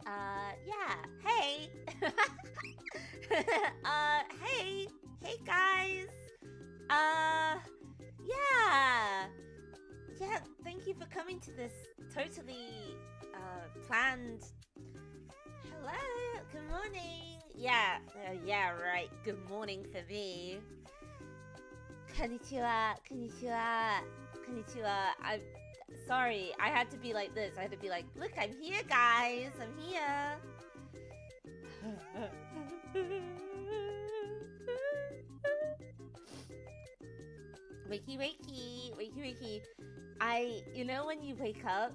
Yeah. Hey. Hey. Hey, guys. Yeah. Yeah, thank you for coming to this totally, planned... Hello, good morning. Yeah, yeah, right. Good morning for me. Konnichiwa, konnichiwa, konnichiwa. I'm sorry, I had to be like this. I had to be like, look, I'm here, guys. I'm here. Wakey, wakey, wakey, wakey. You know when you wake up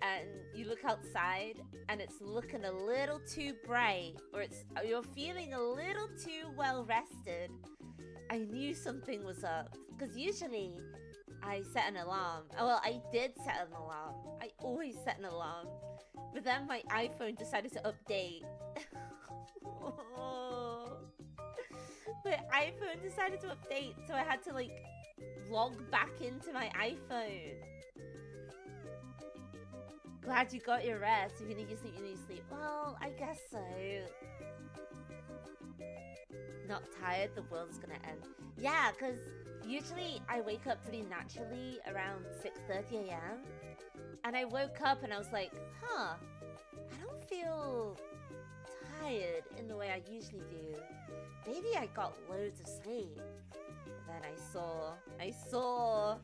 and you look outside and it's looking a little too bright, or you're feeling a little too well rested, I knew something was up. Because usually I set an alarm. Well, I did set an alarm. I always set an alarm. But then my iPhone decided to update. My iPhone decided to update, so I had to like log back into my iPhone. Glad you got your rest. If you need your sleep, you need your sleep. Well, I guess so. Not tired, the world's gonna end. Yeah, because usually I wake up pretty naturally around 6:30 a.m. And I woke up and I was like, huh, I don't feel tired in the way I usually do. Maybe I got loads of sleep. And then I saw...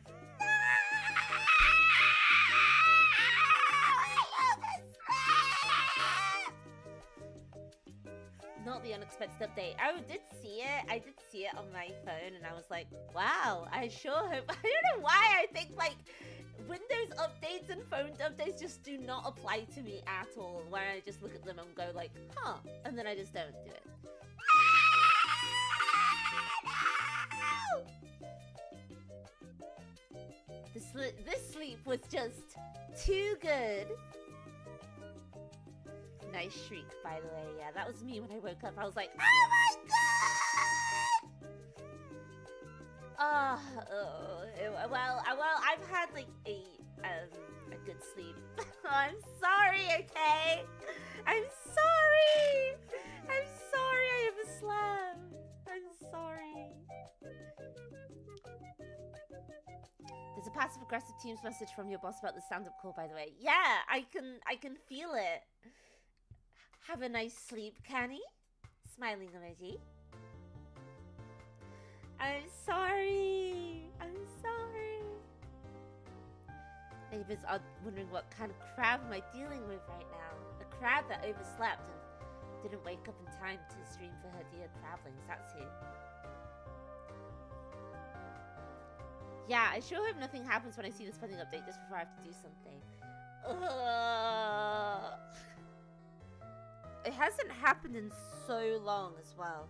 Not the unexpected update. I did see it on my phone, and I was like, wow, I sure hope... I don't know why I think, like, Windows updates and phone updates just do not apply to me at all, where I just look at them and go like, huh, and then I just don't do it. This sleep was just too good. Nice shriek, by the way. Yeah, that was me when I woke up. I was like, oh my god! Well, I've had like a good sleep. I'm sorry, okay? I'm sorry! I'm sorry I overslept. I'm sorry. There's a passive-aggressive Teams message from your boss about the stand-up call, by the way. Yeah, I can feel it. Have a nice sleep, Kani. Smiling emoji. I'm sorry. I'm sorry. Neighbors are wondering what kind of crab am I dealing with right now. A crab that overslept and didn't wake up in time to stream for her dear crabblings. That's who. Yeah, I sure hope nothing happens when I see this pending update just before I have to do something. Ugh. It hasn't happened in so long as well.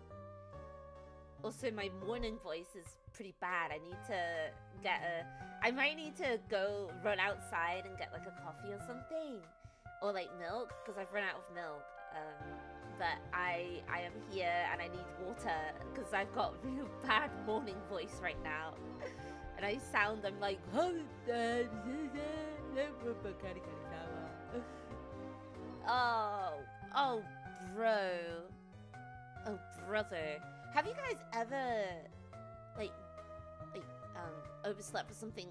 Also, my morning voice is pretty bad. I need to get I might need to go run outside and get like a coffee or something. Or like milk, because I've run out of milk. But I am here and I need water because I've got real bad morning voice right now. And I'm like, oh, bro. Oh, brother. Have you guys ever, overslept for something,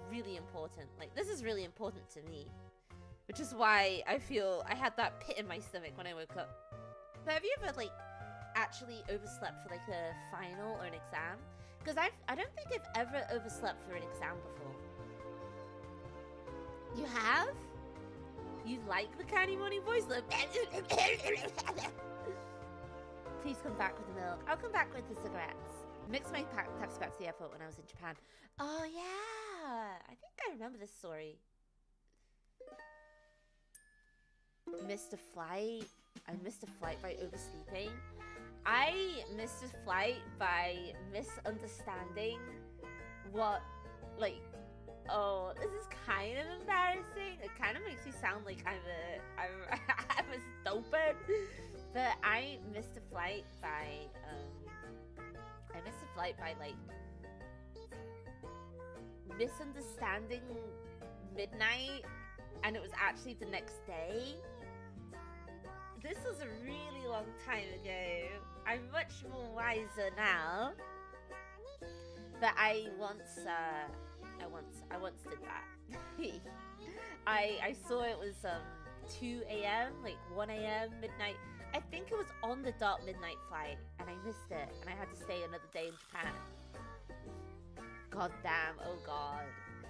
really important? Like, this is really important to me. Which is why I feel I had that pit in my stomach when I woke up. But have you ever, actually overslept for, a final or an exam? Because I don't think I've ever overslept for an exam before. You have? You like the Kani morning voice? Please come back with the milk. I'll come back with the cigarettes. Mixed my taxi back to the airport when I was in Japan. Oh, yeah. I think I remember this story. Missed a flight. I missed a flight by oversleeping. I missed a flight by misunderstanding what, oh, this is kind of embarrassing. It kind of makes me sound like I'm a stupid. But I missed a flight by, misunderstanding midnight, and it was actually the next day. this was a really long time ago. I'm much more wiser now. But I once did that. I saw it was 2 a.m., like 1 a.m., midnight. I think it was on the dot midnight flight, and I missed it, and I had to stay another day in Japan. God damn, oh god.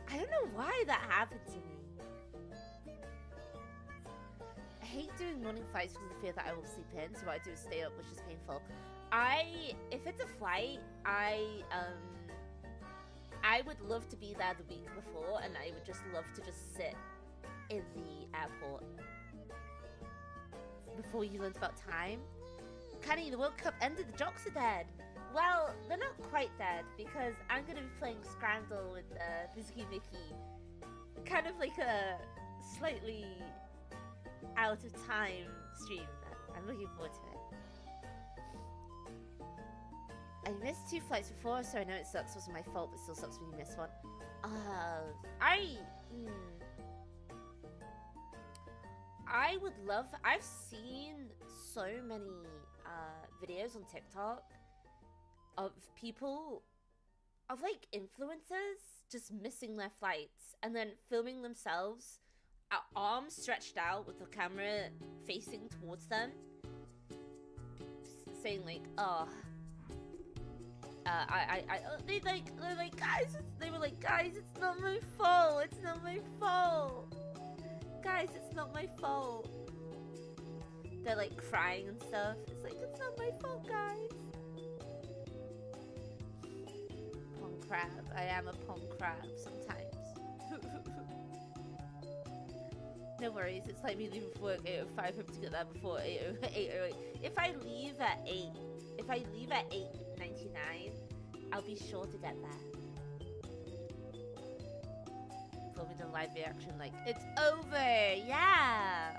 I don't know why that happened to me. I hate doing morning flights because of the fear that I will sleep in, so what I do is stay up, which is painful. If it's a flight, I would love to be there the week before, and I would just love to just sit in the airport. Before you learned about time. Kani, the World Cup ended, the jocks are dead. Well, they're not quite dead, because I'm going to be playing Scramble with Mizuki Mickey. Kind of like a slightly out of time stream. I'm looking forward to it. I missed 2 flights before, so I know it sucks. It wasn't my fault, but it still sucks when you miss one. I would love... I've seen so many videos on TikTok of people, of like influencers, just missing their flights and then filming themselves, arms stretched out with the camera facing towards them, saying like, oh... they're like, guys, they were like, guys, it's not my fault, it's not my fault. Guys, it's not my fault. They're like crying and stuff. It's like, it's not my fault, guys. Pong crab. I am a pong crab sometimes. No worries, it's like me leaving for work 8:05, hope to get there before 8:08. If I leave at 8:99, I'll be sure to get there. Filming the live reaction like, it's over, yeah!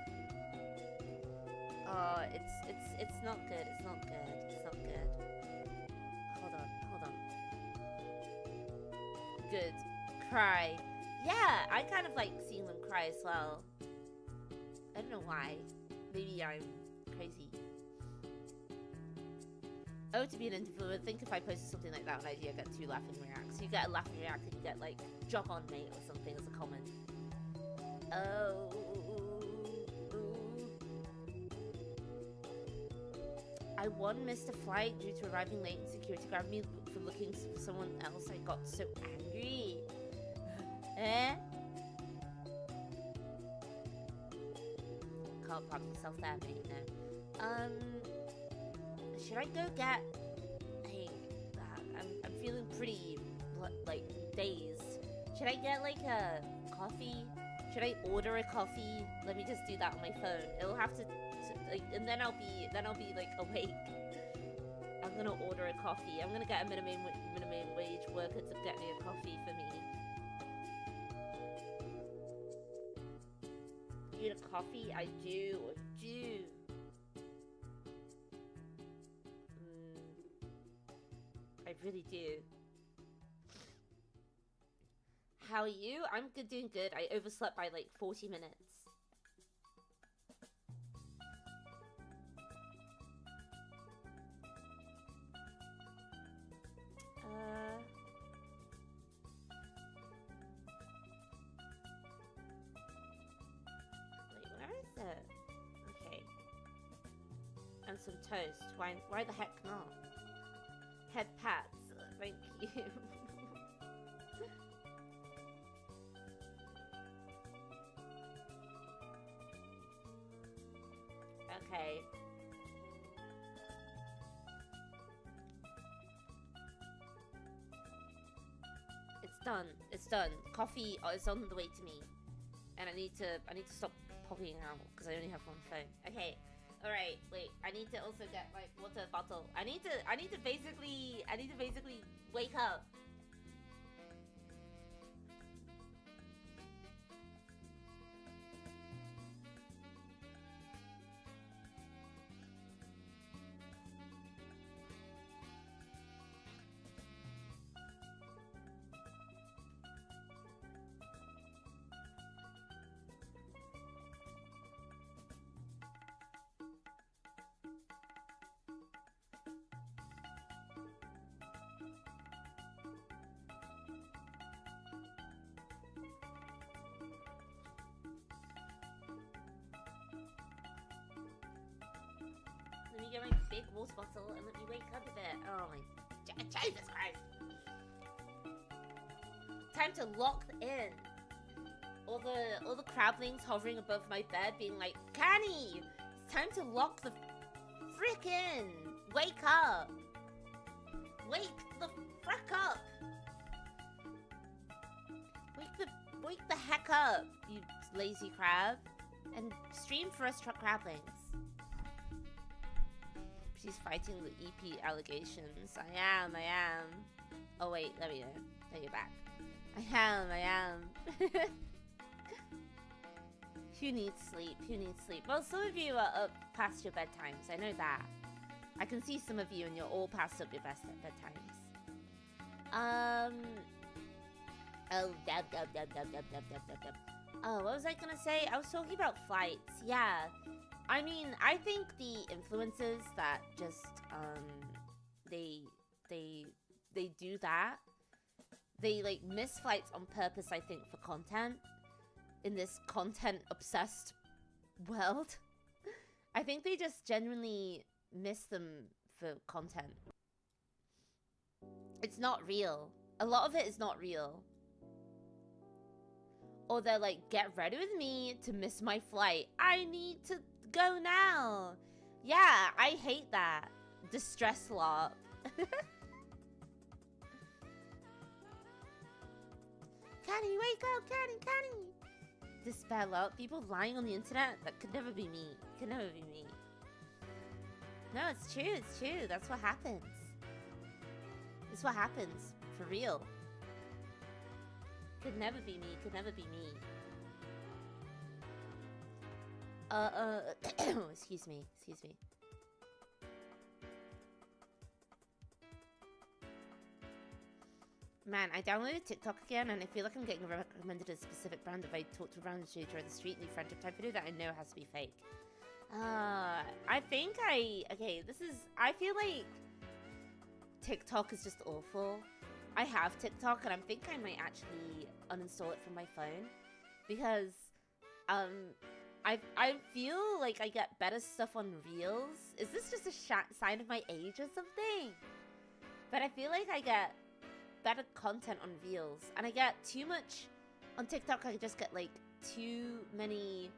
Oh, it's not good, it's not good, it's not good. Hold on. Good. Cry. Yeah, I kind of like seeing them cry as well. I don't know why. Maybe I'm crazy. Oh, to be an influencer, think if I posted something like that on IG, I get 2 laughing reacts. You get a laughing react and you get like, jog on mate or something as a comment. Oh. I missed a flight due to arriving late and security grabbed me for looking for someone else. I got so angry. Can't park yourself there, mate, no. Should I go get... Hey, I'm feeling pretty, like, dazed. Should I get, like, a coffee? Should I order a coffee? Let me just do that on my phone. It'll have to like, and then I'll be, like, awake. I'm gonna order a coffee. I'm gonna get a minimum wage worker to get me a coffee for me. You need a coffee? I do. I really do. How are you? I'm good, doing good. I overslept by like 40 minutes. Wait, where is it? Okay. And some toast. Why the heck not? Head pats. Thank you. Okay. It's done. Coffee is on the way to me. And I need to stop popping out because I only have one phone. Okay. Alright, wait. I need to also get like water bottle. I need to basically wake up. sauce bottle and let me wake up a bit. Oh my... Jesus Christ. Time to lock in. All the crablings hovering above my bed being like, Kani! It's time to lock the frick in! Wake up! Wake the frick up! Wake the heck up, you lazy crab. And stream for us crablings. She's fighting the EP allegations. I am. Oh wait, let me know. Take it back. I am. Who needs sleep? Well, some of you are up past your bedtimes. I know that. I can see some of you and you're all past up your bedtimes. Oh, oh, what was I gonna say? I was talking about flights. Yeah. I mean, I think the influencers that just, they do that. They, like, miss flights on purpose, I think, for content. In this content-obsessed world. I think they just genuinely miss them for content. It's not real. A lot of it is not real. Or they're like, get ready with me to miss my flight. I need to go now. Yeah, I hate that. Distress LARP. Kani, wake up, Kani. Despair LARP. People lying on the internet? That could never be me. Could never be me. No, it's true. That's what happens. It's what happens. For real. Could never be me. Excuse me. Man, I downloaded TikTok again, and I feel like I'm getting recommended a specific brand if I talk to a random stranger on the street, new friendship type video that I know has to be fake. I feel like TikTok is just awful. I have TikTok, and I think I might actually uninstall it from my phone, because, I feel like I get better stuff on Reels. Is this just a sign of my age or something? But I feel like I get better content on Reels, and I get too much on TikTok. I just get like too many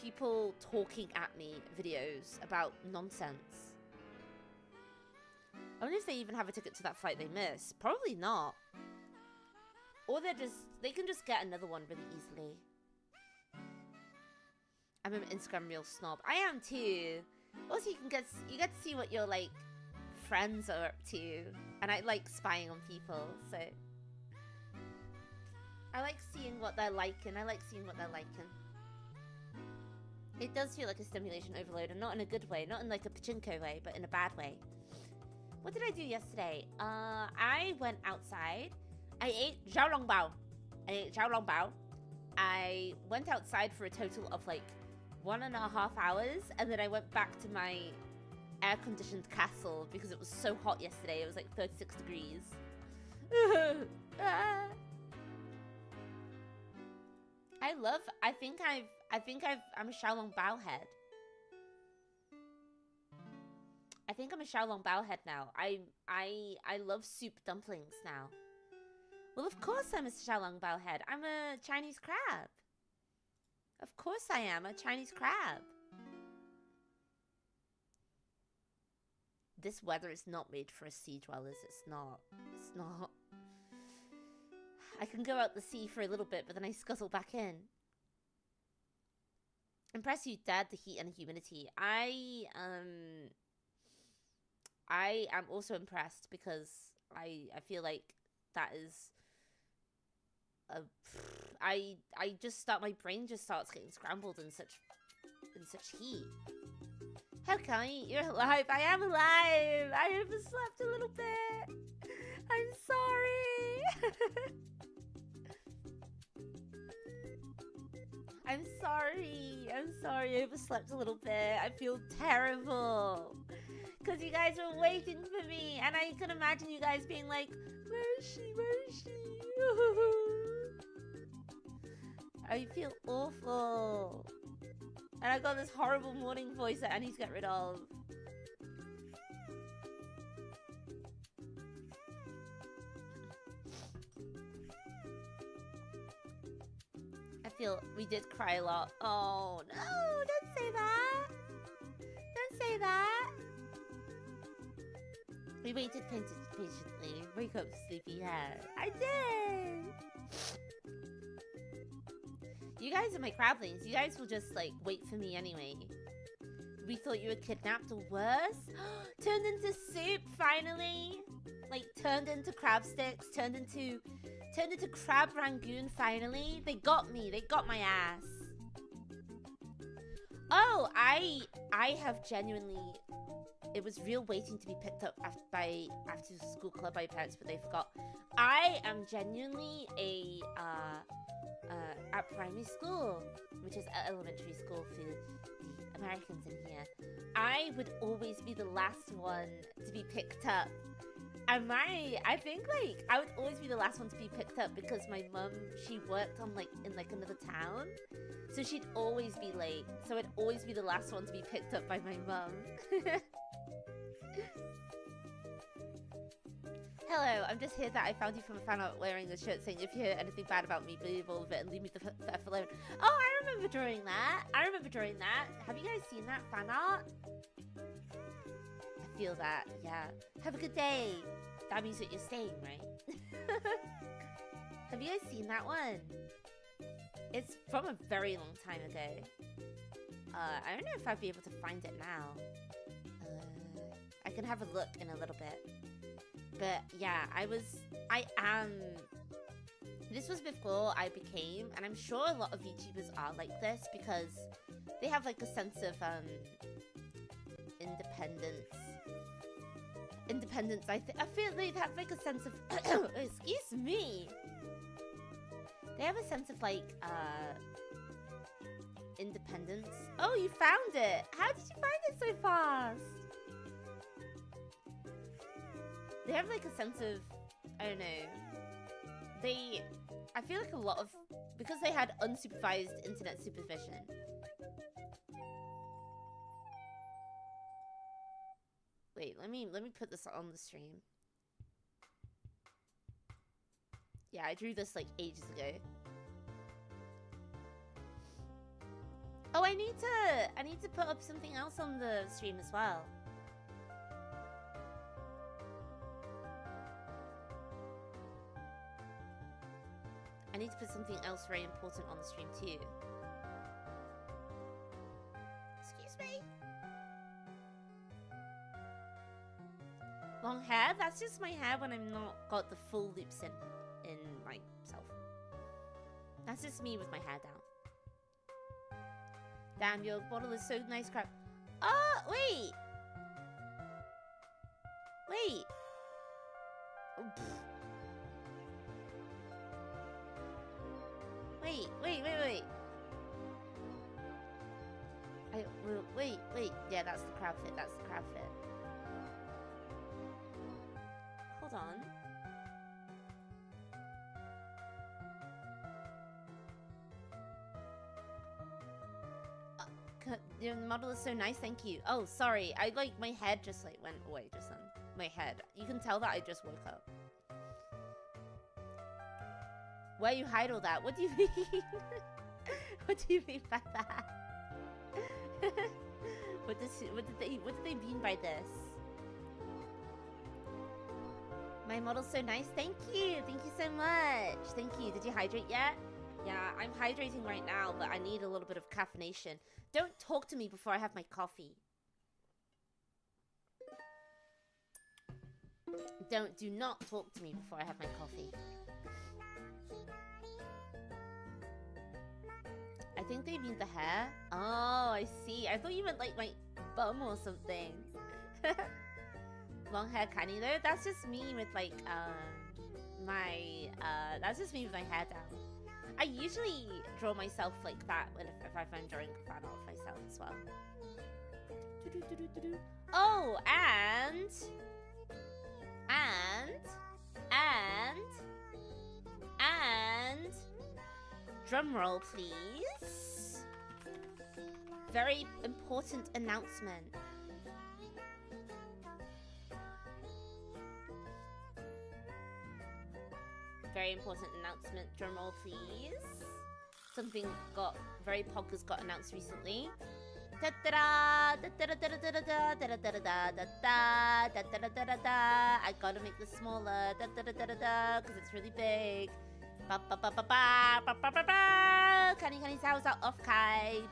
people talking at me videos about nonsense. I wonder if they even have a ticket to that flight they missed. Probably not. Or they can just get another one really easily. I'm an Instagram Reel snob. I am too. Also, you get to see what your like friends are up to, and I like spying on people, so I like seeing what they're liking. It does feel like a stimulation overload, and not in a good way, not in like a pachinko way, but in a bad way. What did I do yesterday? I went outside. I ate xiaolongbao. I went outside for a total of like 1.5 hours, and then I went back to my air-conditioned castle because it was so hot yesterday. It was like 36 degrees. I'm a Xiaolongbao head. I think I'm a Xiaolongbao head now. I love soup dumplings now. Well, of course I'm a Xiaolongbao head. I'm a Chinese crab. Of course I am a Chinese crab. This weather is not made for sea dwellers. It's not. I can go out the sea for a little bit, but then I scuttle back in. Impress you, Dad, the heat and humidity. I am also impressed because I feel like that is my brain just starts getting scrambled in such heat. How Kani, you're alive. I am alive. I overslept a little bit. I'm sorry. I'm sorry. I overslept a little bit. I feel terrible. Because you guys were waiting for me. And I can imagine you guys being like, where is she? I feel awful. And I got this horrible morning voice that I need to get rid of. I feel we did cry a lot. Oh no, don't say that. Don't say that. We waited patiently. Wake up, sleepyhead. I did. You guys are my crablings. You guys will just like wait for me anyway. We thought you were kidnapped or worse. Turned into soup finally. Like turned into crab sticks. Turned into crab rangoon finally. They got me. They got my ass. Oh, I have genuinely. It was real waiting to be picked up after school club by parents, but they forgot. I am genuinely at primary school, which is elementary school for the Americans in here. I would always be the last one to be picked up. And I think like I would always be the last one to be picked up because my mum, she worked on in another town, so she'd always be late. So I'd always be the last one to be picked up by my mum. Hello, I'm just here that I found you from a fan art wearing a shirt saying if you hear anything bad about me, believe all of it and leave me the F alone. Oh, I remember drawing that. Have you guys seen that fan art? I feel that, yeah. Have a good day. That means that you're staying, right? Have you guys seen that one? It's from a very long time ago. I don't know if I'd be able to find it now. I can have a look in a little bit. But yeah, this was before I became, and I'm sure a lot of YouTubers are like this because they have like a sense of independence. I feel they have like a sense of excuse me. They have a sense of like independence. Oh, you found it. How did you find it so fast? They have like a sense of, I don't know, I feel like a lot of, because they had unsupervised internet supervision. Wait, let me put this on the stream. Yeah, I drew this like ages ago. Oh, I need to put up something else on the stream as well. I need to put something else very important on the stream too. Excuse me. Long hair? That's just my hair when I'm not got the full loops in myself. That's just me with my hair down. Damn, your bottle is so nice, crap. Oh, wait. Wait. Oh, Wait. Wait. Yeah, that's the crab fit. Hold on. Your model is so nice, thank you. Oh, sorry. My head just went away just then. My head. You can tell that I just woke up. Where you hide all that? What do you mean? What do you mean by that? What did they mean by this? My model's so nice. Thank you so much. Thank you. Did you hydrate yet? Yeah, I'm hydrating right now, but I need a little bit of caffeination. Don't talk to me before I have my coffee. Do not talk to me before I have my coffee. I think they mean the hair. Oh, I see. I thought you meant like my bum or something. Long hair Kani though. That's just me with like that's just me with my hair down. I usually draw myself like that if I'm drawing a fan of myself as well. Oh, and drum roll, please. Very important announcement. Very important announcement. Drum roll, please. something got announced recently. I gotta make this smaller because it's really big. Kanizawa's out off Kai.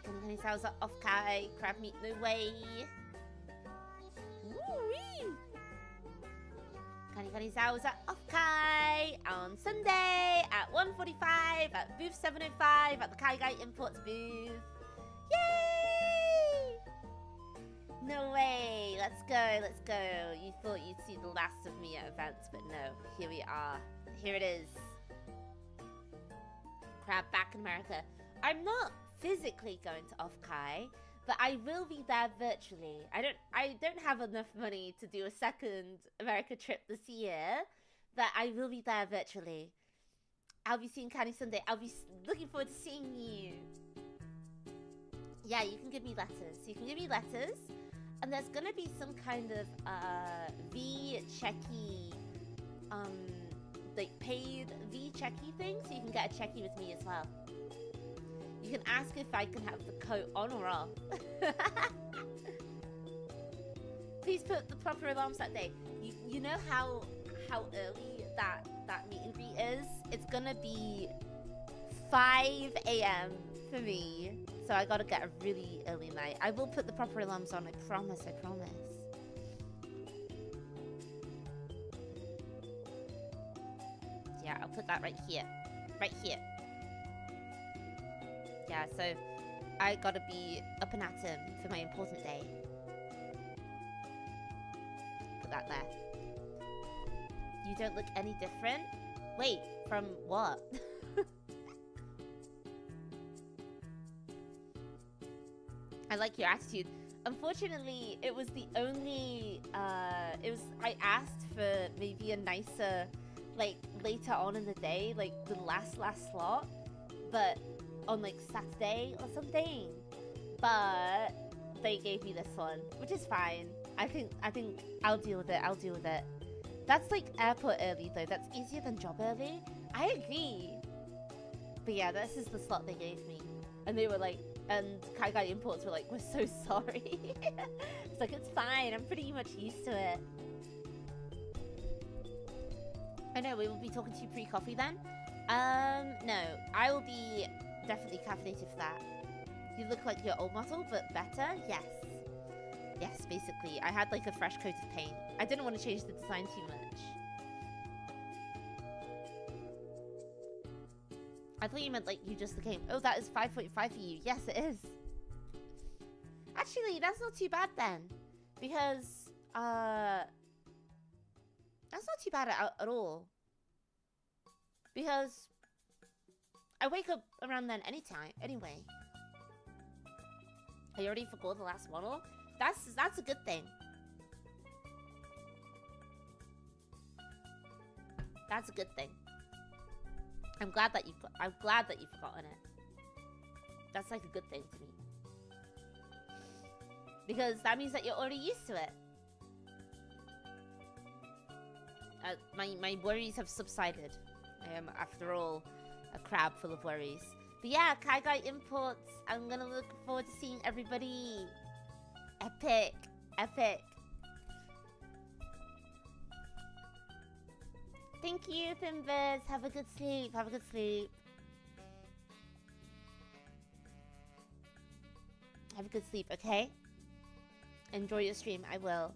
Kanizawa's out off Kai. Crab meat, no way. Kanizawa's at off Kai on Sunday at 1:45 at booth 705 at the Kai Guy Imports booth. Yay! No way. Let's go. Let's go. You thought you'd see the last of me at events, but no. Here we are. Here it is. Crab back in America. I'm not physically going to off Kai, but I will be there virtually. I don't have enough money to do a second America trip this year, but I will be there virtually. I'll be seeing Kani Sunday. I'll be looking forward to seeing you. Yeah, you can give me letters. You can give me letters, and there's gonna be some kind of V-checky, like paid V-checky thing, so you can get a checky with me as well. You can ask if I can have the coat on or off. Please put the proper alarms that day. You know how early that meet and greet is? It's gonna be 5 a.m. for me. So I gotta get a really early night. I will put the proper alarms on, I promise, I promise. Yeah, I'll put that right here. Right here. Yeah, so I gotta be up and at 'em for my important day. Put that there. You don't look any different? Wait, from what? I like your attitude. Unfortunately, it was the only, I asked for maybe a nicer, like, later on in the day, like, the last slot, but on, like, Saturday or something, but they gave me this one, which is fine. I think I'll deal with it, That's, like, airport early, though. That's easier than job early. I agree. But yeah, this is the slot they gave me. And they were like, and Kai Guy Imports were like, we're so sorry. It's like, it's fine. I'm pretty much used to it. I know, we will be talking to you pre-coffee then. No, I will be definitely caffeinated for that. You look like your old model, but better? Yes. Yes, basically. I had like a fresh coat of paint. I didn't want to change the design too much. I thought you meant like you just came. Oh, that is 5.5 for you. Yes, it is. Actually, that's not too bad then. Because, that's not too bad at all. Because I wake up around then anytime, anyway. I already forgot the last model. That's a good thing. That's a good thing. I'm glad that you've forgotten it. That's like a good thing to me. Because that means that you're already used to it. My worries have subsided. I am, after all, a crab full of worries. But yeah, Kai Guy Imports. I'm gonna look forward to seeing everybody. Epic. Epic. Thank you, Thimbers. Have a good sleep. Have a good sleep. Have a good sleep, okay? Enjoy your stream. I will.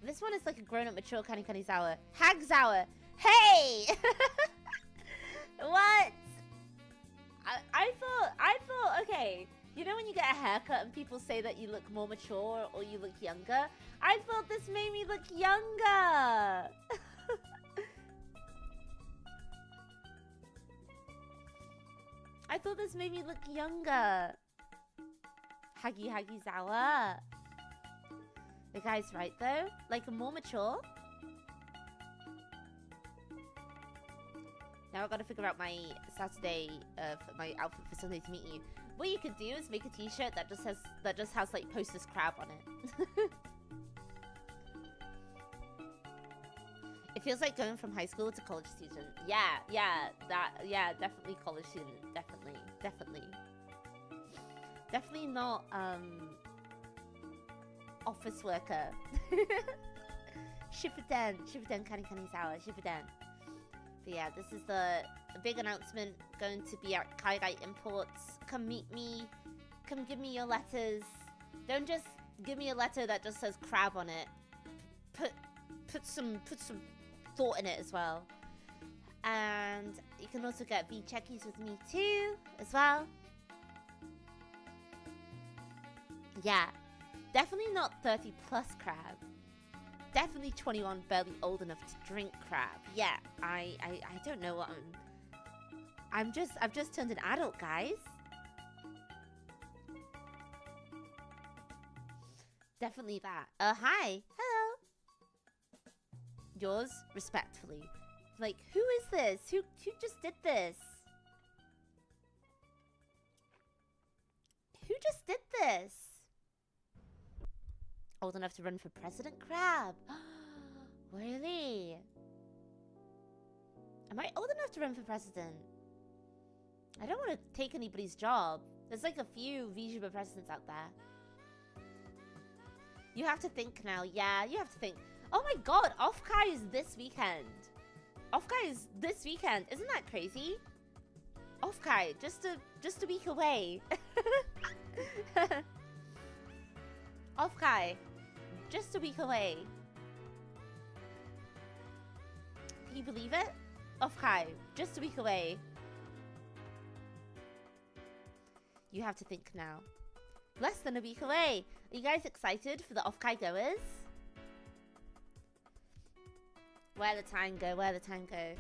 This one is like a grown-up, mature Kanizawa. Hagzawa. Hey! What? I thought, okay. You know when you get a haircut and people say that you look more mature or you look younger? I thought this made me look younger. I thought this made me look younger. Hagizawa. The guy's right though. Like more mature. Now I've got to figure out my Saturday, my outfit for Sunday to meet you. What you could do is make a t-shirt that just has like Posters Crab on it. It feels like going from high school to college student. Yeah, definitely college student. Definitely not, office worker. Shippuden, Kanizawa, Shippuden. But yeah, this is the big announcement going to be at Kaigai Imports. Come meet me. Come give me your letters. Don't just give me a letter that just says crab on it. Put some thought in it as well. And you can also get V-checkies with me too, as well. Yeah, definitely not 30 plus crab. Definitely 21, barely old enough to drink crab. Yeah, I don't know what I've just turned an adult, guys. Definitely that. Hi. Hello. Yours, respectfully. Like, who is this? Who just did this? Who just did this? Old enough to run for president? Crab. Really? Am I old enough to run for president? I don't want to take anybody's job. There's like a few VTuber presidents out there. You have to think now. Yeah, you have to think. Oh my god, Offkai is this weekend. Offkai is this weekend. Isn't that crazy? Offkai, just a week away. Offkai, just a week away. Can you believe it? Offkai, just a week away. You have to think now. Less than a week away. Are you guys excited for the Offkai goers? Where the time go, where the time go.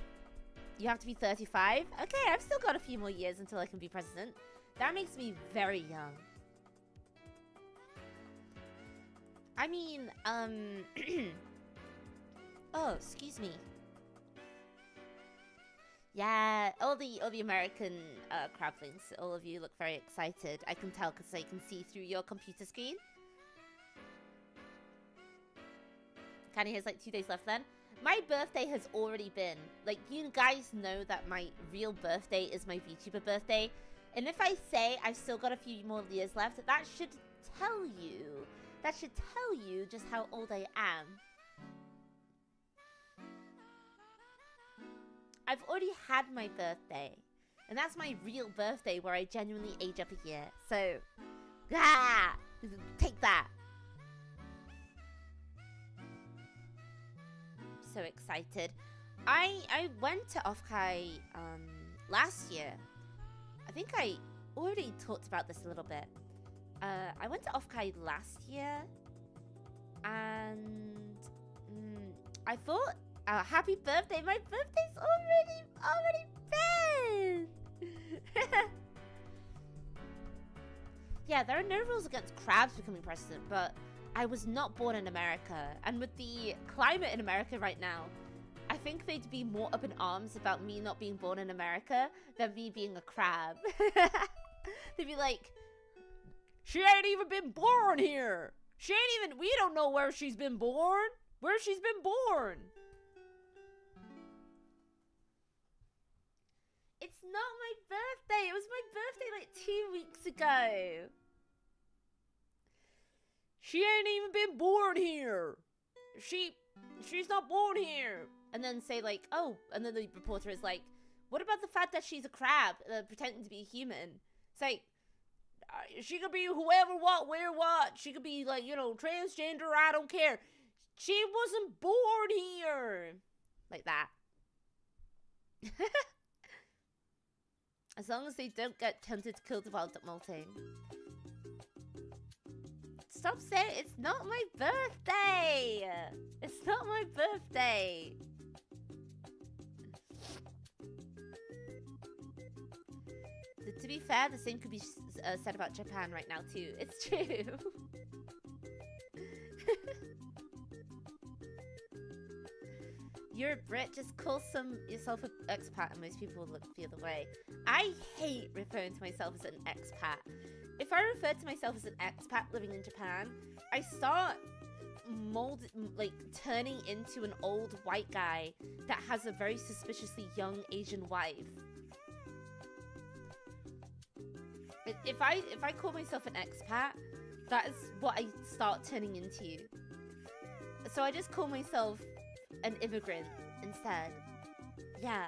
You have to be 35? Okay, I've still got a few more years until I can be president. That makes me very young. I mean, oh, excuse me. Yeah, all the American crablings, all of you look very excited. I can tell because I can see through your computer screen. Kani has like 2 days left then. My birthday has already been. Like, you guys know that my real birthday is my VTuber birthday. And if I say I've still got a few more years left, that should tell you. That should tell you just how old I am. I've already had my birthday. And that's my real birthday where I genuinely age up a year. So, take that. So excited. I went to Offkai last year. I think I already talked about this a little bit. I went to Offkai last year, and I thought, happy birthday! My birthday's already been. Yeah, there are no rules against crabs becoming president, but I was not born in America, and with the climate in America right now, I think they'd be more up in arms about me not being born in America than me being a crab. They'd be like, she ain't even been born here. She ain't even, we don't know where she's been born. Where she's been born. It's not my birthday. It was my birthday like 2 weeks ago. She ain't even been born here. She's not born here. And then say like, oh, and then the reporter is like, what about the fact that she's a crab pretending to be a human? It's like, she could be whoever, what, where, what. She could be like, you know, transgender, I don't care. She wasn't born here. Like that. As long as they don't get tempted to kill the wild duck molting. Stop saying it's not my birthday. It's not my birthday. To be fair, the same could be said about Japan right now too. It's true. You're a Brit, just call yourself an expat and most people will look the other way. I hate referring to myself as an expat. If I refer to myself as an expat living in Japan, I start like turning into an old white guy that has a very suspiciously young Asian wife. If I call myself an expat, that is what I start turning into. So I just call myself an immigrant instead. Yeah.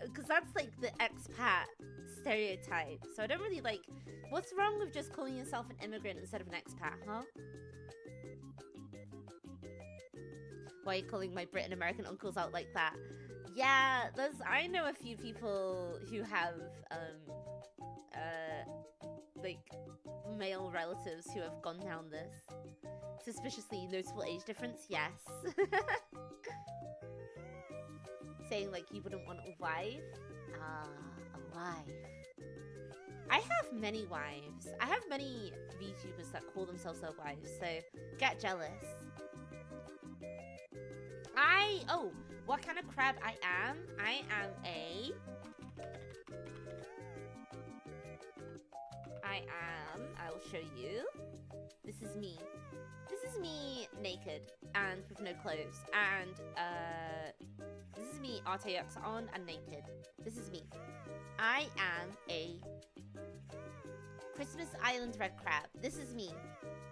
Because that's like the expat stereotype. So I don't really like... What's wrong with just calling yourself an immigrant instead of an expat, huh? Why are you calling my Brit and American uncles out like that? Yeah, I know a few people who have, like, male relatives who have gone down this. Suspiciously noticeable age difference, yes. Saying, like, you wouldn't want a wife? A wife. I have many wives. I have many VTubers that call themselves their wives, so get jealous. Oh, what kind of crab I am? I am I will show you. This is me. This is me naked and with no clothes. And, this is me RTX on and naked. This is me. I am a Christmas Island red crab. This is me.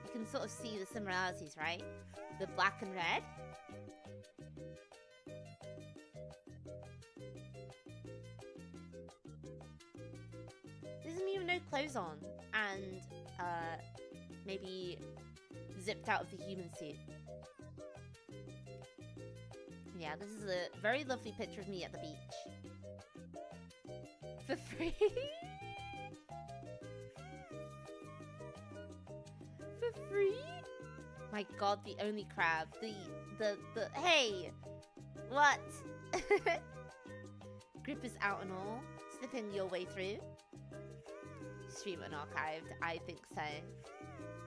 You can sort of see the similarities, right? The black and red. This is me with no clothes on and maybe zipped out of the human suit. Yeah, this is a very lovely picture of me at the beach. For free? For free? My god, the only crab. Hey! What? Grip is out and all. Slipping your way through. Stream unarchived, I think so.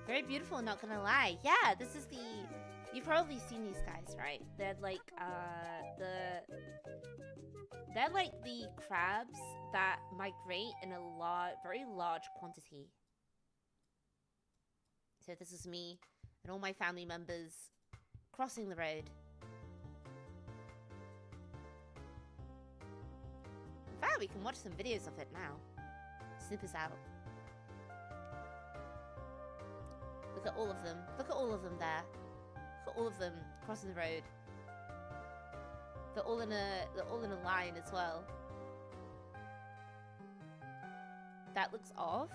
Very beautiful, not gonna lie. Yeah, this is the... You've probably seen these guys, right? They're like, They're like the crabs that migrate in a very large quantity. So this is me and all my family members crossing the road. In fact, we can watch some videos of it now. Snip is out. Look at all of them. Look at all of them there. Look at all of them crossing the road. They're all in a line as well. That looks off.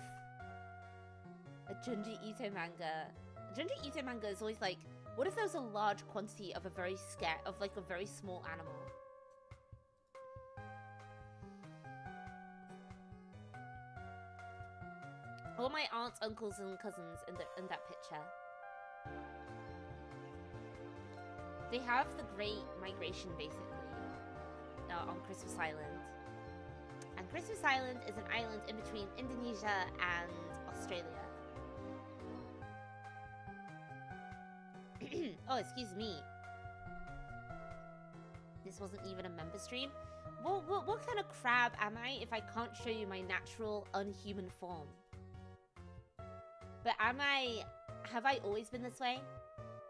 A Junji Ito manga. Junji Ito manga is always like, what if there was a large quantity of a very small animal? All my aunts, uncles, and cousins in that picture. They have the Great Migration, basically, on Christmas Island. And Christmas Island is an island in between Indonesia and Australia. Oh, excuse me. This wasn't even a member stream? What kind of crab am I if I can't show you my natural, unhuman form? But have I always been this way?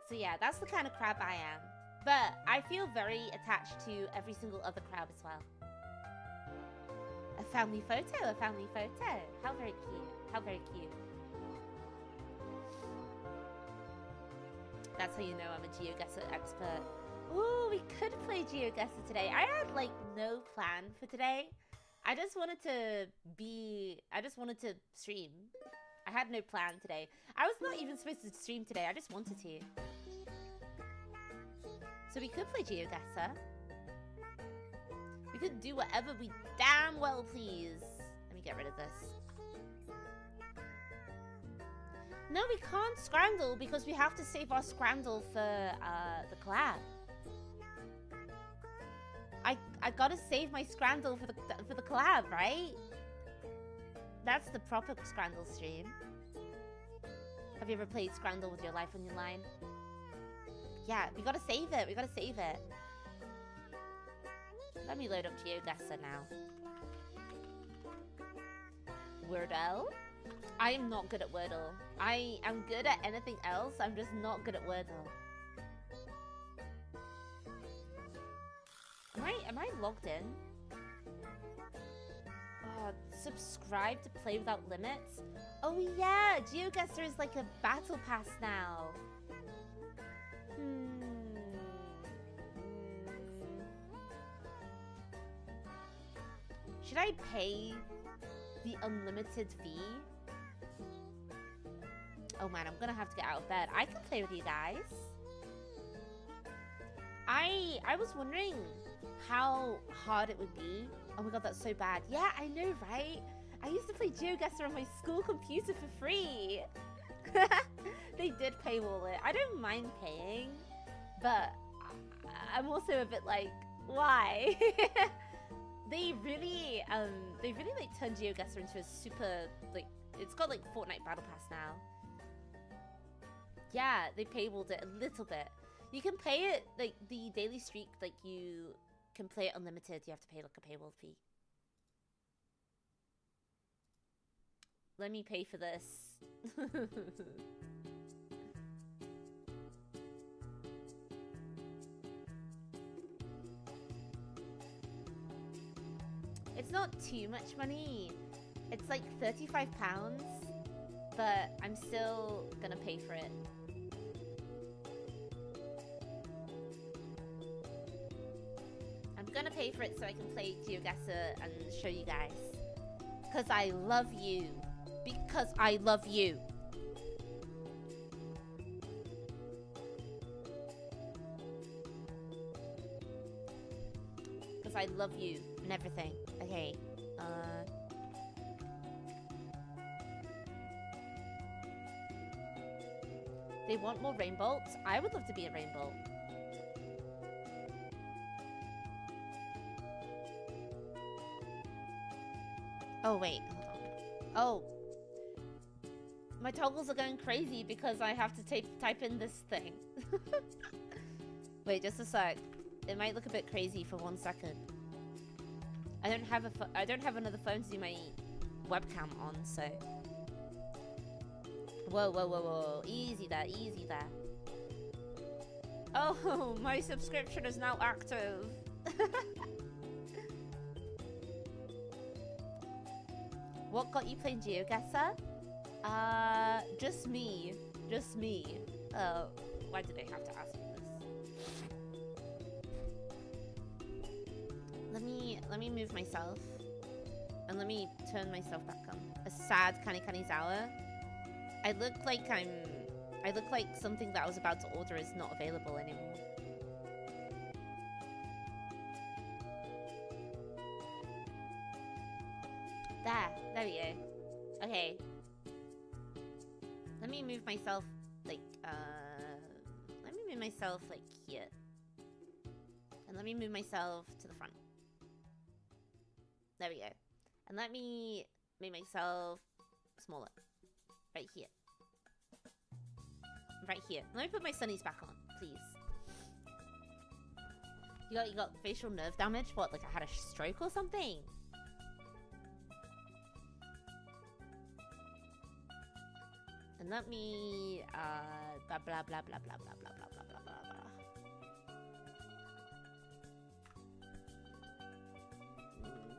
So yeah, that's the kind of crab I am. But I feel very attached to every single other crab as well. A family photo, a family photo. How very cute, how very cute. That's how you know I'm a GeoGuessr expert. Ooh, we could play GeoGuessr today. I had like no plan for today. I just wanted to stream. I had no plan today. I was not even supposed to stream today. I just wanted to. So we could play GeoGuessr. We could do whatever we damn well please. Let me get rid of this. No, we can't scramble because we have to save our scramble for the collab. I gotta save my scramble for the collab, right? That's the proper Scrandle stream. Have you ever played Scrandle with your life on your line? Yeah, we gotta save it. We gotta save it. Let me load up GeoGuessr now. Wordle. I am not good at Wordle. I am good at anything else. I'm just not good at Wordle. Am I logged in? Oh, subscribe to play without limits. Oh yeah, GeoGuessr is like a battle pass now. Should I pay the unlimited fee? Oh man, I'm gonna have to get out of bed. I can play with you guys. I was wondering how hard it would be. Oh my god, that's so bad. Yeah, I know, right? I used to play GeoGuessr on my school computer for free. They did paywall it. I don't mind paying, but I'm also a bit like, why? They really like turned GeoGuessr into a super, like, it's got like Fortnite Battle Pass now. Yeah, they paywalled it a little bit. You can play it, like, the daily streak, like, you can play it unlimited. You have to pay, like, a paywall fee. Let me pay for this. It's not too much money. It's like £35, but I'm still gonna pay for it. I'm gonna pay for it so I can play GeoGuessr and show you guys. Because I love you. Because I love you. Because I love you and everything. Okay. They want more rainbolts? I would love to be a rainbolt. Oh, wait. Hold on. Oh. My toggles are going crazy because I have to type in this thing. Wait, just a sec. It might look a bit crazy for 1 second. I don't have another phone to do my webcam on, so. Whoa, whoa, whoa, whoa. Easy there, easy there. Oh, my subscription is now active. What got you playing GeoGuessr? Just me. Just me. Why did they have to ask me this? Let me move myself. And let me turn myself back on. A sad Kanizawa. I look like something that I was about to order is not available anymore. There we go. Okay. Let me move myself like here. And let me move myself to the front. There we go. And let me make myself smaller. Right here. Right here. Let me put my sunnies back on, please. You got facial nerve damage? What, like I had a stroke or something? And let me blah blah blah blah blah blah blah blah blah blah blah.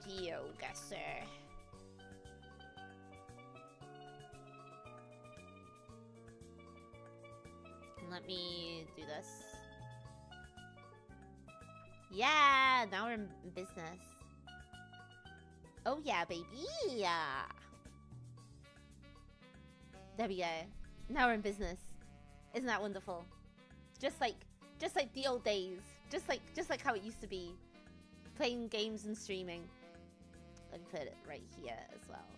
GeoGuessr. And let me do this. Yeah, now we're in business. Oh yeah, baby. Yeah. There we go. Now we're in business. Isn't that wonderful? Just like the old days. Just like how it used to be. Playing games and streaming. Let me put it right here as well.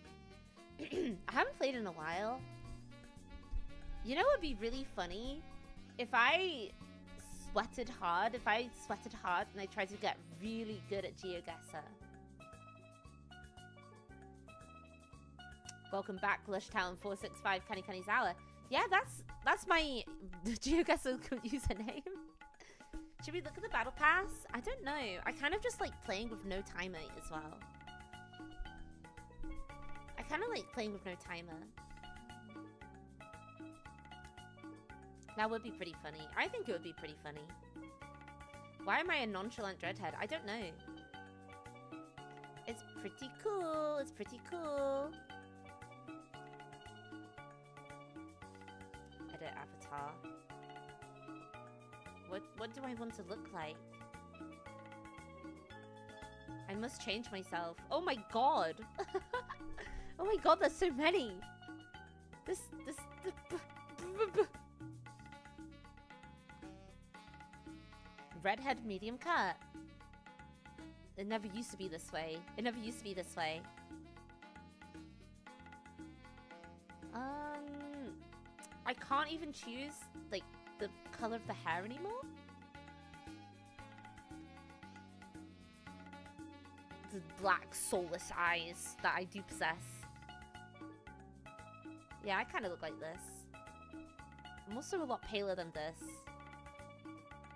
I haven't played in a while. You know what would be really funny? If I sweated hard and I tried to get really good at GeoGuessr. Welcome back, Lushtown465 Kanizawa. Yeah, that's my GeoGuessr username. Should we look at the battle pass? I don't know. I kind of just like playing with no timer as well. I kind of like playing with no timer. That would be pretty funny. I think it would be pretty funny. Why am I a nonchalant dreadhead? I don't know. It's pretty cool. It's pretty cool. Edit avatar. What do I want to look like? I must change myself. Oh my god. Oh my god, there's so many. Redhead, medium cut. It never used to be this way. It never used to be this way. I can't even choose, like, the color of the hair anymore? The black, soulless eyes that I do possess. Yeah, I kind of look like this. I'm also a lot paler than this.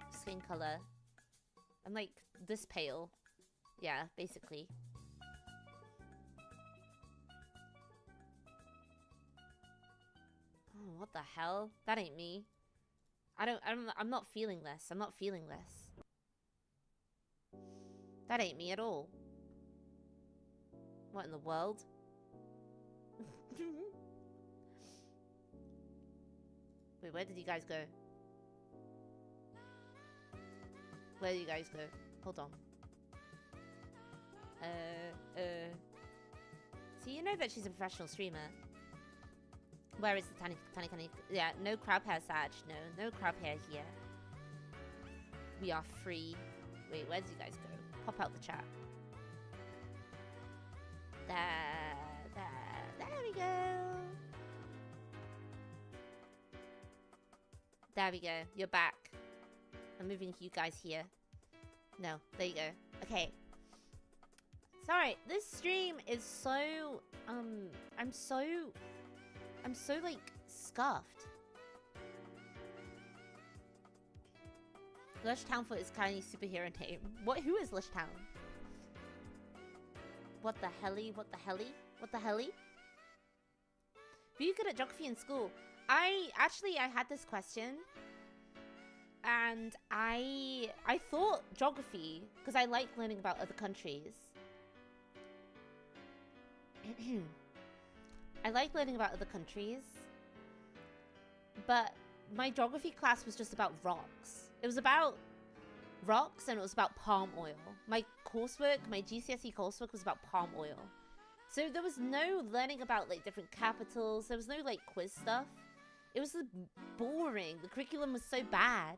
Skin color. I'm like this pale. Yeah, basically. Oh, what the hell? That ain't me. I'm not feeling this. I'm not feeling this. That ain't me at all. What in the world? Wait, where did you guys go? Where did you guys go? Hold on. So you know that she's a professional streamer. Where is the tiny? Yeah, no crab hair, Sag. No crab hair here. We are free. Wait, where did you guys go? Pop out the chat. There we go. There we go. You're back. I'm moving you guys here. No, there you go. Okay. Sorry, this stream is so I'm so like scuffed. Lush Townfoot is Kani's superhero name. Who is Lush Town? What the helly? What the helly? What the helly? Were you good at geography in school? I had this question. And I thought geography, because I like learning about other countries. I like learning about other countries. But my geography class was just about rocks. It was about rocks and it was about palm oil. My coursework, my GCSE coursework was about palm oil. So there was no learning about like different capitals. There was no like quiz stuff. It was boring. The curriculum was so bad.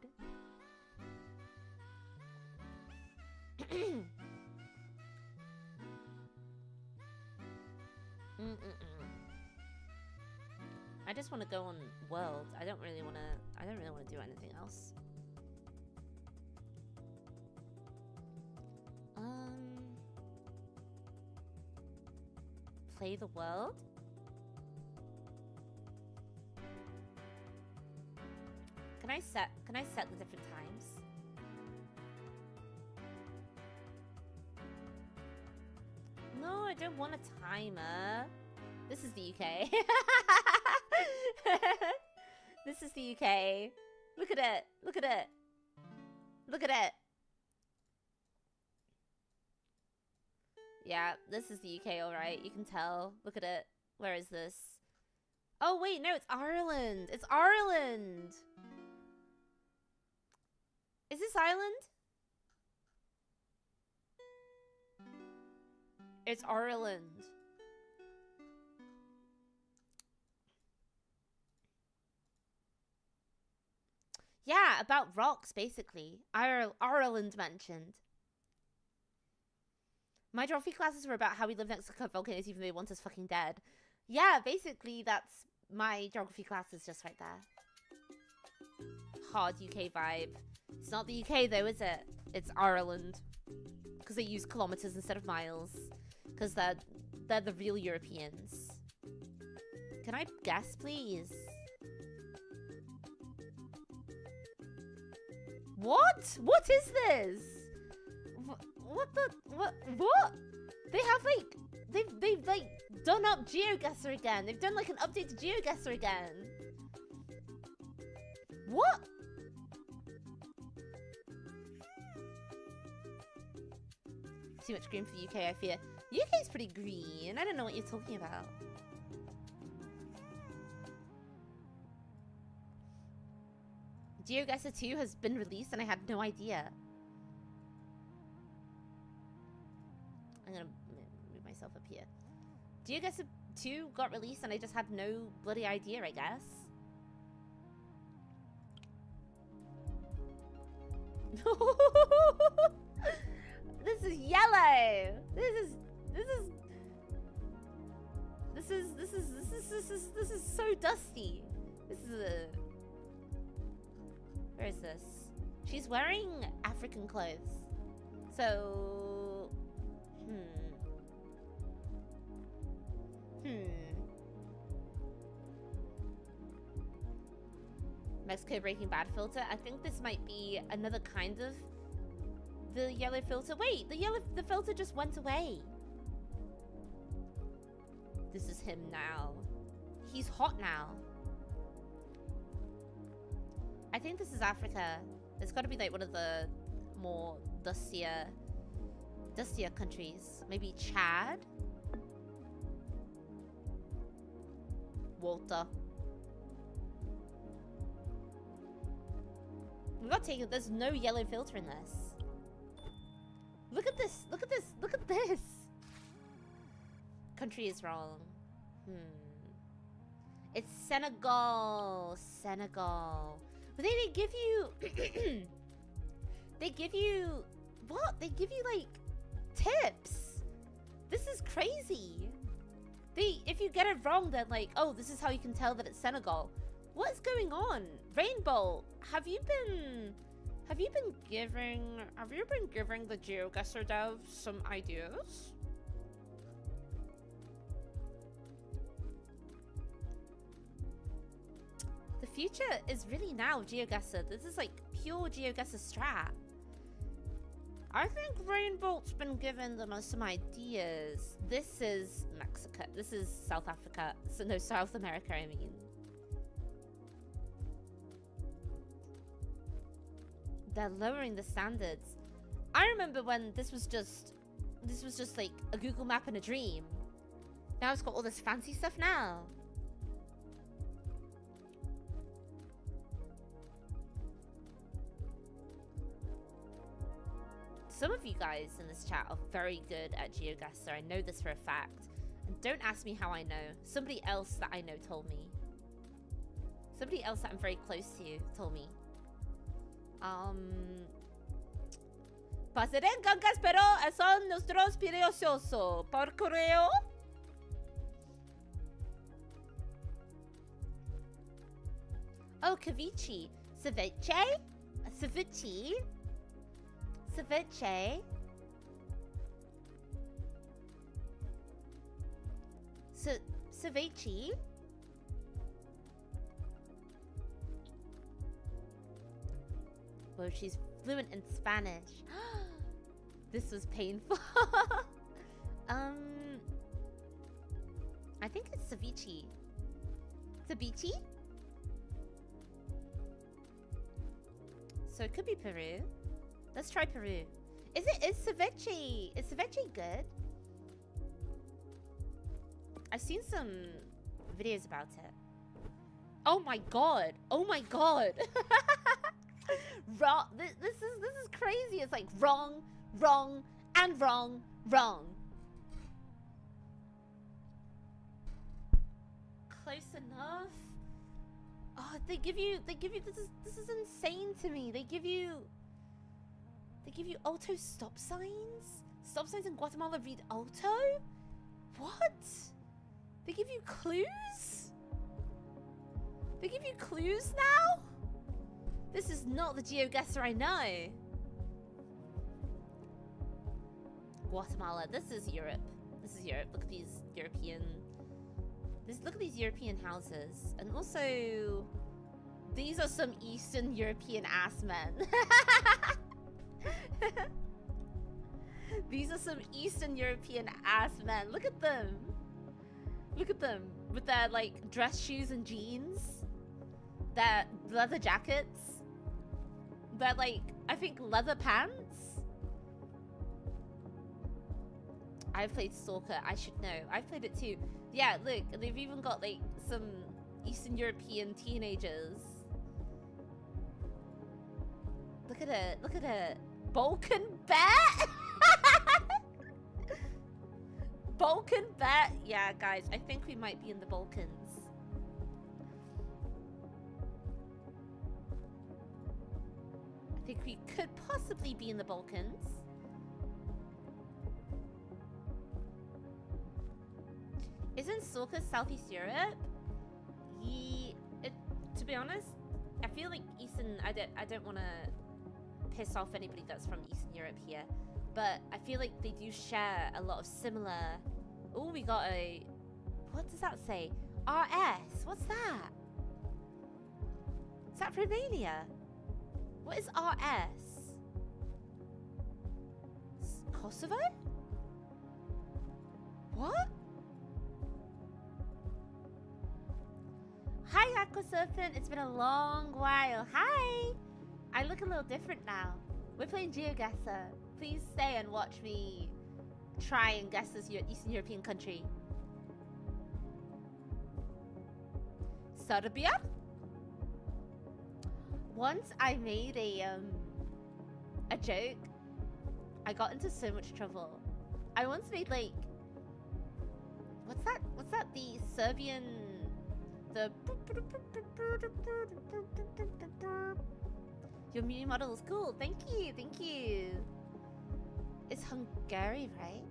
I just want to go on world. I don't really want to do anything else. Play the world? Can I set the different times? No, I don't want a timer. This is the UK. This is the UK. Look at it. Look at it. Look at it. Yeah, this is the UK, alright. You can tell. Look at it. Where is this? Oh, wait, no, it's Ireland. It's Ireland. Is this Ireland? It's Ireland. Yeah, about rocks, basically. Ireland mentioned. My geography classes were about how we live next to volcanoes even though they want us fucking dead. Yeah, basically, that's my geography classes just right there. Hard UK vibe. It's not the UK though, is it? It's Ireland. Because they use kilometers instead of miles. Because they're the real Europeans. Can I guess, please? What? What is this? What? They have like they've like done up GeoGuessr again. They've done like an update to GeoGuessr again. What? Too much green for UK, I fear. UK's pretty green. I don't know what you're talking about. GeoGuessr 2 has been released and I had no idea. I'm gonna move myself up here. GeoGuessr 2 got released and I just had no bloody idea, I guess. This is yellow. This is so dusty. This is a... Where is this? She's wearing African clothes. So... Mexico Breaking Bad filter. I think this might be another kind of the yellow filter. Wait, the filter just went away. This is him now. He's hot now. I think this is Africa. It's got to be like one of the more dustier countries. Maybe Chad? Walter. We got taken. There's no yellow filter in this. Look at this. Look at this. Look at this. Country is wrong. It's Senegal. Senegal. But they give you... they give you... What? They give you, like, tips. This is crazy. If you get it wrong, then, like, oh, this is how you can tell that it's Senegal. What's going on? Rainbow, have you been giving the GeoGuessr devs some ideas? The future is really now GeoGuessr. This is like pure GeoGuessr strat. I think Rainbolt's been given them some ideas. This is Mexico. This is South Africa. So no, South America, I mean. They're lowering the standards. I remember when this was just like a Google map in a dream. Now it's got all this fancy stuff now. Some of you guys in this chat are very good at GeoGuessr. I know this for a fact. And don't ask me how I know. Somebody else that I know told me. Somebody else that I'm very close to told me. Pasaré en gangas, pero son nuestros preciosos. Por correo. Oh, ceviche. Ceviche? Ceviche? Ceviche? Ceviche? Whoa, she's fluent in Spanish. This was painful. I think it's ceviche. Ceviche? So it could be Peru. Let's try Peru. Is ceviche? Is ceviche good? I've seen some videos about it. Oh my god. Oh my god. Wrong. This is crazy. It's like wrong, wrong, and wrong, wrong. Close enough. Oh, they give you this is insane to me. They give you auto stop signs? Stop signs in Guatemala read auto? What? They give you clues? They give you clues now? This is not the GeoGuessr I know. Guatemala. This is Europe. This is Europe. Look at these European... Look at these European houses. And also... These are some Eastern European ass men. These are some Eastern European ass men. Look at them. Look at them with their like dress shoes and jeans, their leather jackets, their like I think leather pants. I've played Stalker. I should know. I've played it too. Yeah, look, they've even got like some Eastern European teenagers. Look at it. Look at it. Balkan bet. Balkan bet. Yeah, guys, I think we might be in the Balkans. I think we could possibly be in the Balkans. Isn't Stalker Southeast Europe? To be honest, I feel like Eastern. I don't want to piss off anybody that's from Eastern Europe here, but I feel like they do share a lot of similar. Oh, we got a. What does that say? RS. What's that? Is that Romania? What is RS? Kosovo? What? Hi, Aquasurfing. It's been a long while. Hi. I look a little different now. We're playing GeoGuessr. Please stay and watch me try and guess this Eastern European country. Serbia? Once I made a joke. I got into so much trouble. I once made like what's that? The Serbian your mini model is cool. Thank you, thank you. It's Hungary, right?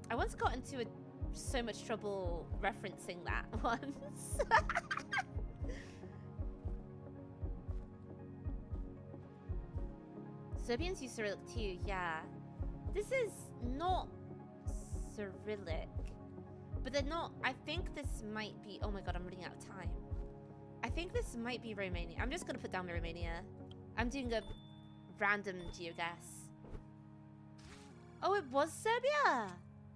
I once got into so much trouble referencing that once. Serbians use Cyrillic too, yeah. This is not Cyrillic. But they're not. I think this might be. Oh my god, I'm running out of time. I think this might be Romania. I'm just gonna put down Romania. I'm doing a random geoguess. Oh, it was Serbia!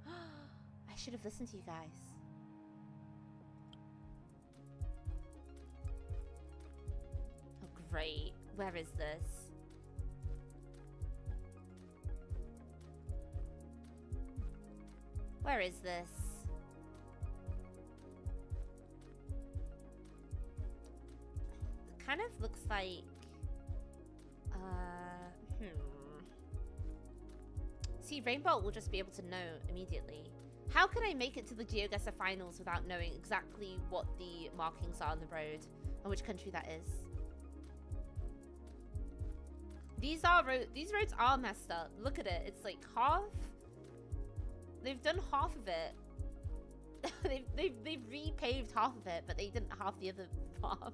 I should have listened to you guys. Oh, great. Where is this? Where is this? Kind of looks like See, Rainbow will just be able to know immediately. How can I make it to the GeoGuessr finals without knowing exactly what the markings are on the road and which country that is? These roads are messed up. Look at it. It's like half. They've done half of it. they've repaved half of it, but they didn't half the other half.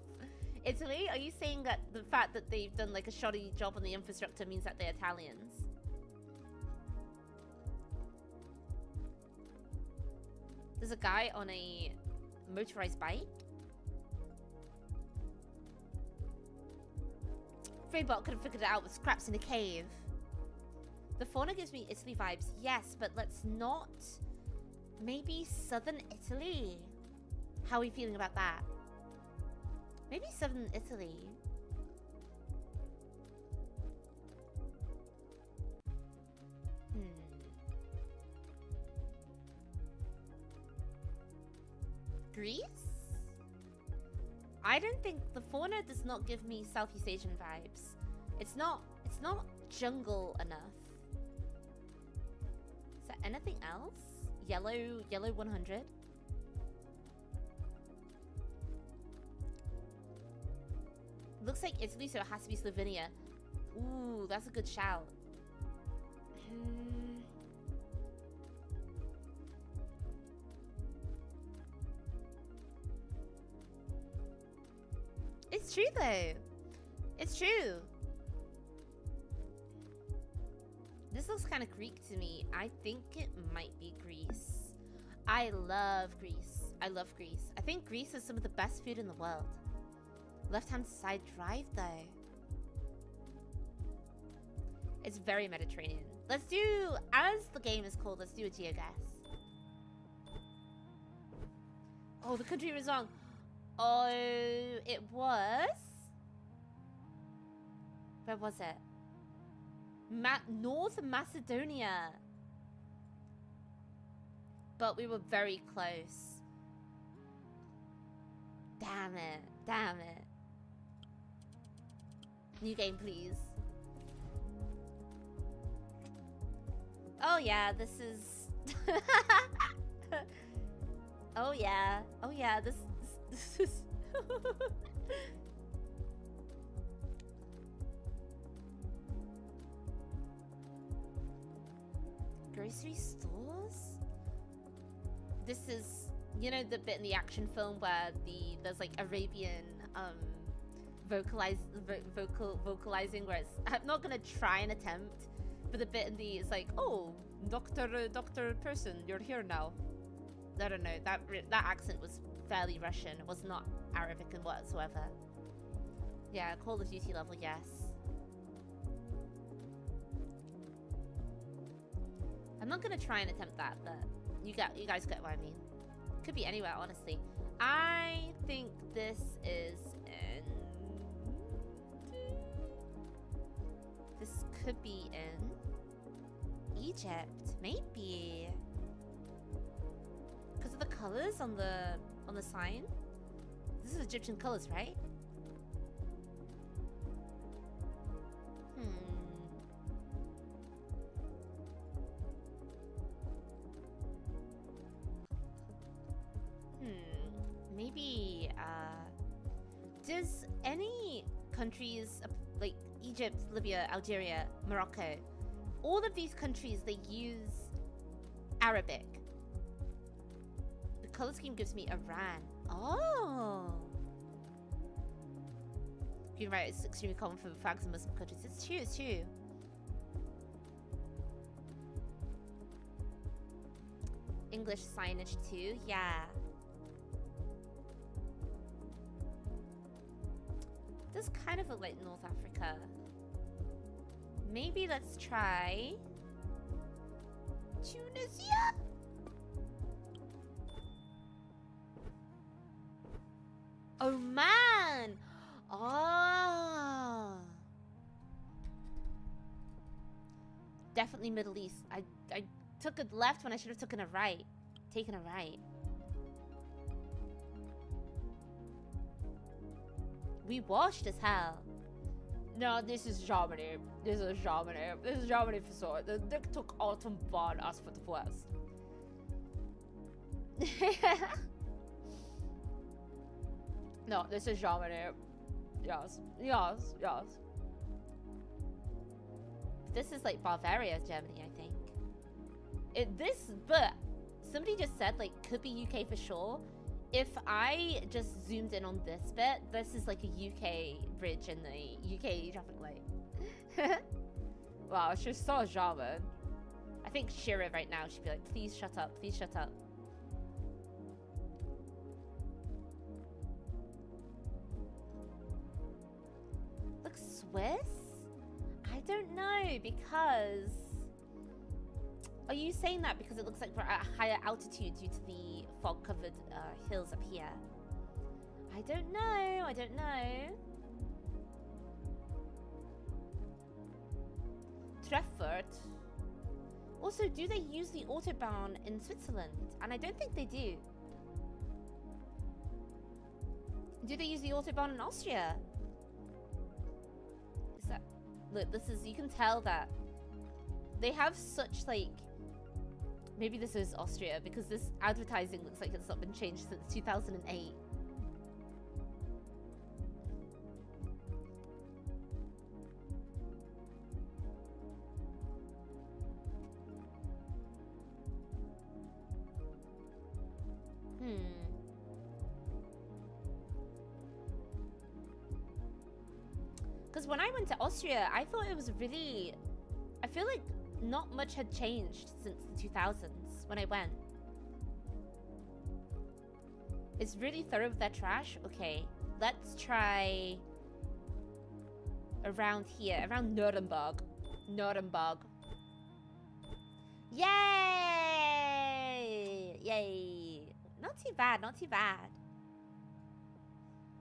Italy? Are you saying that the fact that they've done like a shoddy job on the infrastructure means that they're Italians? There's a guy on a motorized bike. Freybot could have figured it out with scraps in a cave. The fauna gives me Italy vibes, yes, but let's not. Maybe southern Italy. How are we feeling about that? Maybe southern Italy. Greece? I don't think the fauna does not give me Southeast Asian vibes. It's not jungle enough. Is there anything else? Yellow 100. Looks like Italy, so it has to be Slovenia. Ooh, that's a good shout. It's true though. It's true. This looks kind of Greek to me. I think it might be Greece. I love Greece. I love Greece. I think Greece has some of the best food in the world. Left-hand side drive though. It's very Mediterranean. Let's do, as the game is called, let's do a geoguess. Oh, the country was wrong. Oh, it was... Where was it? North Macedonia. But we were very close. Damn it. Damn it. New game, please. Oh yeah, this is... Oh yeah. Oh yeah, this is... Grocery stores? This is, you know, the bit in the action film where there's like Arabian vocalizing where it's, I'm not gonna try and attempt, but the bit in the, it's like, oh, doctor person, you're here now. I don't know, that accent was fairly Russian. It was not Arabic whatsoever. Yeah, Call of Duty level, yes. I'm not gonna try and attempt that, but you guys get what I mean. Could be anywhere, honestly. I think this is in... This could be in Egypt, maybe. Because of the colors on the sign. This is Egyptian colors, right? Maybe, does any countries, like Egypt, Libya, Algeria, Morocco, all of these countries, they use Arabic? The color scheme gives me Iran. Oh! You're right, it's extremely common for flags in Muslim countries. It's true, it's true. English signage too, yeah. Does kind of look like North Africa. Maybe let's try Tunisia? Oman! Oh! Definitely Middle East. I took a left when I should have taken a right. Taken a right. We washed as hell. No, this is Germany. This is Germany. This is Germany for sure. The dick took autumn born us for the west. No, this is Germany. Yes. Yes. Yes. This is like Bavaria, Germany, I think. But somebody just said like could be UK for sure. If I just zoomed in on this bit, this is like a UK bridge in the UK traffic light. Wow, she's so German. I think Shira right now should be like, please shut up, please shut up. Looks Swiss? I don't know, because... Are you saying that because it looks like we're at a higher altitude due to the fog-covered hills up here? I don't know. I don't know. Treffert. Also, do they use the Autobahn in Switzerland? And I don't think they do. Do they use the Autobahn in Austria? Is that... Look, this is... You can tell that they have such, like... Maybe this is Austria, because this advertising looks like it's not been changed since 2008. Because when I went to Austria, I thought it was really... I feel like not much had changed since the 2000s when I went. It's really thorough with their trash. Okay, let's try around here, around Nuremberg. Nuremberg. Yay! Yay! Not too bad, not too bad.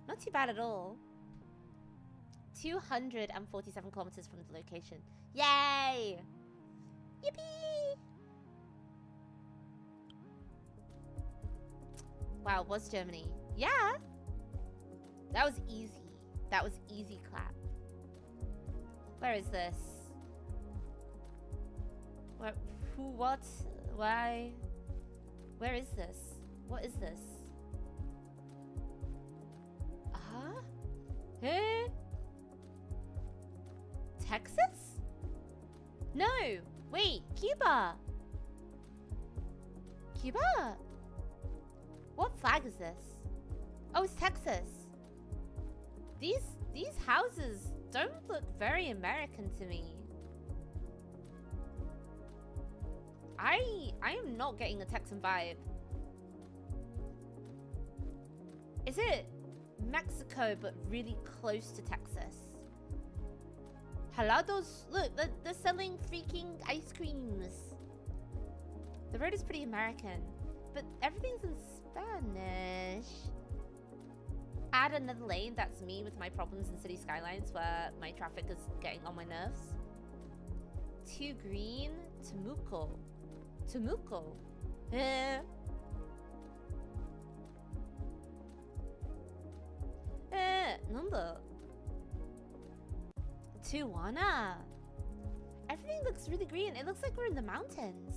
Not too bad at all. 247 kilometers from the location. Yay! Yippee! Wow, was Germany? Yeah! That was easy. That was easy clap. Where is this? Where, who, what, why? Where is this? What is this? Huh? Huh? Texas? No! Wait, Cuba! Cuba? What flag is this? Oh, it's Texas. These houses don't look very American to me. I am not getting a Texan vibe. Is it Mexico but really close to Texas? Helados, look, they're selling freaking ice creams. The road is pretty American, but everything's in Spanish. Add another lane, that's me with my problems in city skylines where my traffic is getting on my nerves. Too green, Temuco. Temuco? Number. Tijuana. Everything looks really green. It looks like we're in the mountains.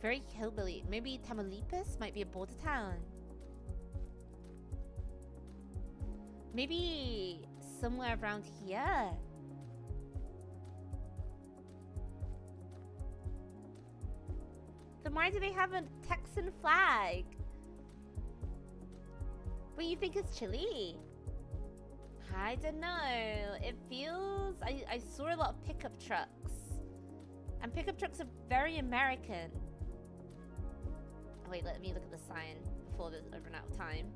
Very hillbilly. Maybe Tamaulipas might be a border town. Maybe somewhere around here. Then why do they have a Texan flag? But you think it's Chile? I don't know. It feels... I saw a lot of pickup trucks. And pickup trucks are very American. Oh, wait, let me look at the sign before I run out of time.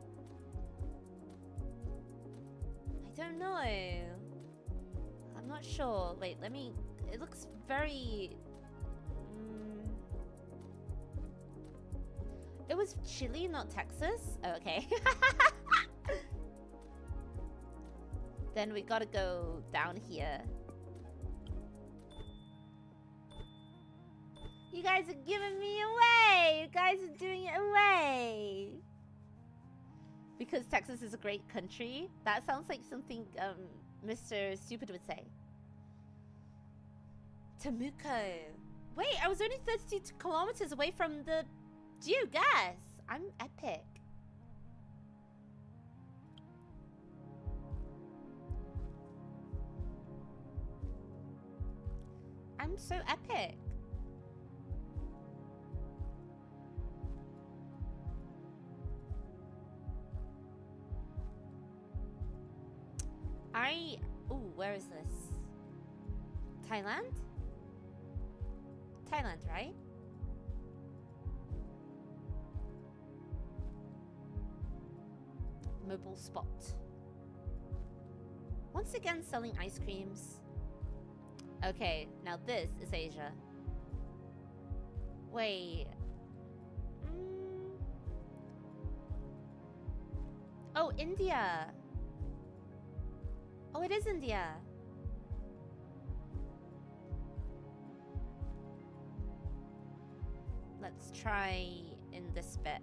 I don't know. I'm not sure. Wait, let me... It looks very... It was Chile, not Texas? Oh, okay. Then we gotta go down here. You guys are giving me away! You guys are doing it away! Because Texas is a great country? That sounds like something Mr. Stupid would say. Temuco. Wait, I was only 32 kilometers away from the... Do you guess? I'm epic. I'm so epic. Ooh, where is this? Thailand? Thailand, right? Mobile spot. Once again selling ice creams. Okay, now this is Asia. Wait. Oh, India. Oh, it is India. Let's try in this bit.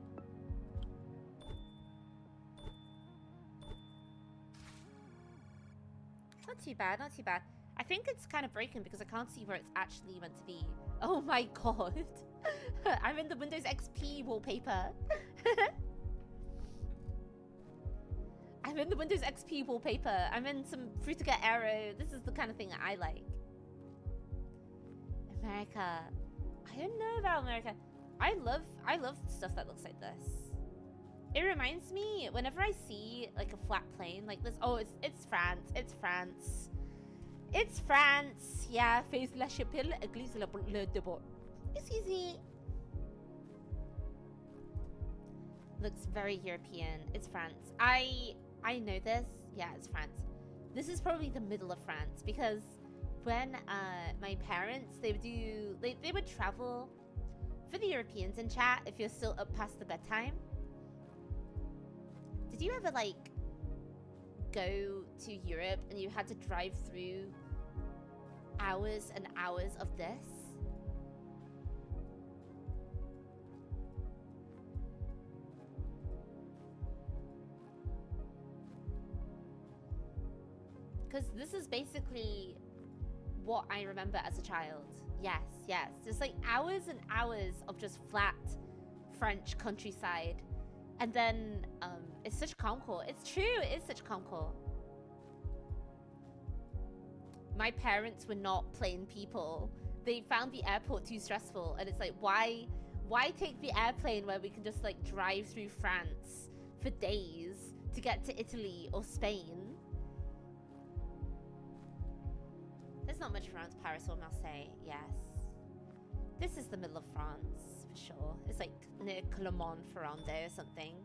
Not too bad, not too bad. I think it's kind of broken because I can't see where it's actually meant to be. Oh my god. I'm in the Windows XP wallpaper. I'm in the Windows XP wallpaper. I'm in some Frutiger Aero. This is the kind of thing that I like. America. I don't know about America. I love stuff that looks like this. It reminds me, whenever I see like a flat plane like this, oh, it's France, it's France. It's France. Yeah, fais la chapelle, église le debord. It's easy. Looks very European. It's France. I know this. Yeah, it's France. This is probably the middle of France because when my parents, they would travel for the Europeans in chat. If you're still up past the bedtime, did you ever like go to Europe and you had to drive through hours and hours of this? Because this is basically what I remember as a child. Yes, yes. Just like hours and hours of just flat French countryside. And then it's such Concours. It's true, it is such Concours. My parents were not plain people. They found the airport too stressful, and it's like, why take the airplane where we can just like drive through France for days to get to Italy or Spain? There's not much around Paris or Marseille, yes. This is the middle of France, for sure. It's like near Clermont-Ferrand or something.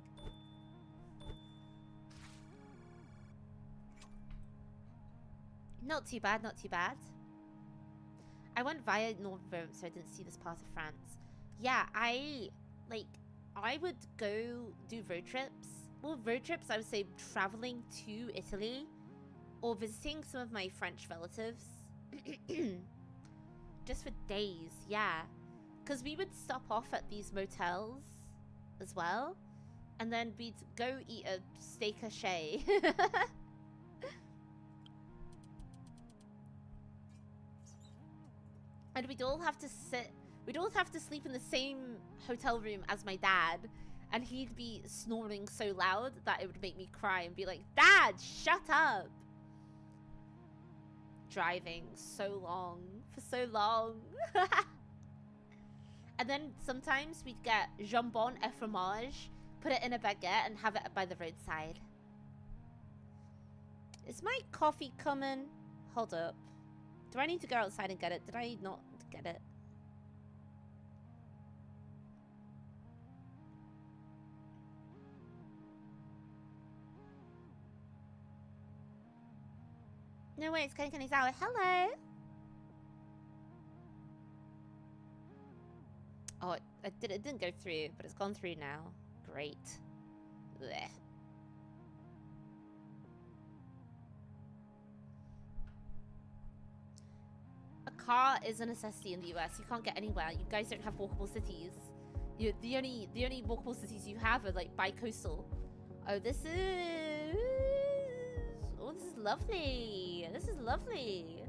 Not too bad, not too bad. I went via Northern, so I didn't see this part of France. Yeah, I would go do road trips. Well, road trips, I would say traveling to Italy or visiting some of my French relatives. Just for days, yeah. Because we would stop off at these motels as well. And then we'd go eat a steak haché. And we'd all have to sleep in the same hotel room as my dad. And he'd be snoring so loud that it would make me cry and be like, Dad, shut up! Driving so long, for so long. And then sometimes we'd get jambon et fromage, put it in a baguette and have it by the roadside. Is my coffee coming? Hold up. Do I need to go outside and get it? Did I not get it? No way, it's Kanizawa. Hello! Oh, it didn't go through, but it's gone through now. Great. Blech. A car is a necessity in the US. You can't get anywhere. You guys don't have walkable cities. The only walkable cities you have are like bi-coastal. Oh, this is lovely. This is lovely.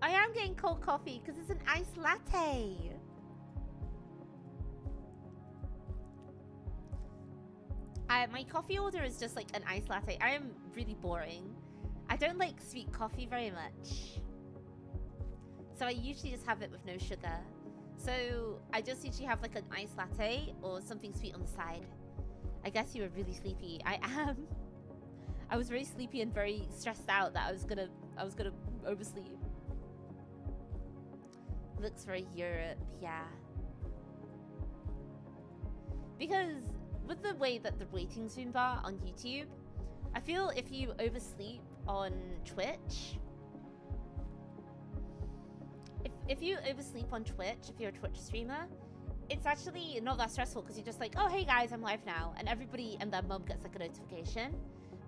I am getting cold coffee because it's an iced latte. My coffee order is just like an iced latte. I am really boring. I don't like sweet coffee very much. So I usually just have it with no sugar. So I just usually have like an iced latte or something sweet on the side. I guess you were really sleepy. I am. I was very sleepy and very stressed out that I was gonna oversleep. Looks very Europe, yeah. Because with the way that the waiting room bar on YouTube, I feel if you oversleep on Twitch, if you oversleep on Twitch, if you're a Twitch streamer, it's actually not that stressful because you're just like, oh, hey guys, I'm live now, and everybody and their mum gets like a notification.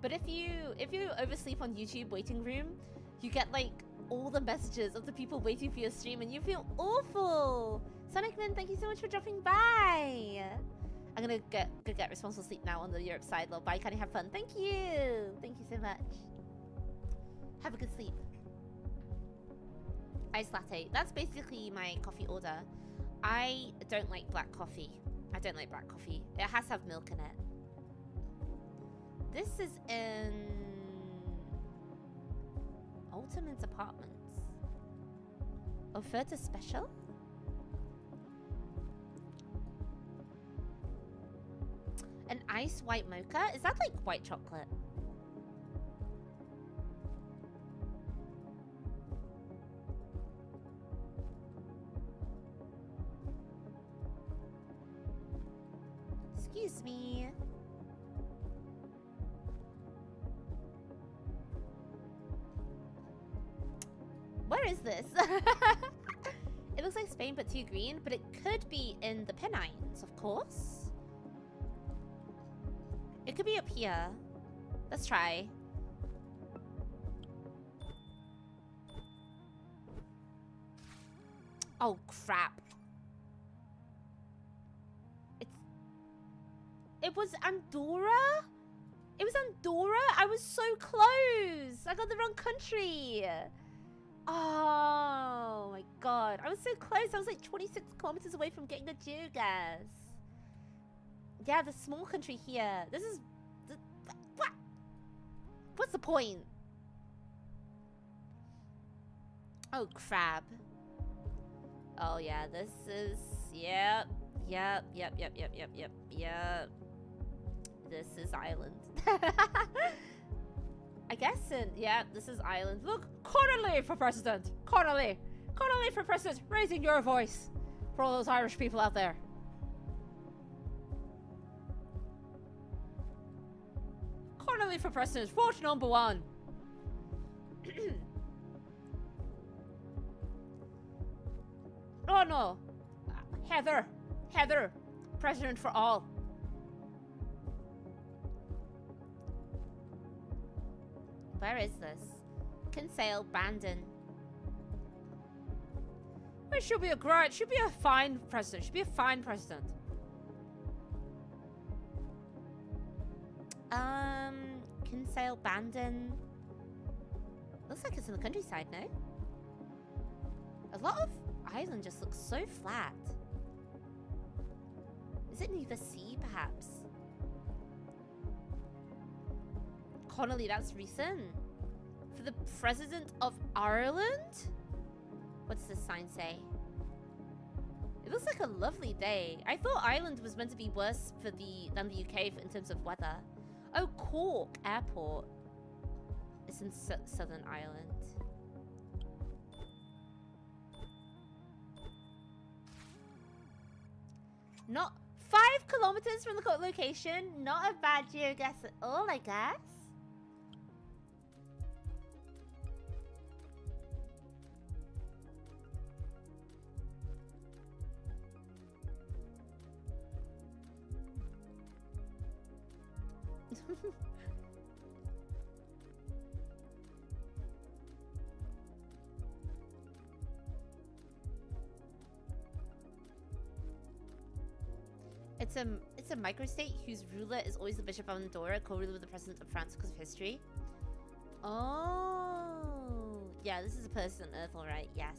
But if you oversleep on YouTube waiting room, you get like all the messages of the people waiting for your stream, and you feel awful. Sonicman, thank you so much for dropping by. I'm gonna go get responsible sleep now on the Europe side. Lol, bye, Kani, have fun. Thank you so much. Have a good sleep. Iced latte. That's basically my coffee order. I don't like black coffee. I don't like black coffee. It has to have milk in it. This is in Ultimate's apartments. Offerta special? An iced white mocha? Is that like white chocolate? Excuse me. is this? It looks like Spain, but too green. But it could be in the Pennines, of course. It could be up here. Let's try. Oh, crap. It was Andorra? It was Andorra? I was so close. I got the wrong country. Oh my god. I was so close. I was like 26 kilometers away from getting the geogas. Yeah, the small country here. This is... What? What's the point? Oh, crap. Oh, yeah, this is... Yep. This is Ireland. I guess yeah, this is Ireland. Look, Connolly for president. Connolly for president. Raising your voice for all those Irish people out there. Connolly for president. Vote number 1. Oh no. Heather, president for all. Where is this? Kinsale, Brandon. It should be a fine president. Should be a fine president. Kinsale, Brandon. Looks like it's in the countryside, no? A lot of Ireland just looks so flat. Is it near the sea, perhaps? Connolly, that's recent. For the president of Ireland? What's this sign say? It looks like a lovely day. I thought Ireland was meant to be worse than the UK in terms of weather. Oh, Cork Airport. It's in Southern Ireland. Not 5 kilometers from the location. Not a bad geoguess at all, I guess. It's a microstate whose ruler is always the Bishop of Andorra, co-ruler with the President of France because of history. Oh, yeah, this is a person on Earth, all right. Yes.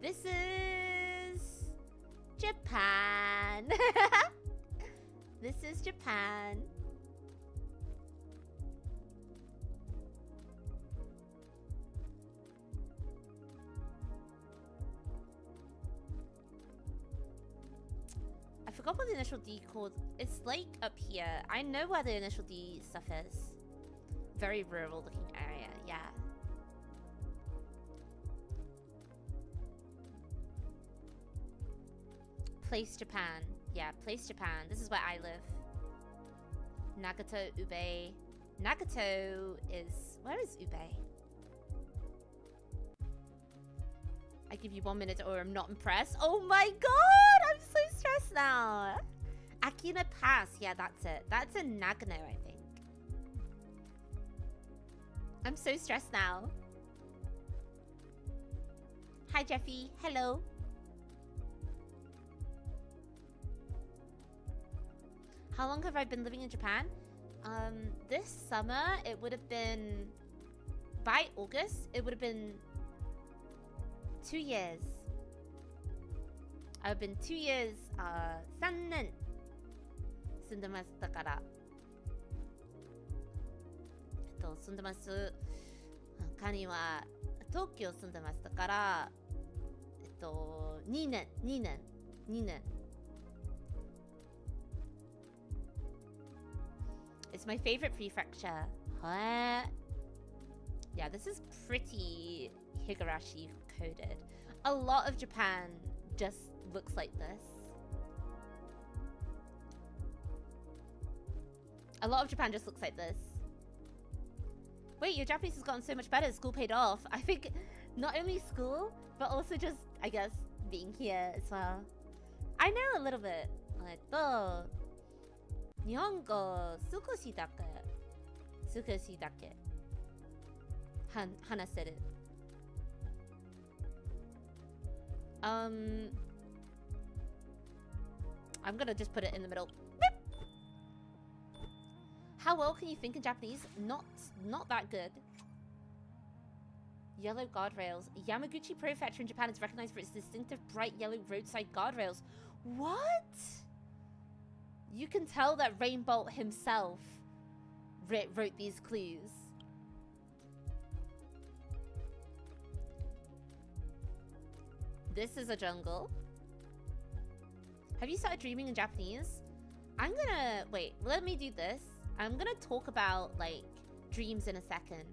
This is Japan. This is Japan. I forgot what the initial D called. It's like up here. I know where the initial D stuff is. Very rural looking area, yeah. Place Japan. Yeah, Place Japan. This is where I live. Nagato, Ube. Nagato is... Where is Ube? I give you 1 minute or I'm not impressed. Oh my god! I'm so stressed now. Akina Pass. Yeah, that's it. That's in Nagano, I think. I'm so stressed now. Hi, Jeffy. Hello. How long have I been living in Japan? This summer, it would have been... By August, it would have been 2 years. I've been 2 years, 3年住んでましたから。住んでます。カニは東京住んでましたから、2年。It's my favorite prefecture. What? Yeah, this is pretty Higurashi coded. A lot of Japan just looks like this. A lot of Japan just looks like this. Wait, your Japanese has gotten so much better. School paid off. I think not only school, but also just, I guess, being here as well. I know a little bit. 日本語少しだけ話せる。I'm gonna just put it in the middle. Beep. How well can you think in Japanese? Not that good. Yellow guardrails. Yamaguchi Prefecture in Japan is recognized for its distinctive bright yellow roadside guardrails. What? You can tell that Rainbolt himself wrote these clues. This is a jungle. Have you started dreaming in Japanese? I'm gonna... Wait, let me do this. I'm gonna talk about, like, dreams in a second.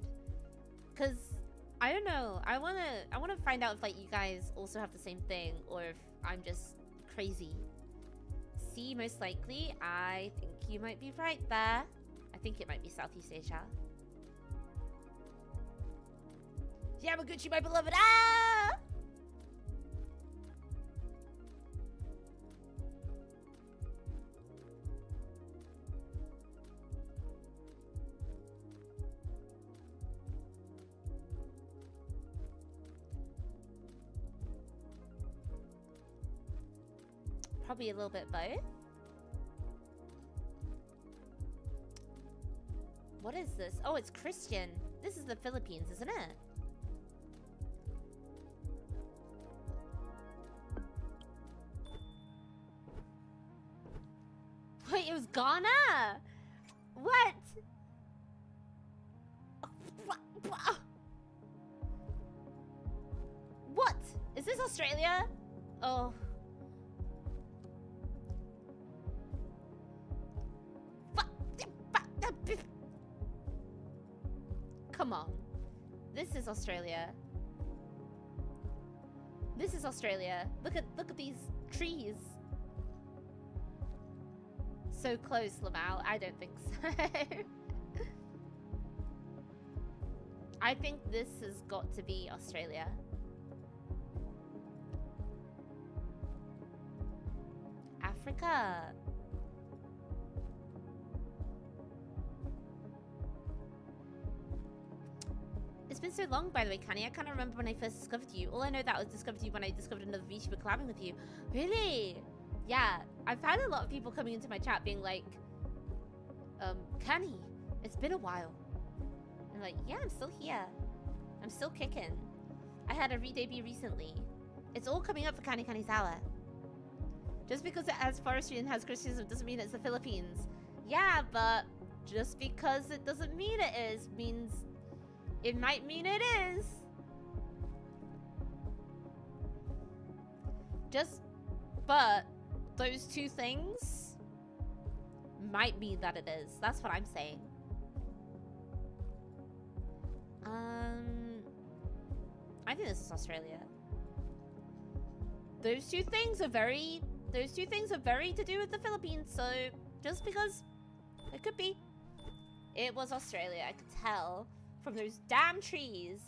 Because, I don't know. I wanna find out if, like, you guys also have the same thing. Or if I'm just crazy. See, most likely, I think you might be right there. I think it might be Southeast Asia. Yamaguchi, my beloved! Ah! Probably a little bit both. What is this? Oh, it's Christian. This is the Philippines, isn't it? Wait, it was Ghana? What? What? Is this Australia? Oh. Come on. This is Australia. This is Australia. Look at these trees. So close, Lamau. I don't think so. I think this has got to be Australia. Africa. It's been so long, by the way, Kani. I can't remember when I first discovered you. All I know that I discovered you when I discovered another VTuber collabing with you. Really? Yeah. I've had a lot of people coming into my chat being like, Kani, it's been a while. I'm like, yeah, I'm still here. I'm still kicking. I had a re-debut recently. It's all coming up for Kanizawa. Just because it has forestry and has Christianism doesn't mean it's the Philippines. Yeah, but just because it doesn't mean it is means... It might mean it is. But those two things might mean that it is. That's what I'm saying. I think this is Australia. Those two things are very to do with the Philippines, so just because it could be. It was Australia, I could tell. From those damn trees.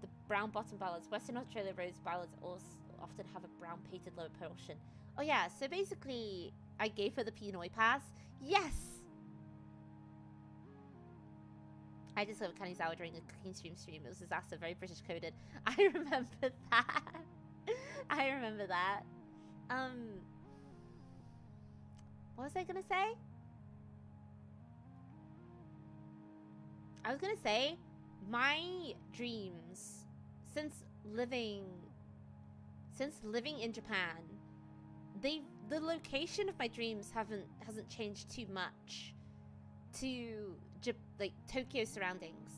The brown bottom ballads. Western Australia rose ballads also often have a brown painted lower portion. Oh yeah, so basically I gave her the Pinoy pass. Yes! I just discovered Kanizawa during a cooking stream. It was a disaster, very British coded. I remember that. I remember that. What was I gonna say? I was gonna say, my dreams, since living in Japan, the location of my dreams hasn't changed too much to like Tokyo surroundings.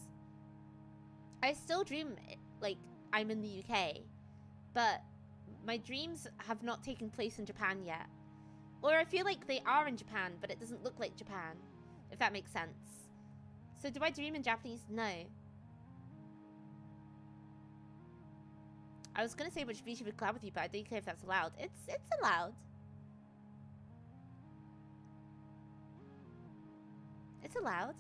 I still dream like I'm in the UK, but my dreams have not taken place in Japan yet. Or I feel like they are in Japan, but it doesn't look like Japan, if that makes sense. So do I dream in Japanese? No. I was gonna say which VTuber would collab with you, but I don't care if that's allowed. It's allowed. It's allowed.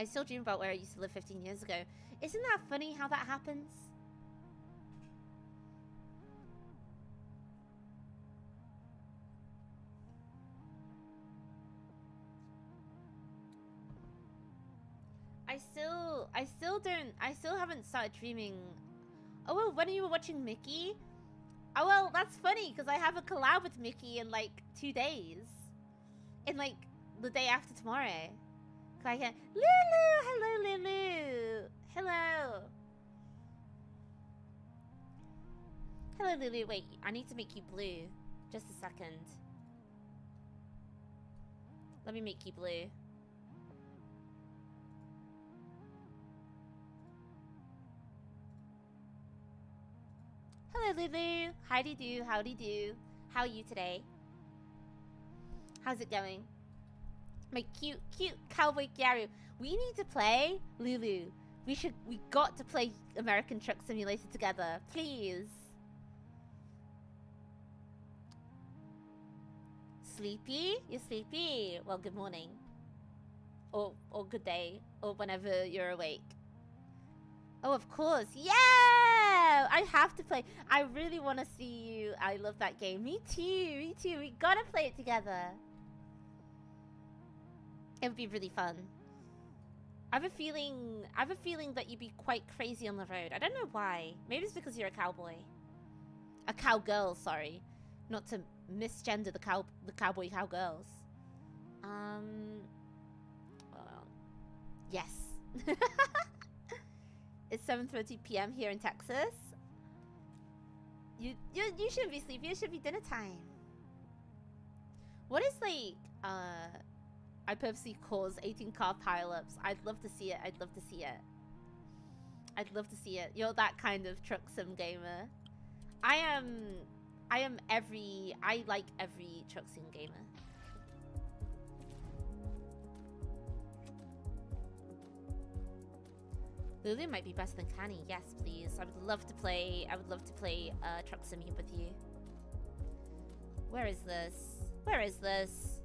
I still dream about where I used to live 15 years ago. Isn't that funny how that happens? I still haven't started dreaming. Oh, well, when you were watching Mickey? Oh, well, that's funny, because I have a collab with Mickey in, like, 2 days. In, like, the day after tomorrow. I can... Lulu! Hello, Lulu! Hello! Hello, Lulu. Wait, I need to make you blue. Just a second. Let me make you blue. Hello, Lulu. Howdy do, howdy do. How are you today? How's it going? My cute cowboy Gyaru. We need to play Lulu. We got to play American Truck Simulator together. Please. Sleepy? You're sleepy? Well, good morning. Or good day. Or whenever you're awake. Oh, of course. Yeah! I have to play. I really want to see you. I love that game. Me too. Me too. We gotta play it together. It would be really fun. I have a feeling that you'd be quite crazy on the road. I don't know why. Maybe it's because you're a cowboy. A cowgirl, sorry. Not to misgender the cowboy cowgirls. Yes. It's 7:30 p.m. here in Texas. You shouldn't be sleepy. It should be dinner time. What is like I purposely cause 18 car pileups. I'd love to see it. I'd love to see it. I'd love to see it. You're that kind of truck sim gamer. I like every truck sim gamer. Lulu might be better than Kani. Yes, please. I would love to play truck sim with you. Where is this? Where is this?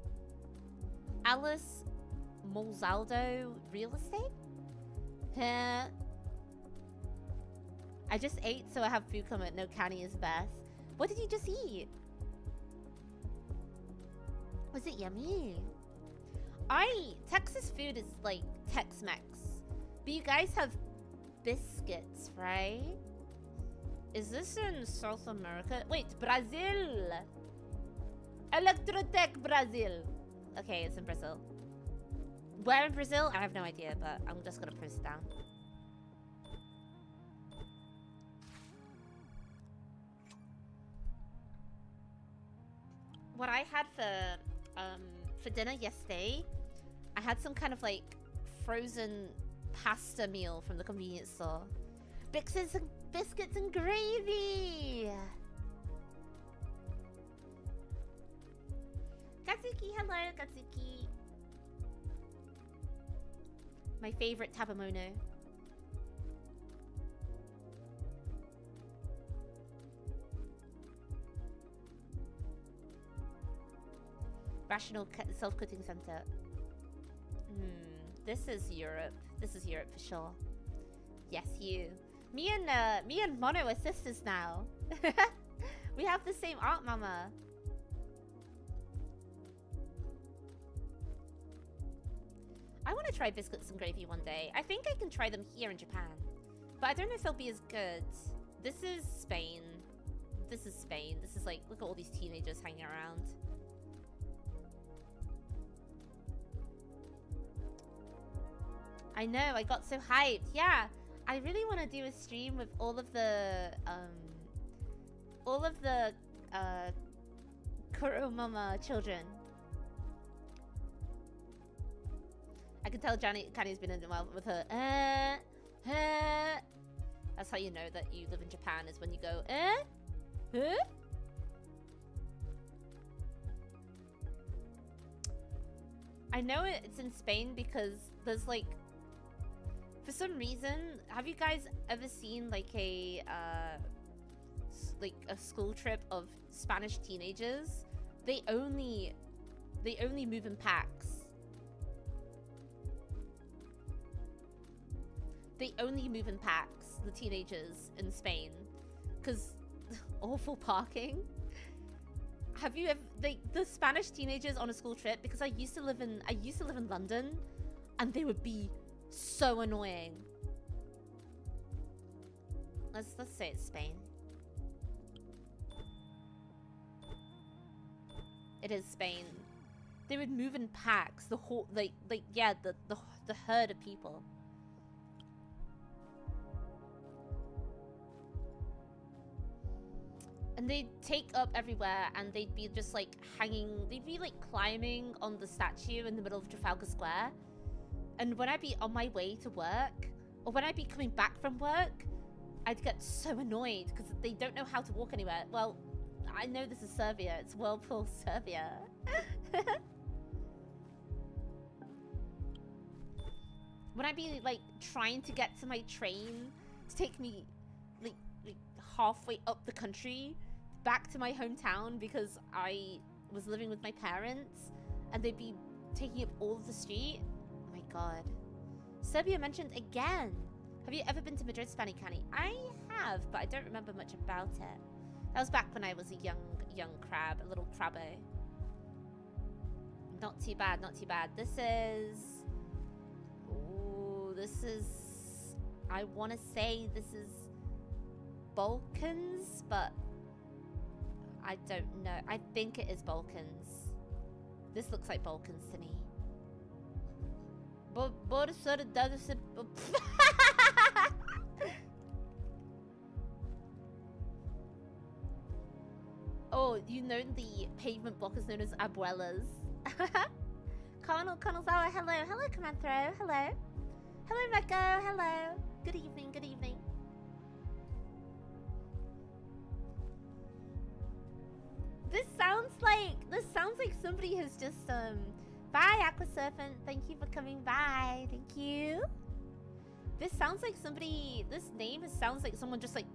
Alice Molzaldo Real Estate? Huh? I just ate, so I have food comment. No, Kani is best. What did you just eat? Was it yummy? Texas food is like Tex-Mex. But you guys have biscuits, right? Is this in South America? Wait, Brazil! Electrotech Brazil! Okay, it's in Brazil. Where in Brazil? I have no idea, but I'm just gonna post it down. What I had for dinner yesterday, I had some kind of like frozen pasta meal from the convenience store. Biscuits and gravy! Katsuki, hello, Katsuki. My favorite tabamono. Rational self-cooking center. This is Europe. This is Europe for sure. Yes, you. Me and Mono are sisters now. We have the same aunt, mama. I want to try biscuits and gravy one day. I think I can try them here in Japan. But I don't know if they'll be as good. This is Spain. This is Spain. This is like, look at all these teenagers hanging around. I know, I got so hyped. Yeah, I really want to do a stream with all of the Kuromama children. I can tell Kani's been in a while with her. That's how you know that you live in Japan, is when you go, huh? I know it's in Spain because there's like, for some reason, have you guys ever seen like a school trip of Spanish teenagers? They only move in packs. they only move in packs, the teenagers in Spain, because awful parking. Have you ever the Spanish teenagers on a school trip? Because I used to live in London, and they would be so annoying. Let's say it's Spain. It is Spain. They would move in packs. The whole the herd of people. And they'd take up everywhere, and they'd be just like hanging. They'd be like climbing on the statue in the middle of Trafalgar Square. And when I'd be on my way to work, or when I'd be coming back from work, I'd get so annoyed because they don't know how to walk anywhere. Well, I know this is Serbia. It's Whirlpool, Serbia. When I'd be like trying to get to my train to take me like halfway up the country back to my hometown because I was living with my parents, and they'd be taking up all of the street. Oh my god. Serbia mentioned again. Have you ever been to Madrid, Kani? I have, but I don't remember much about it. That was back when I was a young crab, a little crabbo. Not too bad, not too bad. This is... Ooh, this is... I want to say this is Balkans, but I don't know. I think it is Balkans. This looks like Balkans to me. Oh, you know the pavement block is known as Abuelas. Kanizawa, hello. Hello, Commanthro. Hello. Hello, Meko. Hello. Good evening, good evening. This sounds like somebody has just bye, Aqua Serpent. Thank you for coming by. Thank you. This sounds like somebody. This name sounds like someone just like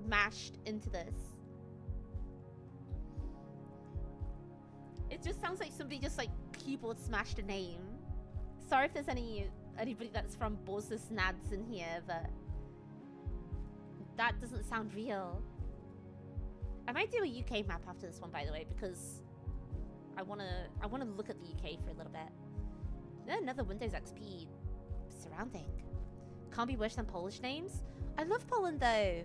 mashed into this. It just sounds like somebody just like keyboard smashed a name. Sorry if there's anybody that's from Bosses Nads in here, but that doesn't sound real. I might do a UK map after this one, by the way, because I wanna look at the UK for a little bit. Another Windows XP surrounding. Can't be worse than Polish names. I love Poland though.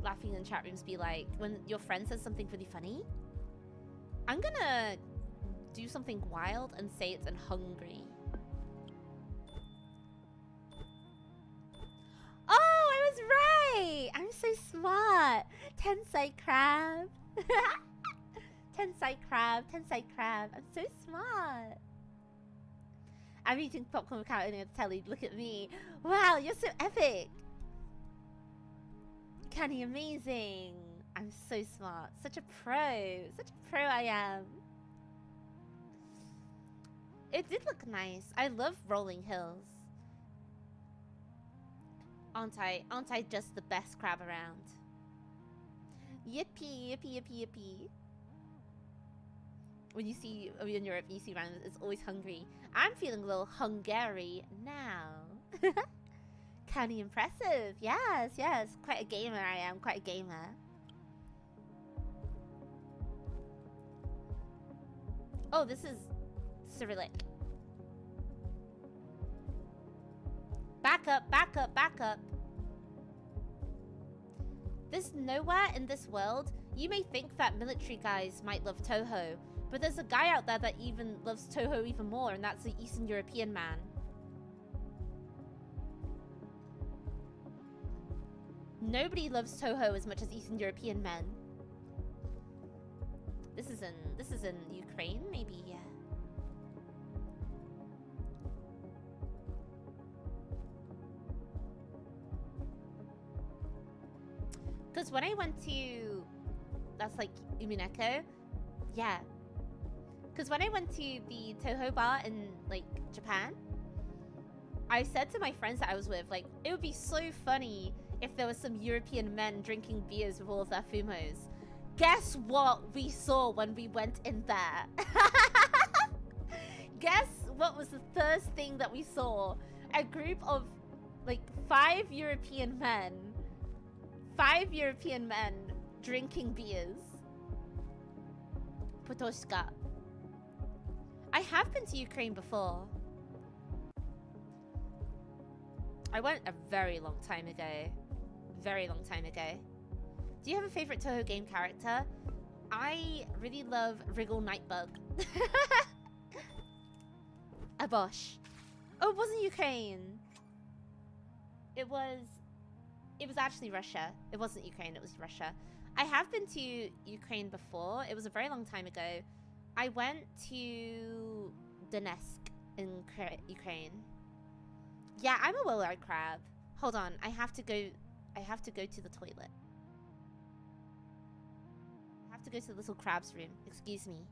Laughing in chat rooms be like, when your friend says something really funny, I'm gonna do something wild and say it's in Hungary. Oh, I was right! I'm so smart! Tensai crab! Tensai crab, Tensai crab. I'm so smart. I'm eating popcorn without any telly. Look at me. Wow, you're so epic. Kani, amazing. I'm so smart. Such a pro. Such a pro I am. It did look nice. I love rolling hills. Aren't I just the best crab around? Yippee, yippee, yippee, yippee. When you see, in Europe, you see around, it's always hungry. I'm feeling a little Hungary now. Kani, impressive. Yes, yes. Quite a gamer I am. Quite a gamer. Oh, this is Cyrillic. Back up, back up, back up. There's nowhere in this world. You may think that military guys might love Toho, but there's a guy out there that even loves Toho even more, and that's an Eastern European man. Nobody loves Toho as much as Eastern European men. This is in Ukraine, maybe, yeah. Because when I went to, that's like Umineko, yeah. Because when I went to the Toho bar in like Japan, I said to my friends that I was with, like, it would be so funny if there was some European men drinking beers with all of their fumos. Guess what we saw when we went in there? Guess what was the first thing that we saw? A group of like 5 European men. 5 European men drinking beers. Potoshka. I have been to Ukraine before. I went a very long time ago. Very long time ago. Do you have a favorite Toho game character? I really love Wriggle Nightbug. A Bosch. Oh, it wasn't Ukraine. It was actually Russia. It wasn't Ukraine, it was Russia. I have been to Ukraine before. It was a very long time ago. I went to Donetsk in Ukraine. Yeah, I'm a willow crab. Hold on, I have to go to the toilet. I have to go to the little crab's room. Excuse me.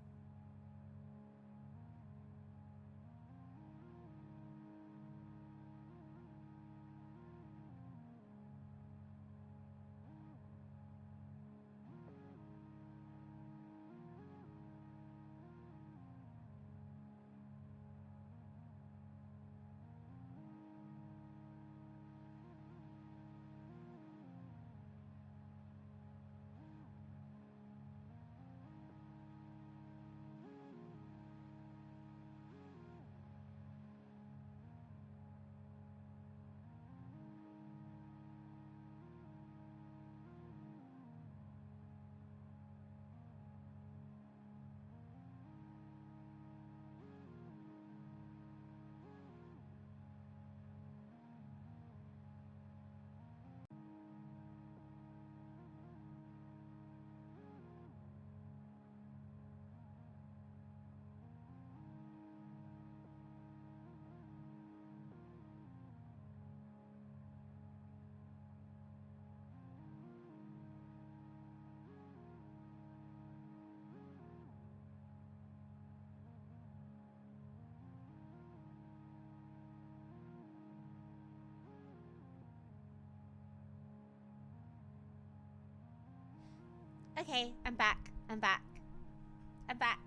Okay, I'm back. I'm back. I'm back.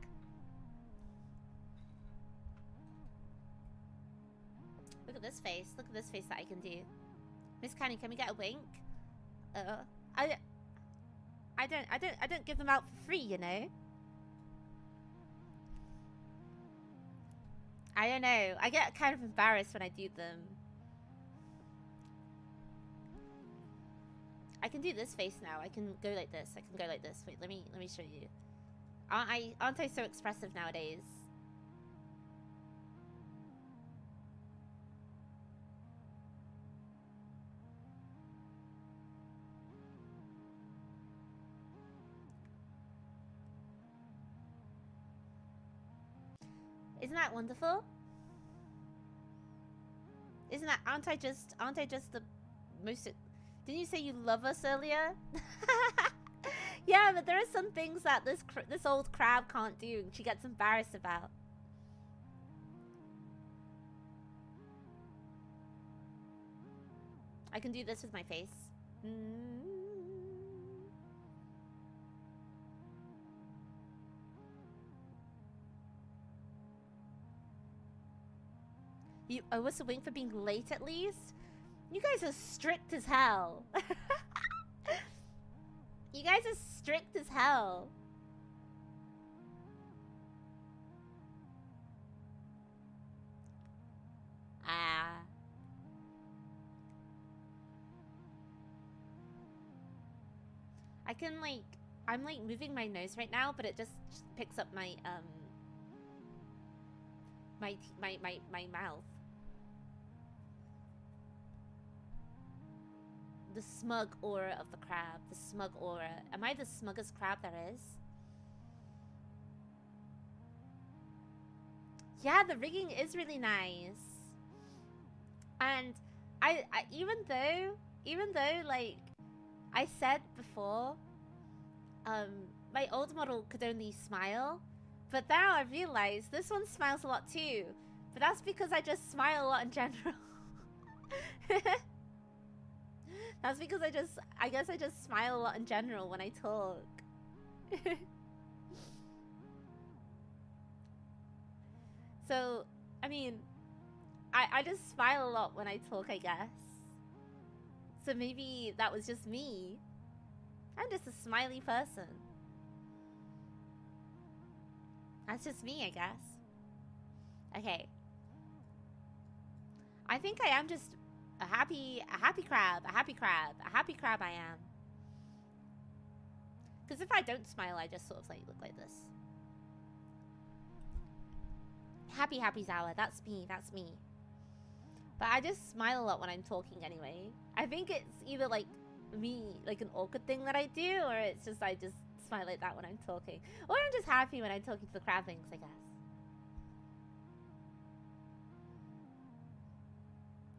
Look at this face. Look at this face that I can do. Miss Kani, can we get a wink? I don't give them out for free, you know? I don't know. I get kind of embarrassed when I do them. I can do this face now. I can go like this. I can go like this. Wait, let me show you. Aren't I so expressive nowadays? Isn't that wonderful? Aren't I just the most... Didn't you say you love us earlier? Yeah, but there are some things that this old crab can't do and she gets embarrassed about. I can do this with my face. You owe us a wink for being late at least? You guys are strict as hell. You guys are strict as hell. Ah. I can like... I'm like moving my nose right now, but it just picks up my my mouth. The smug aura of the crab. The smug aura. Am I the smuggest crab there is? Yeah, the rigging is really nice. And I even though like I said before, my old model could only smile, but now I realize this one smiles a lot too. But that's because I just smile a lot in general. That's because I guess I just smile a lot in general when I talk. So, I mean, I just smile a lot when I talk, I guess. So maybe that was just me. I'm just a smiley person. That's just me, I guess. Okay. I think I am just a happy crab. A happy crab I am. Because if I don't smile, I just sort of like look like this. Happy Zawa. That's me. But I just smile a lot when I'm talking anyway. I think it's either like me, like an awkward thing that I do, or it's just I just smile like that when I'm talking. Or I'm just happy when I'm talking to the crablings, I guess.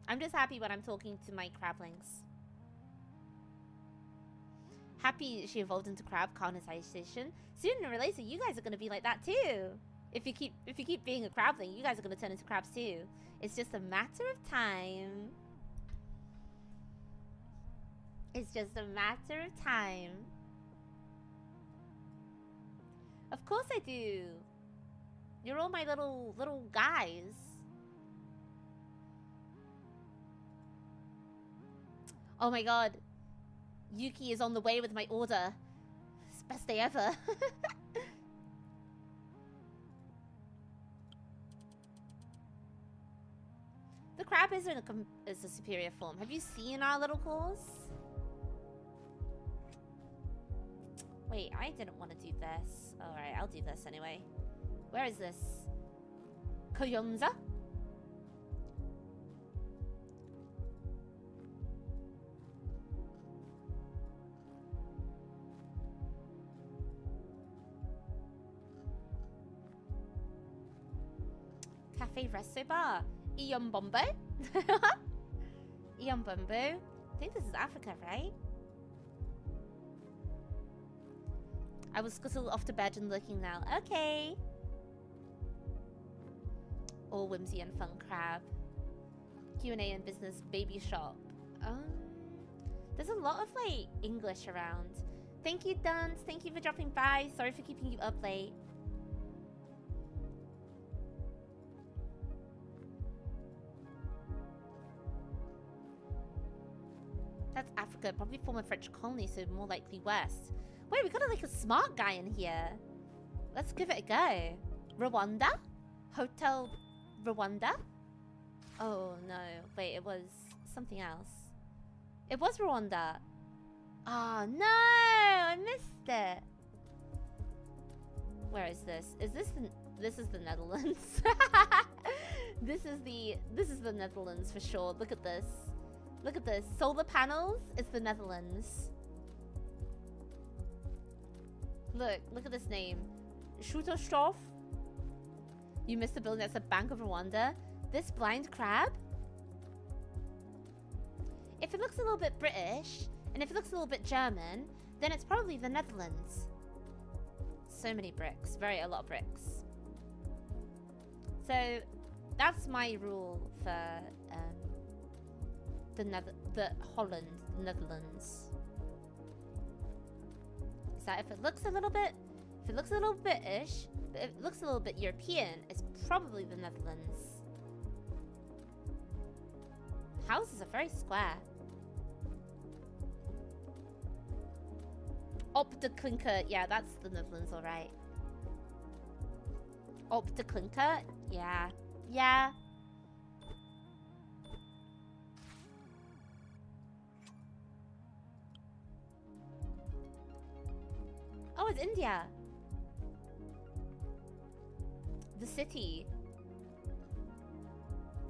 I'm just happy when I'm talking to my crablings. Happy she evolved into crab colonization. Sooner or later, you guys are gonna be like that too. If you keep being a crabling, you guys are gonna turn into crabs too. It's just a matter of time. It's just a matter of time. Of course I do. You're all my little guys. Oh my god. Yuki is on the way with my order. It's the best day ever. The crab is a superior form. Have you seen our little claws? Wait, I didn't want to do this. Alright, I'll do this anyway. Where is this? Koyonza? Cafe Resto Bar. Iyambombo? Iyambombo? I think this is Africa, right? I will scuttle off to bed and looking now. Okay. All whimsy and fun crab. Q&A and business baby shop. There's a lot of like English around. Thank you, Duns. Thank you for dropping by. Sorry for keeping you up late. That's Africa, probably former French colony, so more likely west. Wait, we got like a smart guy in here. Let's give it a go. Rwanda? Hotel Rwanda? Oh no, wait, it was something else. It was Rwanda. Oh no, I missed it. Where is this? Is this the... This is the Netherlands. This is the Netherlands for sure. Look at this. Look at this. Solar panels. It's the Netherlands. Look at this name. Schuterstoff. You missed the building that's a Bank of Rwanda. This blind crab. If it looks a little bit British, and if it looks a little bit German, then it's probably the Netherlands. So many bricks. A lot of bricks. So, that's my rule for the Holland, Netherlands. Is that if it looks a little bit, British, but if it looks a little bit European, it's probably the Netherlands. Houses are very square. Op de Klinker, yeah, that's the Netherlands, alright. Op de Klinker, yeah. Yeah. Oh, it's India. The city.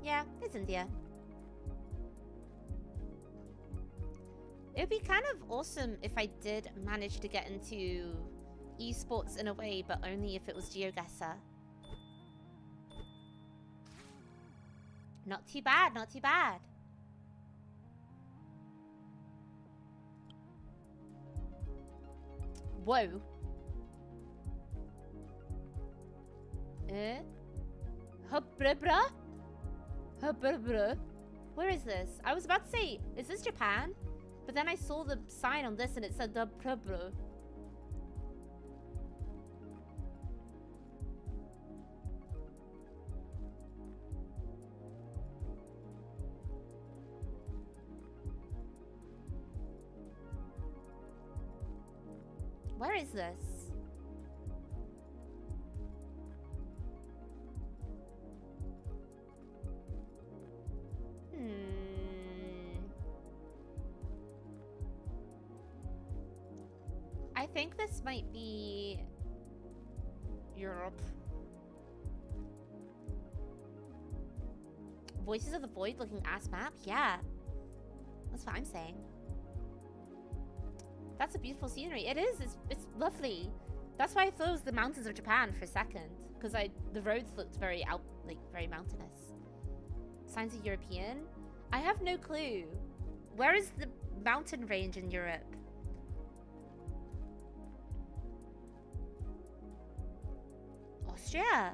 Yeah, it's India. It would be kind of awesome if I did manage to get into esports in a way, but only if it was GeoGuessr. Not too bad, not too bad. Whoa. Hubrubra? Hubrubra? Where is this? I was about to say, is this Japan? But then I saw the sign on this and it said Hubrubra. Where is this? I think this might be Europe. Voices of the Void looking ass map? Yeah. That's what I'm saying. That's a beautiful scenery. It is. It's lovely. That's why I thought it was the mountains of Japan for a second. Because the roads looked very very mountainous. Signs of European? I have no clue. Where is the mountain range in Europe? Austria?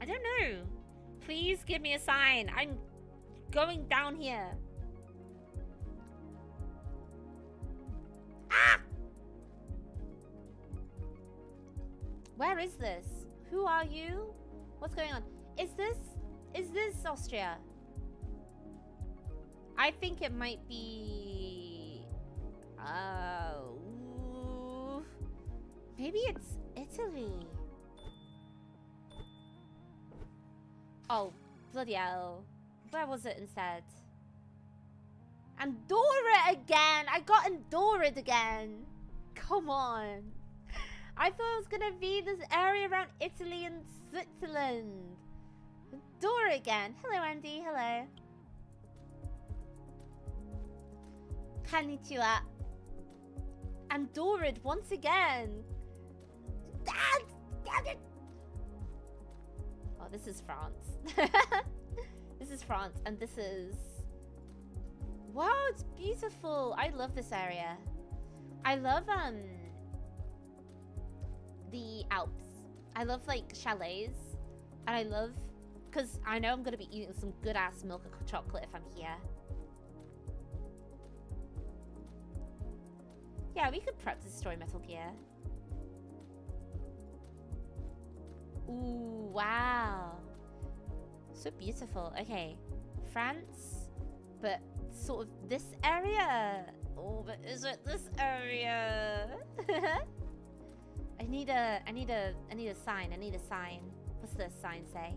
I don't know. Please give me a sign. I'm going down here. Ah! Where is this? Who are you? What's going on? Is this Austria? I think it might be... maybe it's Italy. Oh, bloody hell. Where was it instead? Andorra again! I got Andorra again! Come on. I thought it was gonna be this area around Italy and Switzerland. Andorra again. Hello, Andy. Hello. Konnichiwa. Andorra once again. Damn it! Oh, this is France. This is France, and this is... Wow, it's beautiful. I love this area. I love, the Alps. I love, like, chalets. And I love... Because I know I'm going to be eating some good-ass milk chocolate if I'm here. Yeah, we could prep to destroy Metal Gear. Ooh, wow. So beautiful. Okay. France, but sort of this area. Oh, but is it this area? I need a sign. I need a sign. What's this sign say?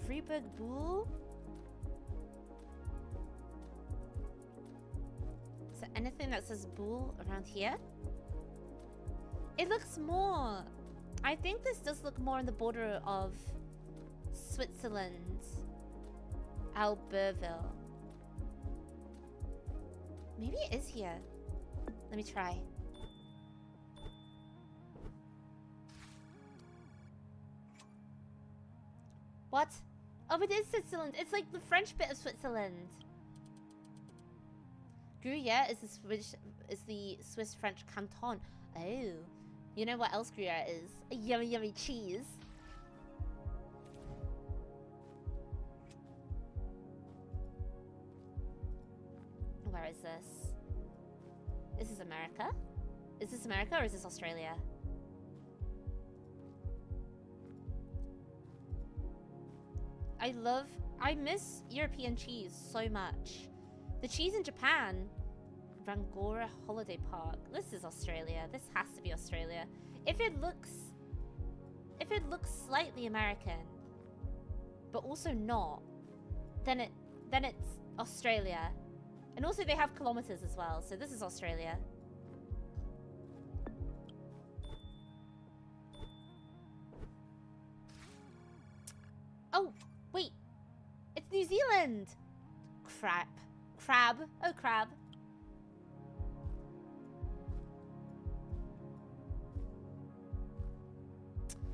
Freiburg Bull? Is there anything that says Bull around here? It looks more... I think this does look more on the border of Switzerland. Albertville. Maybe it is here. Let me try. What? Oh, it is Switzerland. It's like the French bit of Switzerland. Gruyere is the Swiss-French canton. Oh. You know what else Gruyere is? A yummy, yummy cheese. Where is this? Is this America? Is this America or is this Australia? I miss European cheese so much. The cheese in Japan. Rangora Holiday Park. This is Australia. This has to be Australia. If it looks slightly American, but also not, then it's Australia. And also they have kilometers as well, so this is Australia. Oh, wait. It's New Zealand. Crap. Crab. Oh, crab.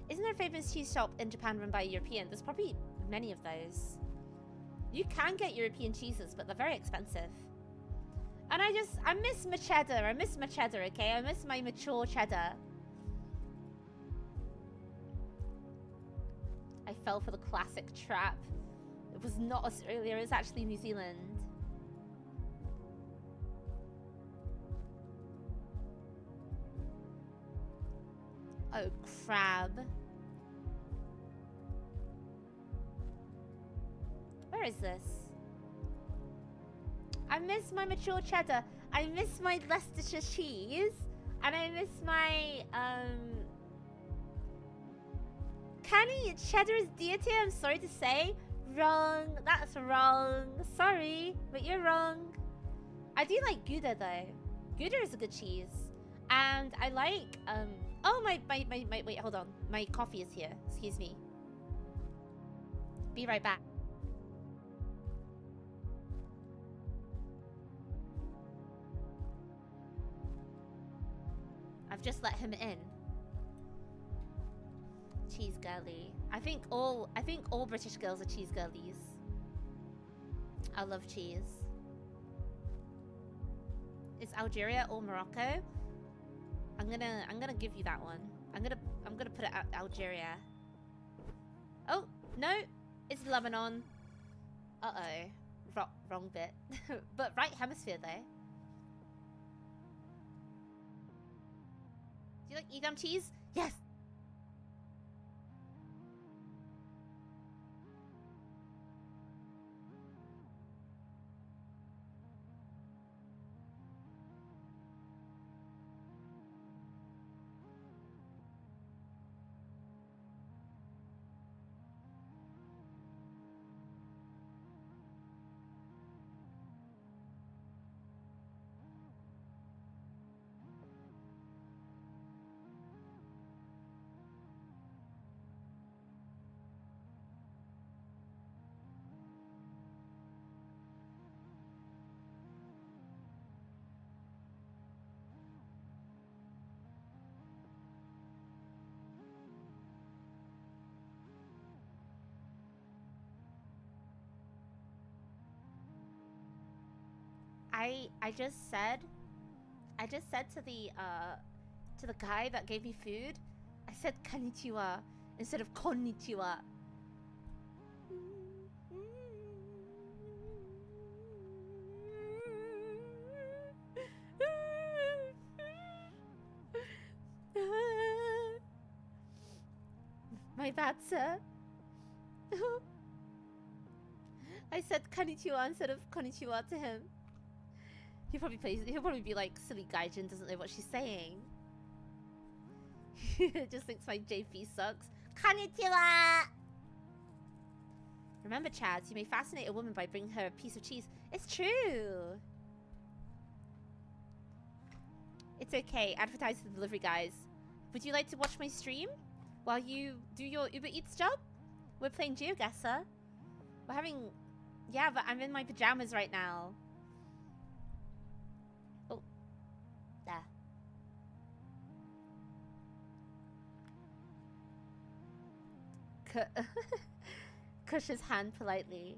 Isn't there a famous cheese shop in Japan run by a European? There's probably many of those. You can get European cheeses, but they're very expensive. And I miss my cheddar. I miss my cheddar, okay? I miss my mature cheddar. I fell for the classic trap. It was not Australia, it was actually New Zealand. Oh, crab. Where is this? I miss my mature cheddar. I miss my Leicestershire cheese. And I miss my, Kani, cheddar is dear to you, I'm sorry to say. Wrong. That's wrong. Sorry, but you're wrong. I do like Gouda, though. Gouda is a good cheese. And I like, oh, wait, hold on. My coffee is here. Excuse me. Be right back. I've just let him in. Cheese girly. I think all British girls are cheese girlies. I love cheese. Is Algeria or Morocco? I'm gonna give you that one. I'm gonna put it at Algeria. Oh no, it's Lebanon. Wrong bit. But right hemisphere though. Do you like Edam cheese? Yes. I just said to the guy that gave me food, I said konnichiwa instead of konnichiwa. My bad, sir. I said konnichiwa instead of konnichiwa to him. He'll probably be like, silly gaijin doesn't know what she's saying. Just thinks my JP sucks. Konnichiwa! Remember, Chaz, you may fascinate a woman by bringing her a piece of cheese. It's true! It's okay, advertise to the delivery guys. Would you like to watch my stream while you do your Uber Eats job? We're playing GeoGuessr. We're having... Yeah, but I'm in my pajamas right now. Oh. There. Cush his hand politely.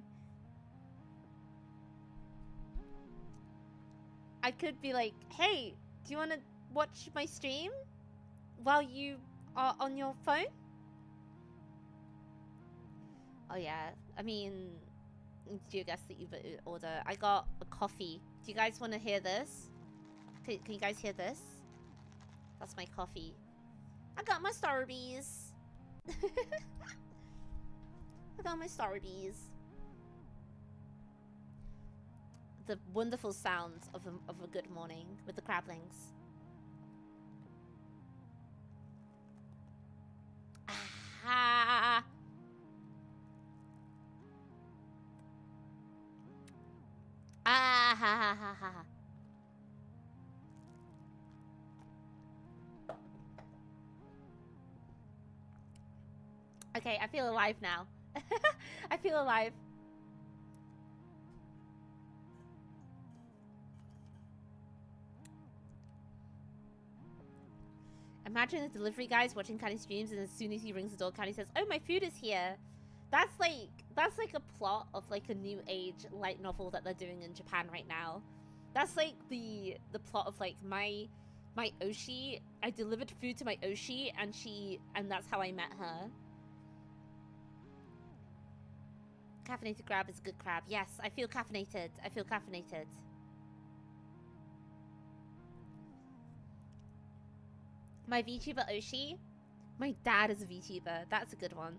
I could be like, hey, do you want to watch my stream while you are on your phone? Oh yeah, I mean, do you guess the Uber order? I got a coffee. Do you guys want to hear this? Can you guys hear this? That's my coffee. I got my Starbies. I got my Starbies. The wonderful sounds of a good morning with the crablings. Ah. Ah ha ha ha ha. Okay, I feel alive now. I feel alive. Imagine the delivery guys watching Kani's streams, and as soon as he rings the door, Kani says, "Oh, my food is here." That's like a plot of like a new age light novel that they're doing in Japan right now. That's like the plot of like my Oshi. I delivered food to my Oshi, and that's how I met her. Caffeinated crab is a good crab. Yes, I feel caffeinated. I feel caffeinated. My VTuber Oshi. My dad is a VTuber. That's a good one.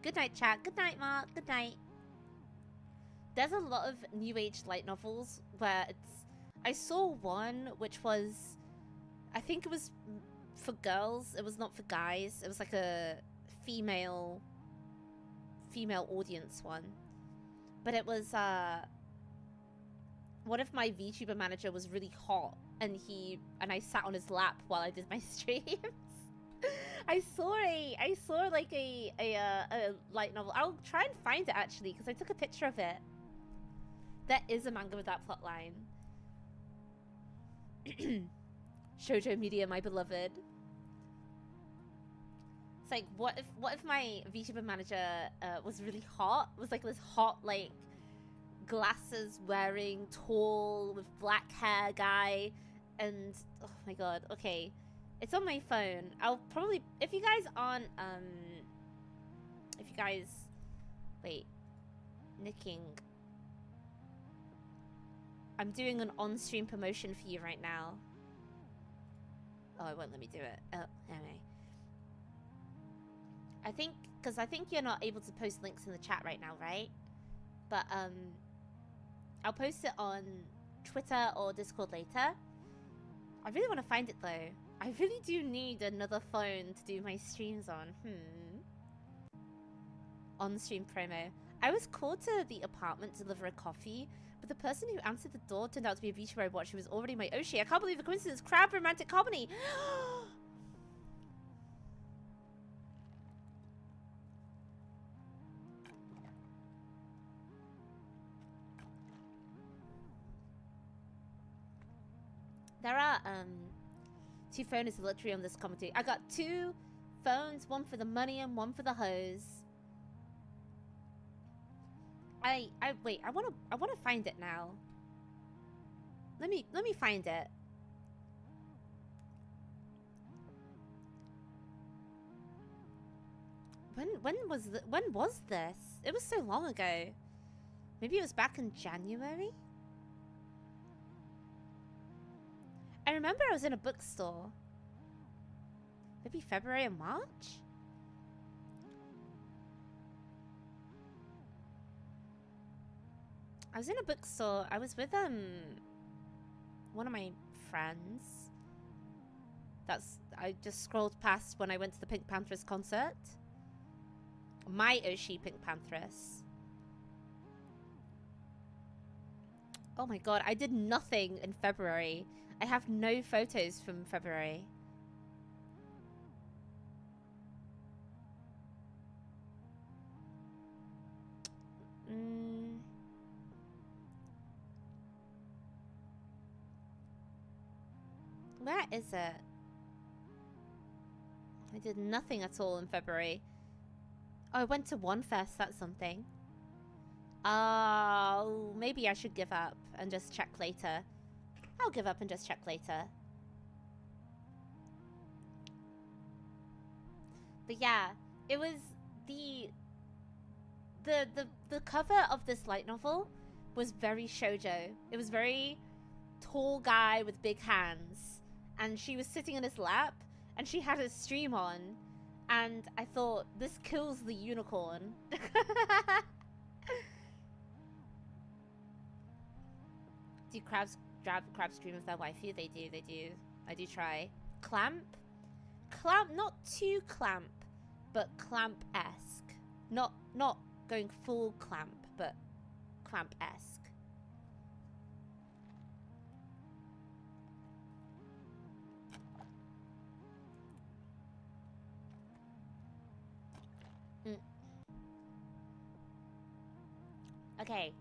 Good night, chat. Good night, Mark. Good night. there's a lot of new age light novels where it's... I saw one which was... I think it was for girls. It was not for guys. It was like a female audience one. But it was, one of my VTuber manager was really hot, and I sat on his lap while I did my streams. I saw like a light novel. I'll try and find it actually, because I took a picture of it. There is a manga with that plotline. Shoujo Media, my beloved. It's like, what if my VTuber manager was really hot? Was like this hot, like, glasses wearing, tall, with black hair guy, and oh my god, okay. It's on my phone. I'll probably, if you guys aren't, wait, nicking. I'm doing an on-stream promotion for you right now. Oh, it won't let me do it. Oh, anyway. I think you're not able to post links in the chat right now, right? But, I'll post it on Twitter or Discord later. I really want to find it, though. I really do need another phone to do my streams on. On-stream promo. I was called to the apartment to deliver a coffee, but the person who answered the door turned out to be a VTuber I watched who was already my Oshi. I can't believe the coincidence. Crab romantic comedy. There are, 2 phones is literally on this commentary. I got 2 phones, one for the money and one for the hose. Wait, I wanna find it now. Let me find it. When was this? It was so long ago. Maybe it was back in January? I remember I was in a bookstore. Maybe February or March? I was in a bookstore. I was with one of my friends. I just scrolled past when I went to the Pink Panthers concert. My Oshi Pink Panthers. Oh my god, I did nothing in February. I have no photos from February. Where is it? I did nothing at all in February. Oh, I went to One Fest, that's something. Oh, maybe I should give up and just check later. I'll give up and just check later. But yeah, it was the cover of this light novel was very shoujo. It was very tall guy with big hands, and she was sitting in his lap, and she had a stream on, and I thought, this kills the unicorn. Do crabs stream with their waifu? They do. I do try. Clamp, not too clamp, but clamp-esque. Not going full clamp, but clamp-esque. Okay.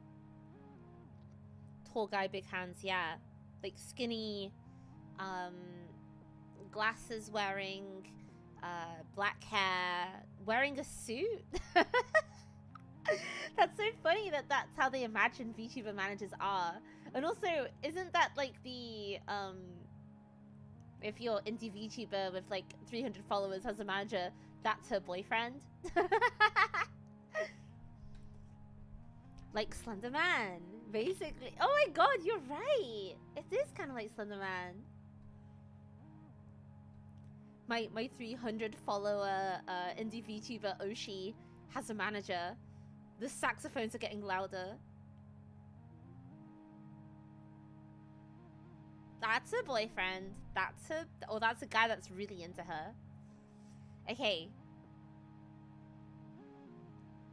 Tall guy, big hands, yeah. Like skinny, glasses wearing, black hair, wearing a suit. That's so funny that that's how they imagine VTuber managers are. And also, isn't that like the, if you're indie VTuber with like 300 followers has a manager, that's her boyfriend? Like Slender Man, basically. Oh my god, you're right. It is kind of like Slender Man. My 300 follower indie VTuber Oshi has a manager. The saxophones are getting louder. That's a boyfriend. That's a guy that's really into her. Okay.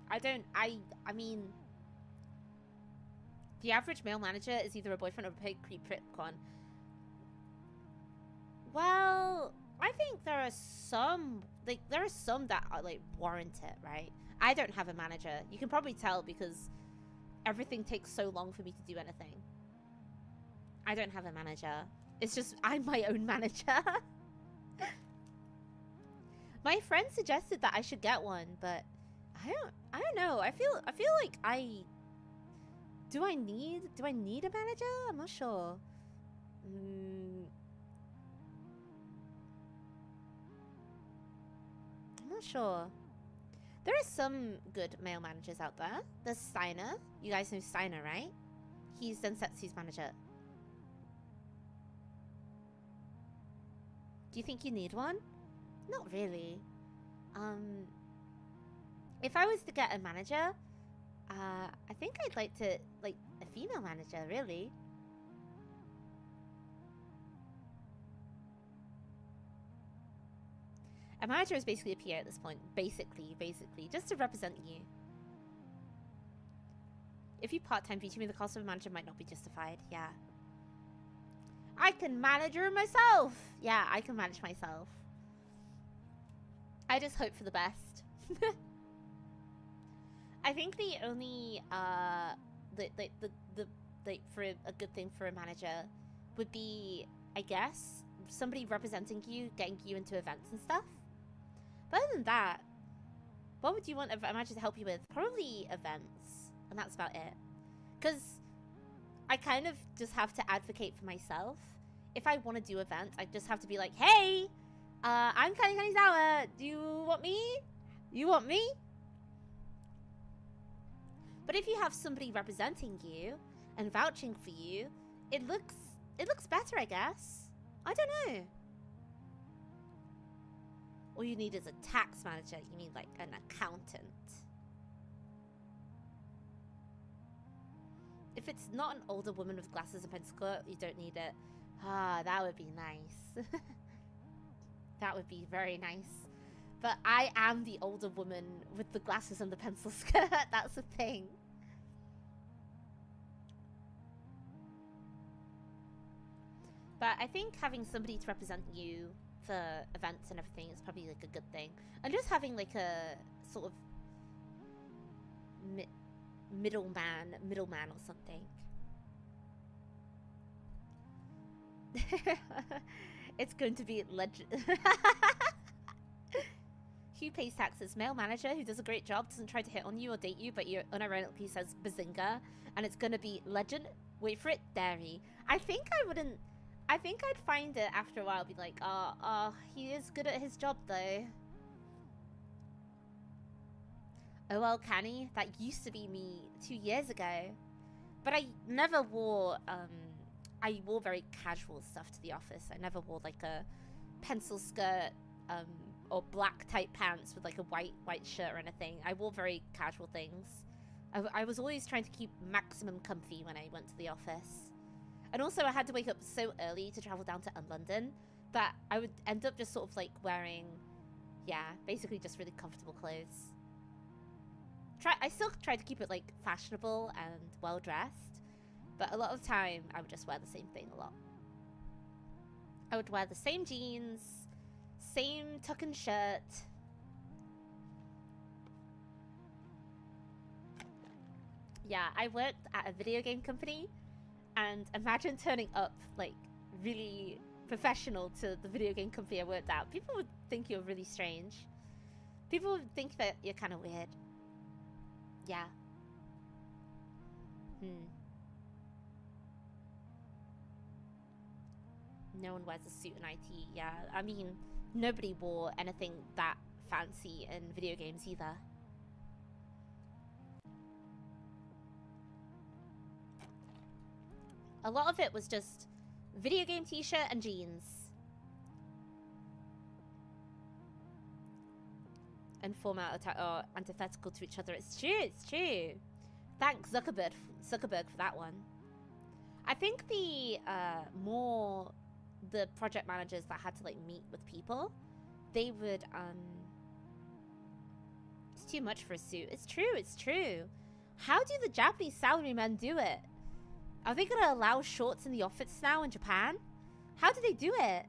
I mean, the average male manager is either a boyfriend or a paid creep one. Well, I think there are some that are, like, warrant it, right? I don't have a manager. You can probably tell because everything takes so long for me to do anything. I don't have a manager. It's just I'm my own manager. My friend suggested that I should get one, but I don't know. I feel like do I need a manager? I'm not sure. I'm not sure. There are some good male managers out there. There's Steiner. You guys know Steiner, right? He's Densetsu's manager. Do you think you need one? Not really. If I was to get a manager, I think I'd like to, like, a female manager, really. A manager is basically a PA at this point. Basically. Just to represent you. If you part-time VTuber, the cost of a manager might not be justified. Yeah. I can manage her myself! Yeah, I can manage myself. I just hope for the best. I think the only, for a good thing for a manager would be, I guess, somebody representing you, getting you into events and stuff. But other than that, what would you want a manager to help you with? Probably events, and that's about it. Because I kind of just have to advocate for myself. If I want to do events, I just have to be like, hey, I'm Kanizawa. Do you want me? You want me? But if you have somebody representing you and vouching for you, it looks better, I guess. I don't know. All you need is a tax manager. You mean like an accountant. If it's not an older woman with glasses and pencil skirt, you don't need it. Ah, that would be nice. That would be very nice. But I am the older woman with the glasses and the pencil skirt. That's the thing. But I think having somebody to represent you for events and everything is probably like a good thing. And just having like a sort of middleman or something. It's going to be legend. Who pays taxes? Male manager who does a great job, doesn't try to hit on you or date you, but you unironically says bazinga, and it's gonna be legend. Wait for it, dairy. I think I'd find it after a while, be like, oh, he is good at his job though. Oh well, Kani, that used to be me 2 years ago. But I never wore, I wore very casual stuff to the office. I never wore like a pencil skirt, or black tight pants with like a white shirt or anything. I wore very casual things. I was always trying to keep maximum comfy when I went to the office. And also I had to wake up so early to travel down to London that I would end up just sort of like wearing, yeah, basically just really comfortable clothes. I still try to keep it like fashionable and well dressed, but a lot of the time I would just wear the same thing a lot. I would wear the same jeans, same tuck-in shirt. Yeah, I worked at a video game company, and imagine turning up like really professional to the video game company I worked at. People would think you're really strange. People would think that you're kind of weird. Yeah. No one wears a suit in IT. Yeah, I mean, nobody wore anything that fancy in video games either. A lot of it was just video game t-shirt and jeans. And format are antithetical to each other. It's true, it's true. Thanks Zuckerberg for that one. I think the more the project managers that had to like meet with people, they would it's too much for a suit. It's true, it's true. How do the Japanese salarymen do it? Are they gonna allow shorts in the office now in Japan? How do they do it?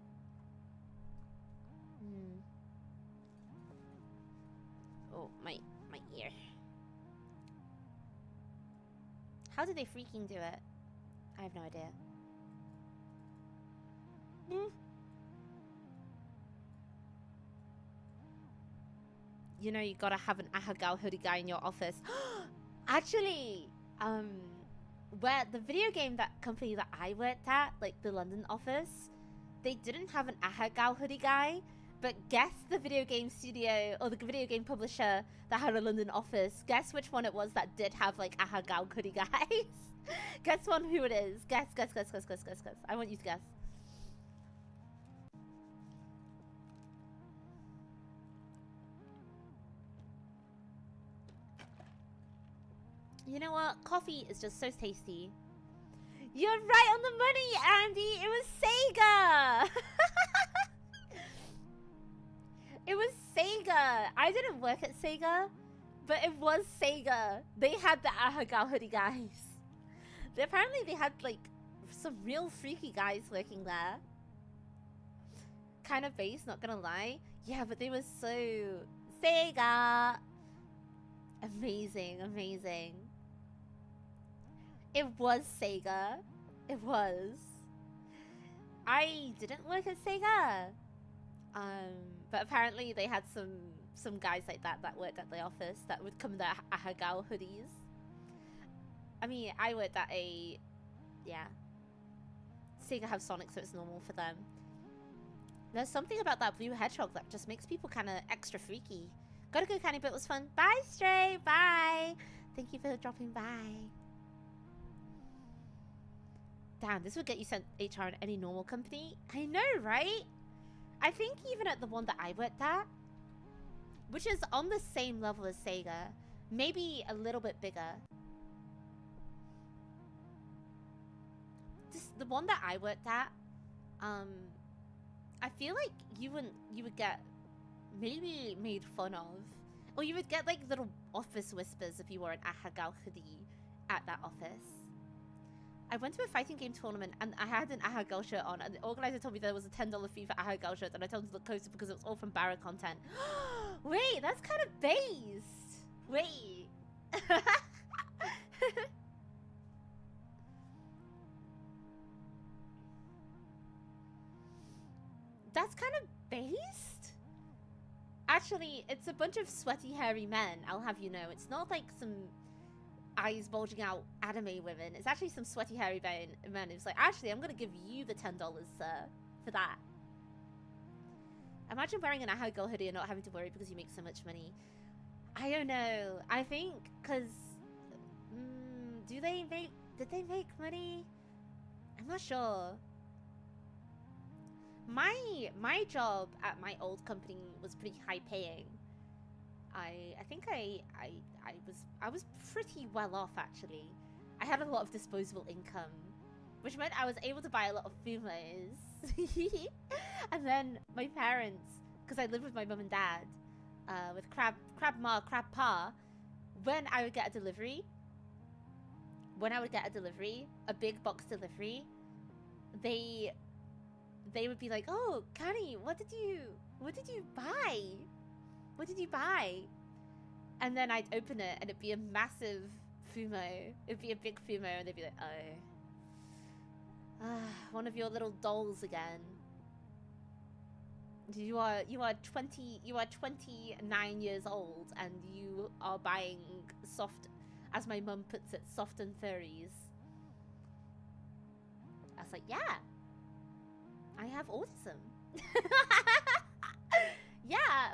Oh, my ear. How do they freaking do it? I have no idea. You know, you gotta have an Ahagao hoodie guy in your office. Actually, where the video game company that I worked at, like the London office, they didn't have an Ahagao hoodie guy, but guess the video game studio or the video game publisher that had a London office. Guess which one it was that did have like Ahagao hoodie guys. Guess one who it is. Guess. I want you to guess. You know what? Coffee is just so tasty. You're right on the money, Andy. It was Sega. It was Sega. I didn't work at Sega, but it was Sega. They had the Ahagao hoodie guys. Apparently they had like some real freaky guys working there. Kind of base, not gonna lie. Yeah, but they were so Sega. Amazing. It was Sega. It was. I didn't work at Sega. But apparently they had some guys like that worked at the office that would come in their Ahagao hoodies. I mean, I worked at yeah. Sega have Sonic, so it's normal for them. There's something about that blue hedgehog that just makes people kind of extra freaky. Gotta go, Kani, but it was fun. Bye, Stray. Bye. Thank you for dropping by. Damn, this would get you sent HR in any normal company. I know, right? I think even at the one that I worked at, which is on the same level as Sega, maybe a little bit bigger. The one that I worked at, I feel like you would get maybe made fun of, or you would get like little office whispers if you wore an Ahagao hoodie at that office. I went to a fighting game tournament and I had an Ahagao shirt on, and the organizer told me there was a $10 fee for Ahagao shirts, and I told him to look closer because it was all from Barra content. Wait, that's kind of based. Wait. That's kind of based? Actually, it's a bunch of sweaty, hairy men, I'll have you know. It's not like some eyes bulging out anime women. It's actually some sweaty, hairy men who's like, actually, I'm going to give you the $10, sir, for that. Imagine wearing an Ahagao hoodie and not having to worry because you make so much money. I don't know. I think, because... did they make money? I'm not sure. My job at my old company was pretty high paying. I think I was pretty well off actually. I had a lot of disposable income, which meant I was able to buy a lot of fumos. And then my parents, because I lived with my mum and dad, with crab ma, crab pa, when I would get a delivery, a big box delivery, they would be like, "Oh, Kani, what did you buy? What did you buy?" And then I'd open it and it'd be a massive fumo. It'd be a big fumo, and they'd be like, "Oh, one of your little dolls again. You are 29 years old and you are buying soft, as my mum puts it, soft and furries." I was like, "Yeah, I have autism." Yeah,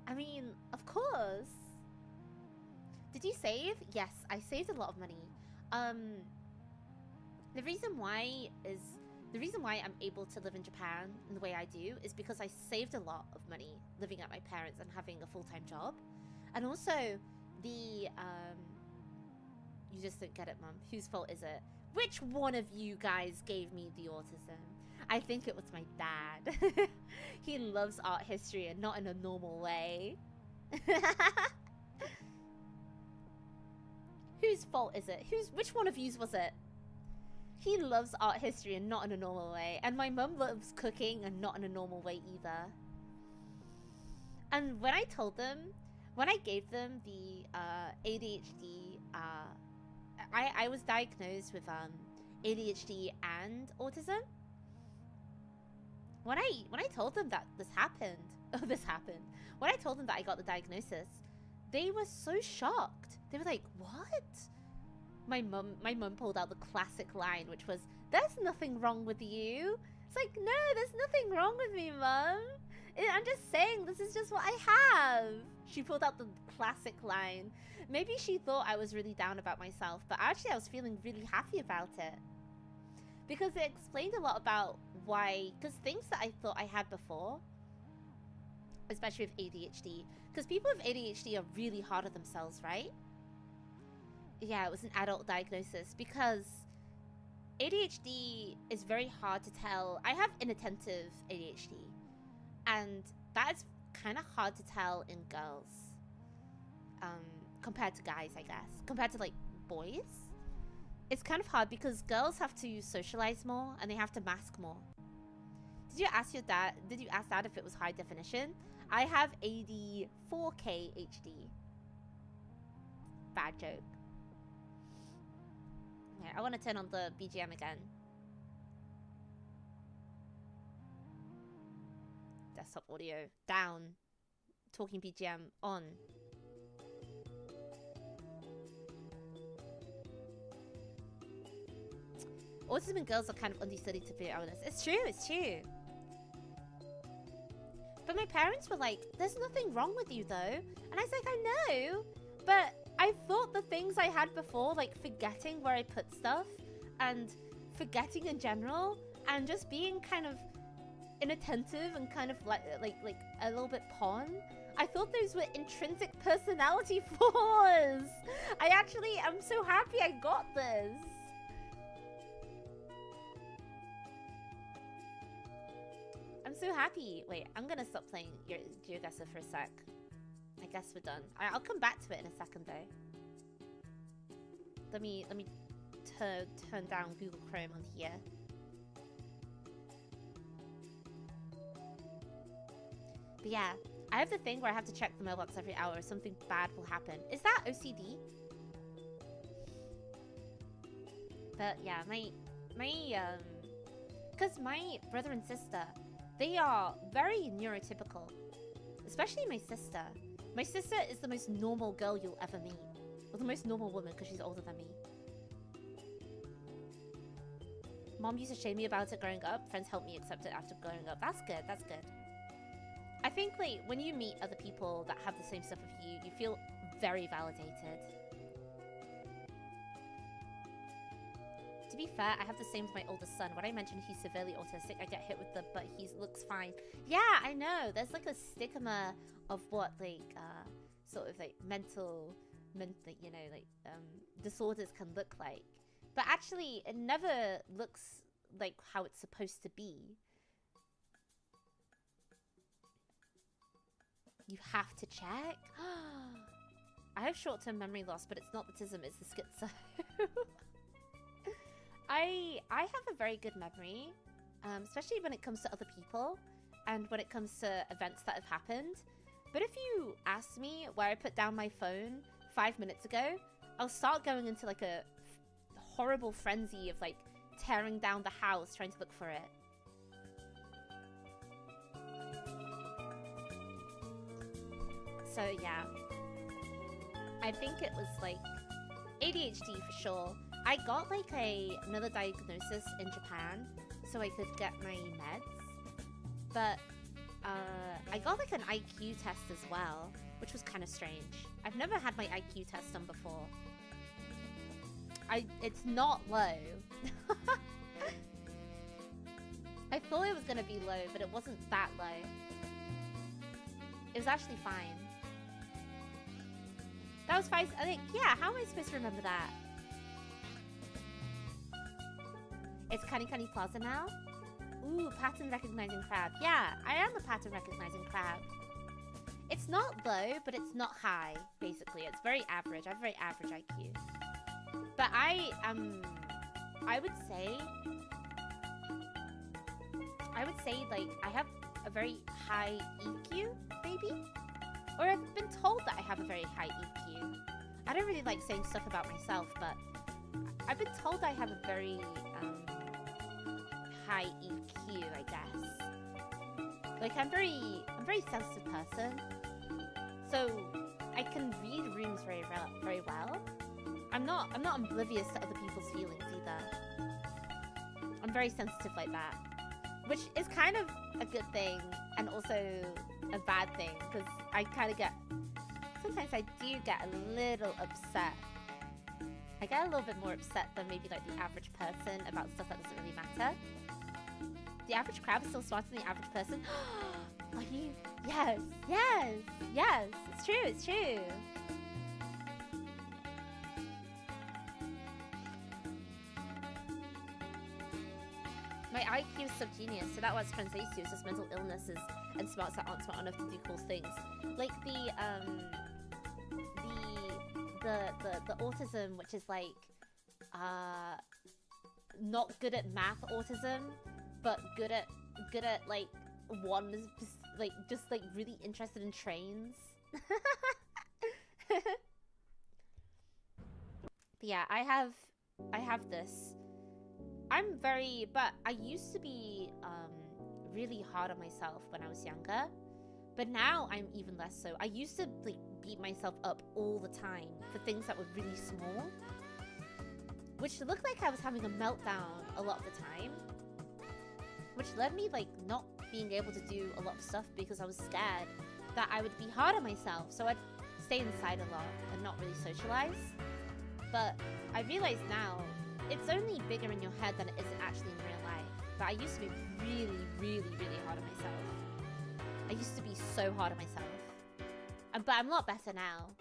I mean, of course. Did you save? Yes, I saved a lot of money. The reason why I'm able to live in Japan in the way I do is because I saved a lot of money living at my parents' and having a full-time job. And also, You just don't get it, Mum. Whose fault is it? Which one of you guys gave me the autism? I think it was my dad. He loves art history and not in a normal way. Whose fault is it? Which one of yous was it? He loves art history and not in a normal way. And my mum loves cooking and not in a normal way either. And when I told them, when I gave them the ADHD, I was diagnosed with ADHD and autism. When I told them that this happened, when I told them that I got the diagnosis, they were so shocked. They were like, "What?" My mum pulled out the classic line, which was, "There's nothing wrong with you." It's like, no, there's nothing wrong with me, Mum. I'm just saying, this is just what I have. She pulled out the classic line. Maybe she thought I was really down about myself, but actually I was feeling really happy about it. Because it explained a lot about why, because things that I thought I had before, especially with ADHD, because people with ADHD are really hard on themselves, right? Yeah, it was an adult diagnosis, because ADHD is very hard to tell. I have inattentive ADHD, and that's kind of hard to tell in girls, compared to guys, I guess. Compared to, like, boys. It's kind of hard because girls have to socialize more, and they have to mask more. Did you ask Dad if it was high definition? I have AD 4K HD. Bad joke. Okay, I want to turn on the BGM again. Desktop audio down. Talking BGM on. Autism in girls are kind of understudied, to be honest. It's true, it's true. But my parents were like, "There's nothing wrong with you, though." And I was like, "I know, but I thought the things I had before, like forgetting where I put stuff and forgetting in general and just being kind of inattentive and kind of like a little bit pawn, I thought those were intrinsic personality flaws. I'm so happy I got this." I'm so happy. Wait, I'm gonna stop playing GeoGuessr for a sec. I guess we're done. I'll come back to it in a second though. Let me turn down Google Chrome on here. But yeah, I have the thing where I have to check the mailbox every hour or something bad will happen. Is that OCD? But yeah, because my brother and sister, they are very neurotypical. Especially my sister. My sister is the most normal girl you'll ever meet. Or the most normal woman, because she's older than me. Mom used to shame me about it growing up. Friends helped me accept it after growing up. That's good, that's good. I think, like, when you meet other people that have the same stuff with you, you feel very validated. To be fair, I have the same with my oldest son. When I mention he's severely autistic, I get hit with the, "but he looks fine." Yeah, I know. There's like a stigma of what, like, sort of like mental, you know, like, disorders can look like. But actually, it never looks like how it's supposed to be. You have to check? I have short-term memory loss, but it's not autism, it's the schizo. I have a very good memory, especially when it comes to other people and when it comes to events that have happened. But if you ask me where I put down my phone 5 minutes ago, I'll start going into like a horrible frenzy of like tearing down the house trying to look for it. So yeah, I think it was like ADHD for sure. I got like another diagnosis in Japan so I could get my meds, but I got like an IQ test as well, which was kind of strange. I've never had my IQ test done before. It's not low. I thought it was gonna be low, but it wasn't that low. It was actually fine. That was fine. I think, yeah, how am I supposed to remember that? It's Kani Plaza now? Ooh, pattern recognizing crab. Yeah, I am a pattern recognizing crab. It's not low, but it's not high, basically. It's very average. I have very average IQ. But I would say, like, I have a very high EQ, maybe? Or I've been told that I have a very high EQ. I don't really like saying stuff about myself, but I've been told I have a very, high EQ, I guess. Like, I'm a very sensitive person. So, I can read rooms very well. I'm not oblivious to other people's feelings either. I'm very sensitive like that. Which is kind of a good thing, and also a bad thing, because I kind of sometimes I do get a little upset. I get a little bit more upset than maybe like the average person about stuff that doesn't really matter. The average crab is still smarter than the average person. Are you? Yes, yes, yes. It's true, it's true. My IQ is subgenius, so that what it translates to is just mental illnesses and smarts that aren't smart enough to do cool things. Like the autism, which is like not good at math autism, but good at like one, like just like really interested in trains. But yeah, I have this. But I used to be really hard on myself when I was younger, but now I'm even less so. I used to like beat myself up all the time for things that were really small, which looked like I was having a meltdown a lot of the time, which led me like not being able to do a lot of stuff because I was scared that I would be hard on myself. So I'd stay inside a lot and not really socialize. But I realize now it's only bigger in your head than it is actually in real life. But I used to be really, really, really hard on myself. I used to be so hard on myself. But I'm a lot better now.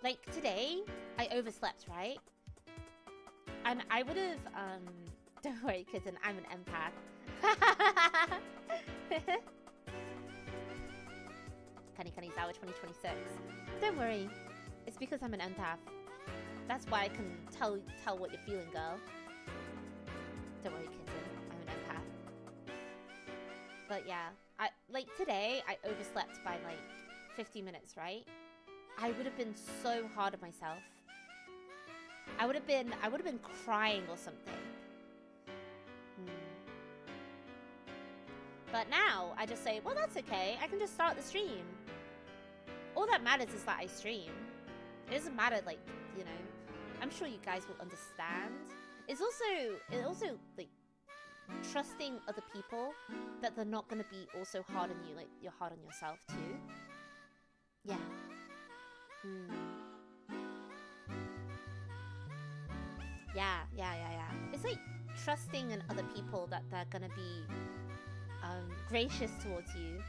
Like today, I overslept, right? And I would have, don't worry, kitten, I'm an empath. Kanizawa 2026. Don't worry, it's because I'm an empath. That's why I can tell what you're feeling, girl. Don't worry, kitten, I'm an empath. But yeah, like today, I overslept by like 50 minutes, right? I would have been so hard on myself. I would have been crying or something. But now, I just say, well, that's okay. I can just start the stream. All that matters is that I stream. It doesn't matter, like, you know. I'm sure you guys will understand. It's also, like, trusting other people that they're not going to be also hard on you, like, you're hard on yourself, too. Yeah. Yeah. It's like trusting in other people that they're going to be gracious towards you.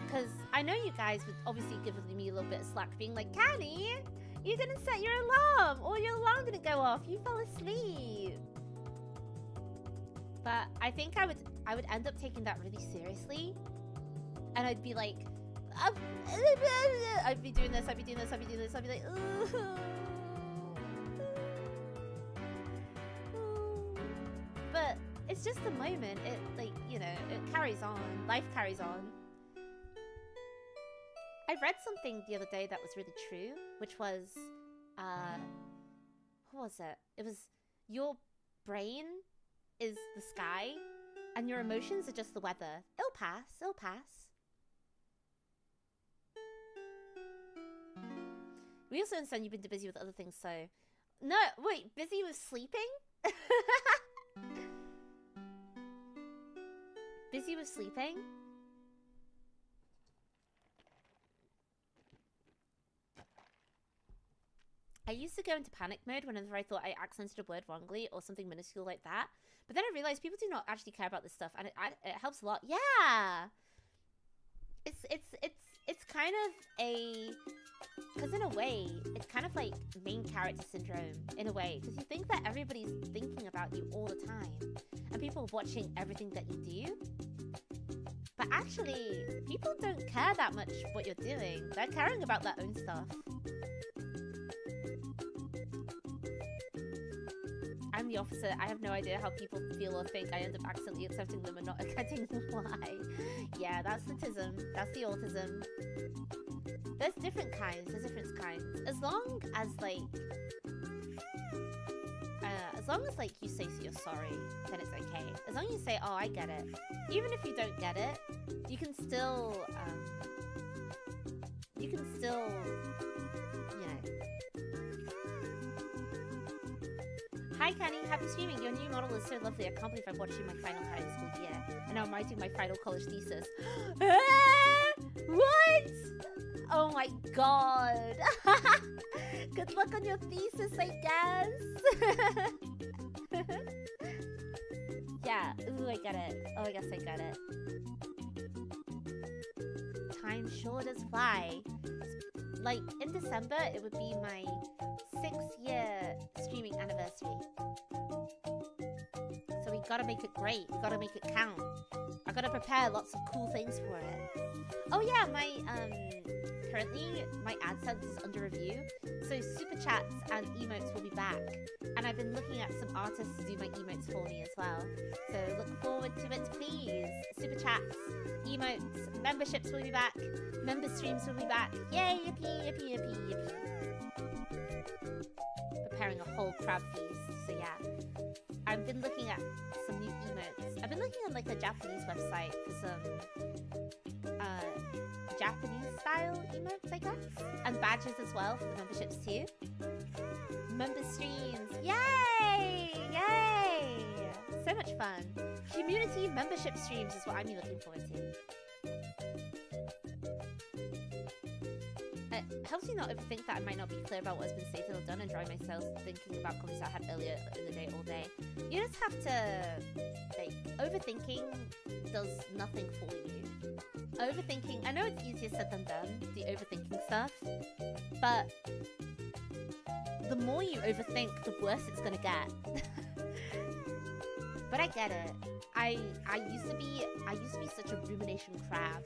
Because I know you guys would obviously give me a little bit of slack, being like, Kani, you didn't set your alarm, or your alarm didn't go off, you fell asleep. But I think I would end up taking that really seriously, and I'd be like, I'd be doing this, I'd be like, ooh. But it's just a moment. It, like, you know, it carries on. Life carries on. I read something the other day that was really true, which was, what was it? It was, your brain is the sky, and your emotions are just the weather. It'll pass. We also understand you've been busy with other things, so... No, wait, busy with sleeping? Busy with sleeping? I used to go into panic mode whenever I thought I accented a word wrongly or something minuscule like that. But then I realized people do not actually care about this stuff, and it helps a lot. Yeah! It's kind of a, because in a way it's kind of like main character syndrome in a way, because you think that everybody's thinking about you all the time and people are watching everything that you do, but actually people don't care that much what you're doing. They're caring about their own stuff. I'm the opposite. I have no idea how people feel or think. I end up accidentally accepting them and not getting why. Yeah, that's autism. That's the autism. There's different kinds. There's different kinds. As long as like you say you're sorry, then it's okay. As long as you say, "Oh, I get it," even if you don't get it, you can still, you know. Hi, Kani. Happy streaming. Your new model is so lovely. I can't believe I'm watching my final high school year, and now I'm writing my final college thesis. What? Oh my god. Good luck on your thesis, I guess. Yeah. Ooh, I get it. Oh, I guess I get it. Time sure does fly. Like, in December, it would be my 6-year streaming anniversary. So we gotta make it great. We gotta make it count. I gotta prepare lots of cool things for it. Oh yeah, currently my AdSense is under review, so super chats and emotes will be back. And I've been looking at some artists to do my emotes for me as well. So look forward to it, please. Super chats, emotes, memberships will be back. Member streams will be back. Yay, yippee, yippee, yippee, yippee. Preparing a whole crab feast, so yeah. I've been looking at some new emotes. I've been looking on like a Japanese website for some Japanese style emotes, I guess. And badges as well for the memberships too. Member streams. Yay! Yay! So much fun. Community membership streams is what I'm looking forward to. It helps me not overthink that I might not be clear about what has been stated or done and drive myself thinking about comments I had earlier in the day all day. You just have to, like, overthinking does nothing for you. Overthinking, I know it's easier said than done, the overthinking stuff, but the more you overthink, the worse it's gonna get. But I get it. I used to be such a rumination crab.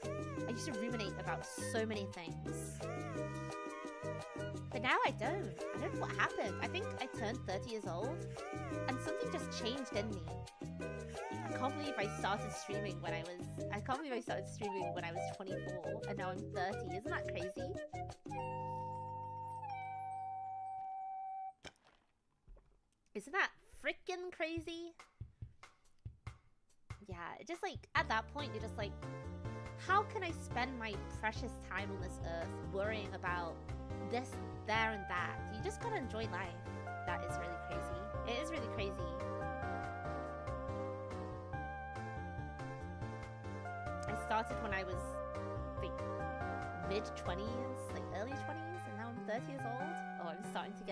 I used to ruminate about so many things. But now I don't. I don't know what happened. I think I turned 30 years old and something just changed in me. I can't believe I started streaming when I was 24 and now I'm 30. Isn't that crazy? Isn't that freaking crazy? Yeah, just like, at that point, you're just like, how can I spend my precious time on this earth worrying about this, there, and that? You just gotta enjoy life. That is really crazy. It is really crazy. I started when I was, like, mid-20s, like, early 20s, and now I'm 30 years old. Oh, I'm starting to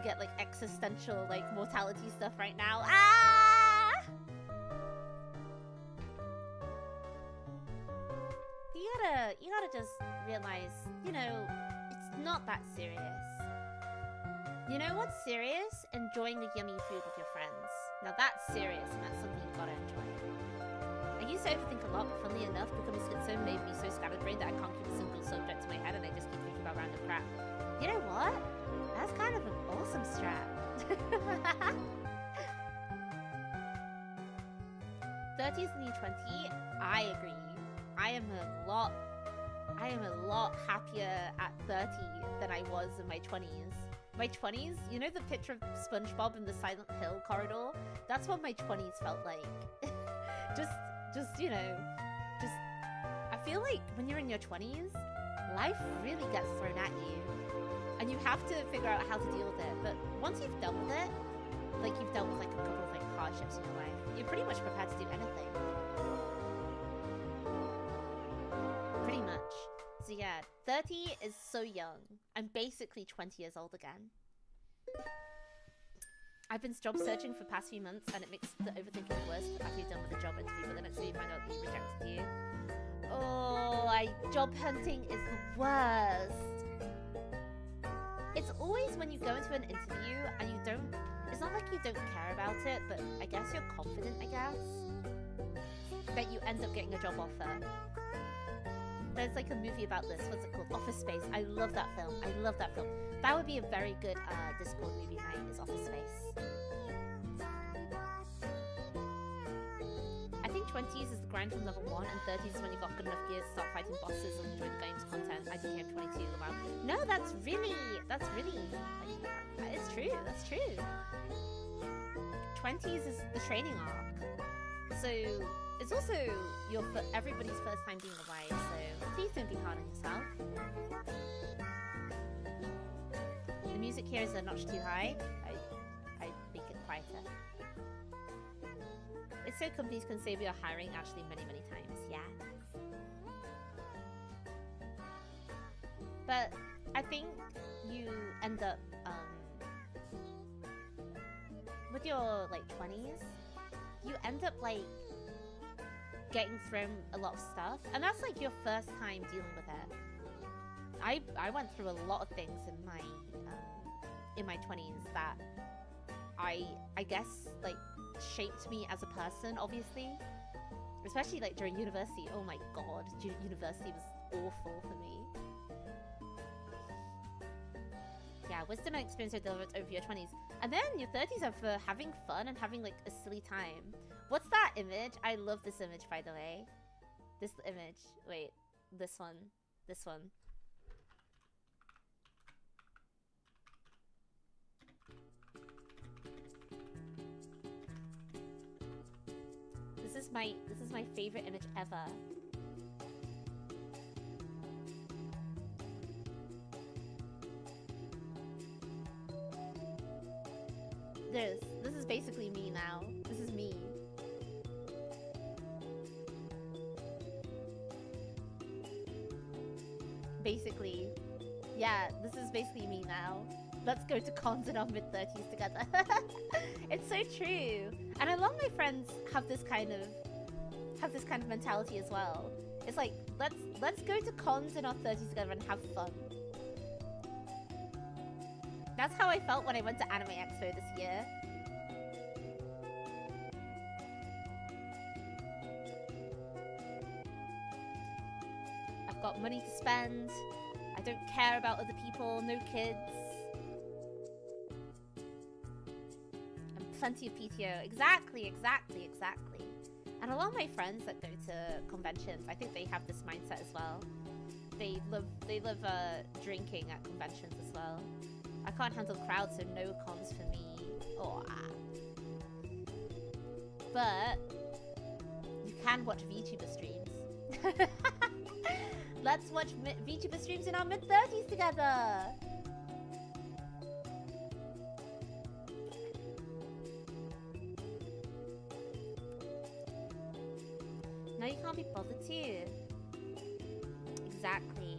get, like, existential, like, mortality stuff right now. Ah! You gotta just realize, you know, it's not that serious. You know what's serious? Enjoying the yummy food with your friends. Now that's serious, and that's something you gotta enjoy. I used to overthink a lot, but funnily enough, becoming schizo made me so scatterbrained that I can't keep a single subject in my head, and I just keep thinking about random crap. You know what? That's kind of an awesome strat. 30 is the new 20. I agree. I am a lot happier at 30 than I was in my 20s. My 20s, you know the picture of SpongeBob in the Silent Hill corridor? That's what my 20s felt like. you know, I feel like when you're in your 20s, life really gets thrown at you. And you have to figure out how to deal with it. But once you've dealt with it, like you've dealt with like a couple of like hardships in your life, you're pretty much prepared to do anything. Pretty much. So yeah, 30 is so young. I'm basically 20 years old again. I've been job searching for the past few months, and it makes the overthinking worse after you're done with the job interview, but then it's so you find out that you rejected you. Oh, my job hunting is the worst. It's always when you go into an interview and you don't... It's not like you don't care about it, but I guess you're confident, I guess, that you end up getting a job offer. There's like a movie about this. What's it called? Office Space. I love that film. I love that film. That would be a very good Discord movie night, is Office Space. I think 20s is the grind from level 1, and 30s is when you've got good enough gears to start fighting bosses and enjoy the game's content. I became 22 wow. No, that's really, like, it's true, that's true. 20s is the training arc. So, it's also everybody's first time being a wife, so please don't be hard on yourself. The music here is a notch too high. I make it quieter. It's so companies can say we are hiring actually many, many times, yeah. But I think you end up, with your, like, 20s, you end up, like, getting thrown a lot of stuff. And that's, like, your first time dealing with it. I went through a lot of things in my 20s that I guess, like, shaped me as a person, obviously. Especially, like, during university. Oh my god, university was awful for me. Yeah, wisdom and experience are delivered over your 20s. And then your 30s are for having fun and having, like, a silly time. What's that image? I love this image, by the way. This image. Wait, this one. This one. This is my favorite image ever. This is basically me now. This is me. Basically. Yeah, this is basically me now. Let's go to cons in our mid-30s together. It's so true. And a lot of my friends have this kind of mentality as well. It's like, let's go to cons in our 30s together and have fun. That's how I felt when I went to Anime Expo this year. I've got money to spend. I don't care about other people, no kids. And plenty of PTO. Exactly. And a lot of my friends that go to conventions, I think they have this mindset as well. They love drinking at conventions as well. I can't handle crowds, so no cons for me. Oh, But you can watch VTuber streams. Let's watch VTuber streams in our mid-30s together. Now you can't be bothered to. Exactly.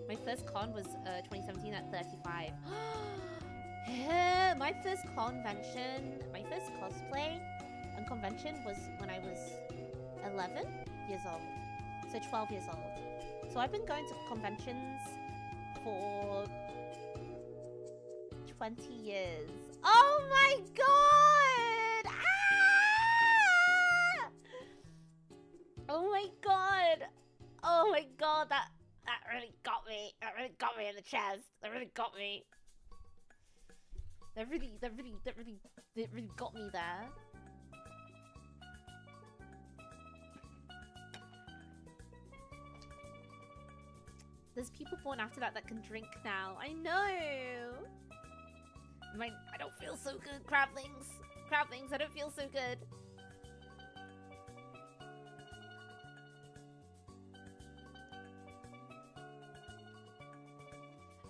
My first con was 2017 at 35. Yeah, my first convention, my first cosplay and convention was when I was 11 years old. So 12 years old. So I've been going to conventions for 20 years. Oh my god! Ah! Oh my god! Oh my god, that really got me. That really got me in the chest. That really got me. That really got me there. There's people born after that can drink now. I know. I don't feel so good, Crabblings. Crabblings, I don't feel so good.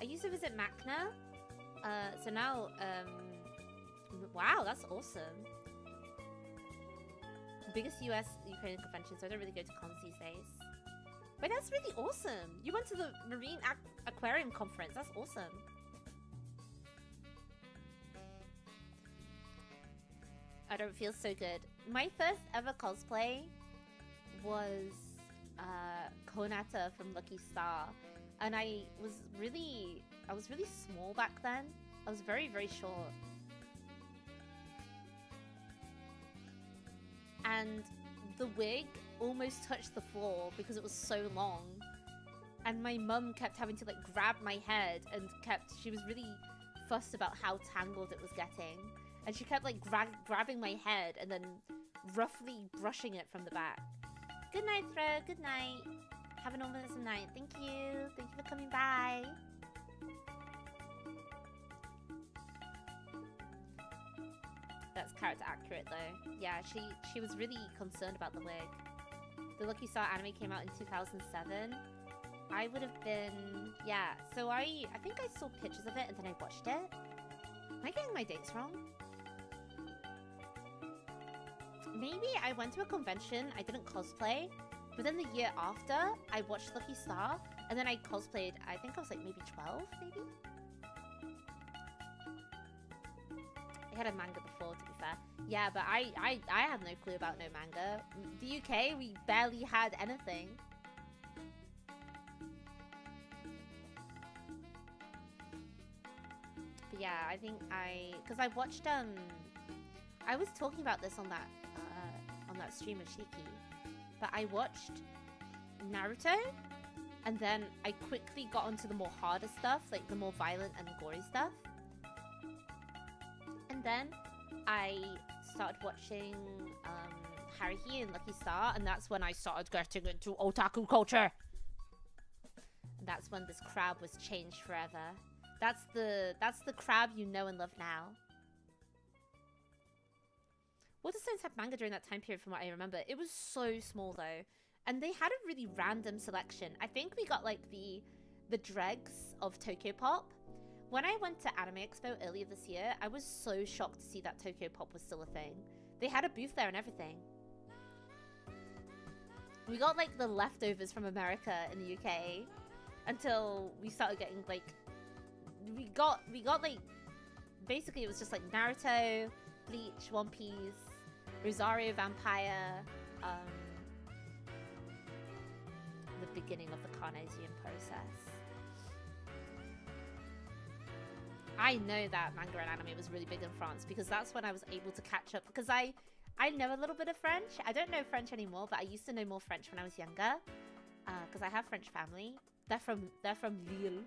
I used to visit Macna. So now, wow, that's awesome. Biggest US Ukrainian convention, so I don't really go to cons these days. But that's really awesome. You went to the Marine Aquarium Conference. That's awesome. I don't feel so good. My first ever cosplay was Konata from Lucky Star, and I was really small back then. I was very, very short. And the wig almost touched the floor because it was so long. And my mum kept having to like grab my head and she was really fussed about how tangled it was getting. And she kept like grabbing my head and then roughly brushing it from the back. Good night, Thro. Good night. Have an awesome night. Thank you. Thank you for coming by. That's character accurate though. Yeah, she was really concerned about the wig. The Lucky Star anime came out in 2007. I would have been, yeah. So I think I saw pictures of it and then I watched it. Am I getting my dates wrong? Maybe I went to a convention, I didn't cosplay, but then the year after, I watched Lucky Star, and then I cosplayed, I think I was like maybe 12, maybe? I had a manga before, to be fair. Yeah, but I had no clue about no manga. The UK, we barely had anything. But yeah, I think because I watched, I was talking about this on that stream of Shiki, but I watched Naruto, and then I quickly got onto the more harder stuff, like the more violent and gory stuff. And then I started watching Haruhi and Lucky Star, and that's when I started getting into otaku culture. And that's when this crab was changed forever. That's the crab you know and love now. Waterstones had manga during that time period from what I remember. It was so small though. And they had a really random selection. I think we got like the dregs of Tokyo Pop. When I went to Anime Expo earlier this year, I was so shocked to see that Tokyo Pop was still a thing. They had a booth there and everything. We got like the leftovers from America in the UK until we started getting like we got like basically it was just like Naruto, Bleach, One Piece, Rosario Vampire, the beginning of the Carnesian process. I know that manga and anime was really big in France because that's when I was able to catch up, because I know a little bit of French. I don't know French anymore, but I used to know more French when I was younger because I have French family. They're from Lille.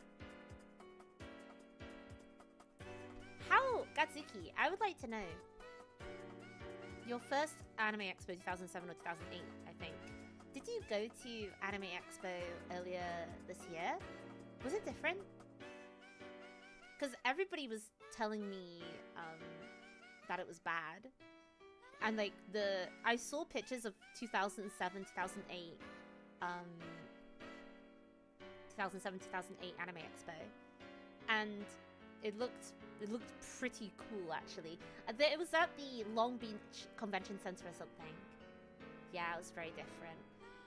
How, Gatsuki, I would like to know your first Anime Expo 2007 or 2008, I think. Did you go to Anime Expo earlier this year? Was it different? Because everybody was telling me that it was bad. And like I saw pictures of 2007, 2008, 2008 Anime Expo. And it looked pretty cool actually. It was at the Long Beach Convention Center or something. Yeah, it was very different.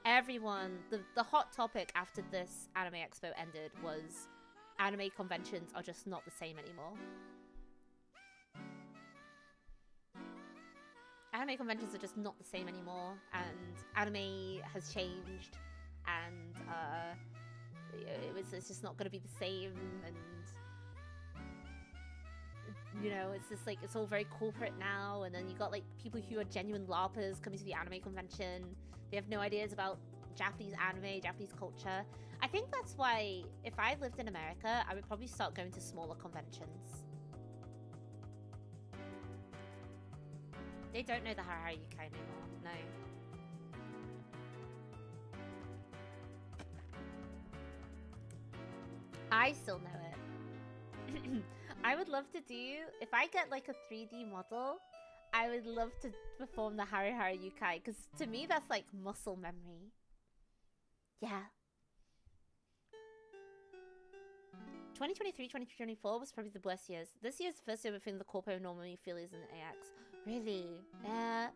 Everyone, the hot topic after this Anime Expo ended was anime conventions are just not the same anymore. Anime conventions are just not the same anymore, and anime has changed, and it's just not going to be the same, and you know, it's just like it's all very corporate now, and then you got like people who are genuine LARPers coming to the anime convention. They have no ideas about Japanese anime, Japanese culture. I think that's why if I lived in America, I would probably start going to smaller conventions. They don't know the Harahara Yukai anymore, no. I still know it. I would love to do, if I get like a 3D model, I would love to perform the Harahara Yukai, because to me that's like muscle memory. Yeah. 2023, 2024 was probably the worst years. This year's the first year between the Corpo, Normally, Phillies, and AX. Really? Yeah.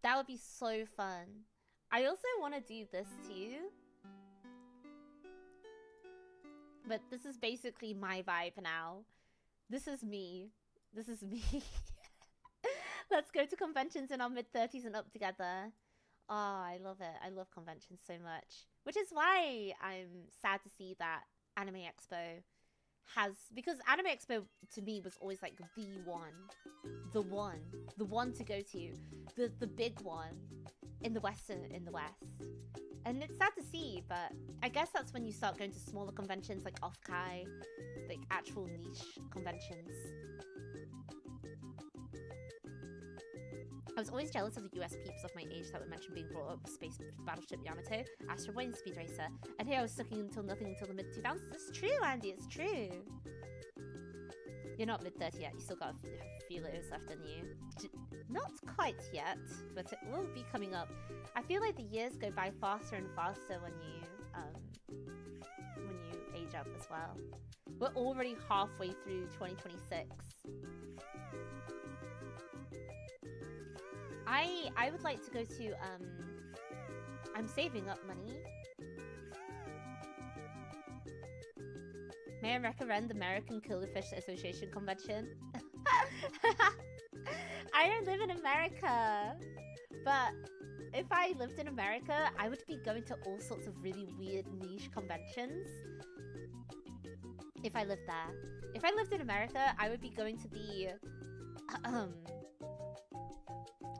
That would be so fun. I also want to do this too. But this is basically my vibe now. This is me. This is me. Let's go to conventions in our mid-30s and up together. Oh, I love it. I love conventions so much. Which is why I'm sad to see that Anime Expo has, because Anime Expo to me was always like the one, the one, the one to go to, the big one in the West. And it's sad to see, but I guess that's when you start going to smaller conventions like Off-Kai, like actual niche conventions. I was always jealous of the US peeps of my age that were mentioned being brought up: Space Battleship Yamato, Astro Boy, and Speed Racer. And here I was sucking until nothing until the mid-2000s. It's true, Andy, it's true. You're not mid-30 yet, you still got a few years left in you. Not quite yet, but it will be coming up. I feel like the years go by faster and faster when you age up as well. We're already halfway through 2026. I would like to go to, I'm saving up money. May I recommend the American Killifish Association Convention? I don't live in America, but if I lived in America, I would be going to all sorts of really weird niche conventions. If I lived there. If I lived in America, I would be going to the,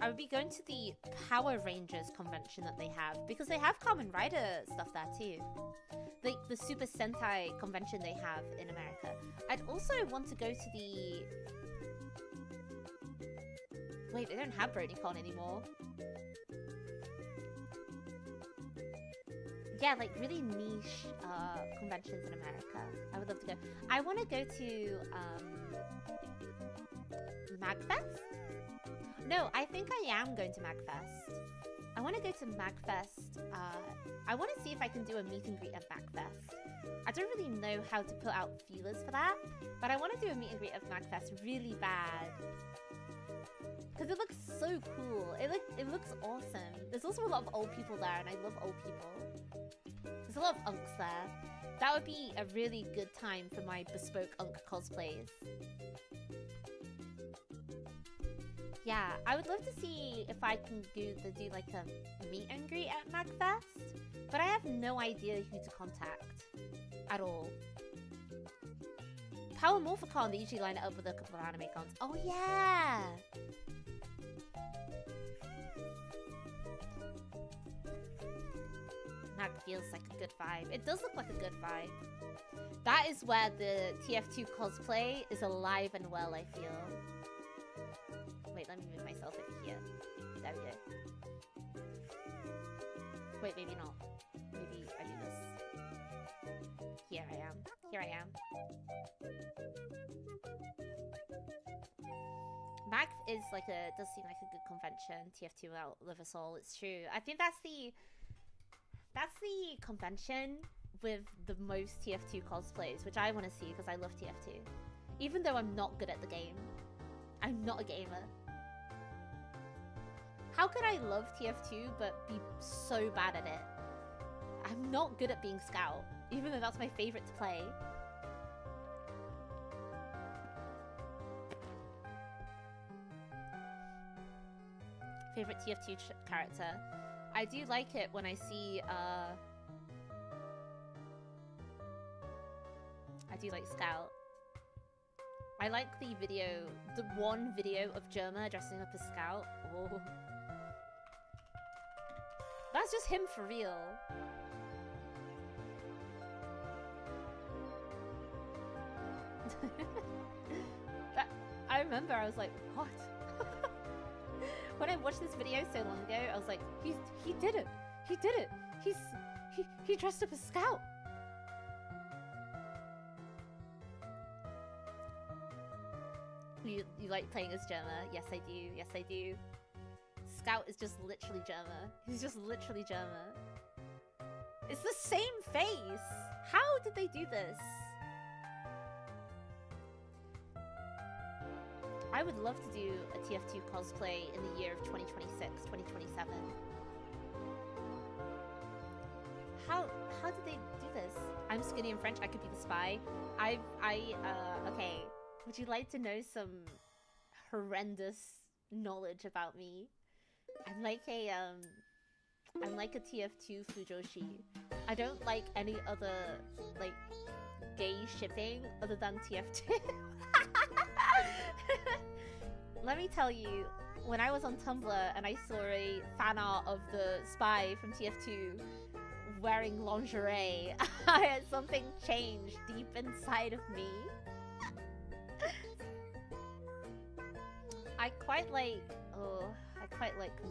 I would be going to the Power Rangers convention that they have, because they have Kamen Rider stuff there too. Like the Super Sentai convention they have in America. I'd also want to go to the... Wait, they don't have BronyCon anymore. Yeah, like really niche conventions in America. I would love to go. I want to go to MagFest? No, I think I am going to MagFest. I want to go to MagFest. I want to see if I can do a meet and greet at MagFest. I don't really know how to put out feelers for that, but I want to do a meet and greet at MagFest really bad. Because it looks so cool. It looks awesome. There's also a lot of old people there, and I love old people. There's a lot of unks there. That would be a really good time for my bespoke unk cosplays. Yeah, I would love to see if I can do like a meet and greet at MagFest, but I have no idea who to contact at all. Power Morphicon, they usually line it up with a couple of anime cons. Oh yeah! Mag feels like a good vibe. It does look like a good vibe. That is where the TF2 cosplay is alive and well, I feel. Wait, let me move myself over here. There we go. Wait, maybe not. Maybe I do this. Here I am. Here I am. MAG is like does seem like a good convention. TF2 will outlive us all. It's true. I think that's the convention with the most TF2 cosplays, which I want to see because I love TF2. Even though I'm not good at the game. I'm not a gamer. How could I love TF2 but be so bad at it? I'm not good at being Scout, even though that's my favorite to play. Favorite TF2 character? I do like it when I see, I do like Scout. I like the one video of Germa dressing up as Scout. Oh. That's just him for real. I remember I was like, what? When I watched this video so long ago, I was like, he did it. He did it. He dressed up as Scout. You like playing as Germa? Yes, I do. Yes, I do. Scout is just literally Germa. He's just literally Germa. It's the same face! How did they do this? I would love to do a TF2 cosplay in the year of 2026, 2027. How did they do this? I'm skinny and French, I could be the spy. Okay. Would you like to know some horrendous knowledge about me? I'm like a, I'm like a TF2 Fujoshi. I don't like any other, like, gay shipping other than TF2. Let me tell you, when I was on Tumblr and I saw a fan art of the spy from TF2 wearing lingerie, something changed deep inside of me. I quite like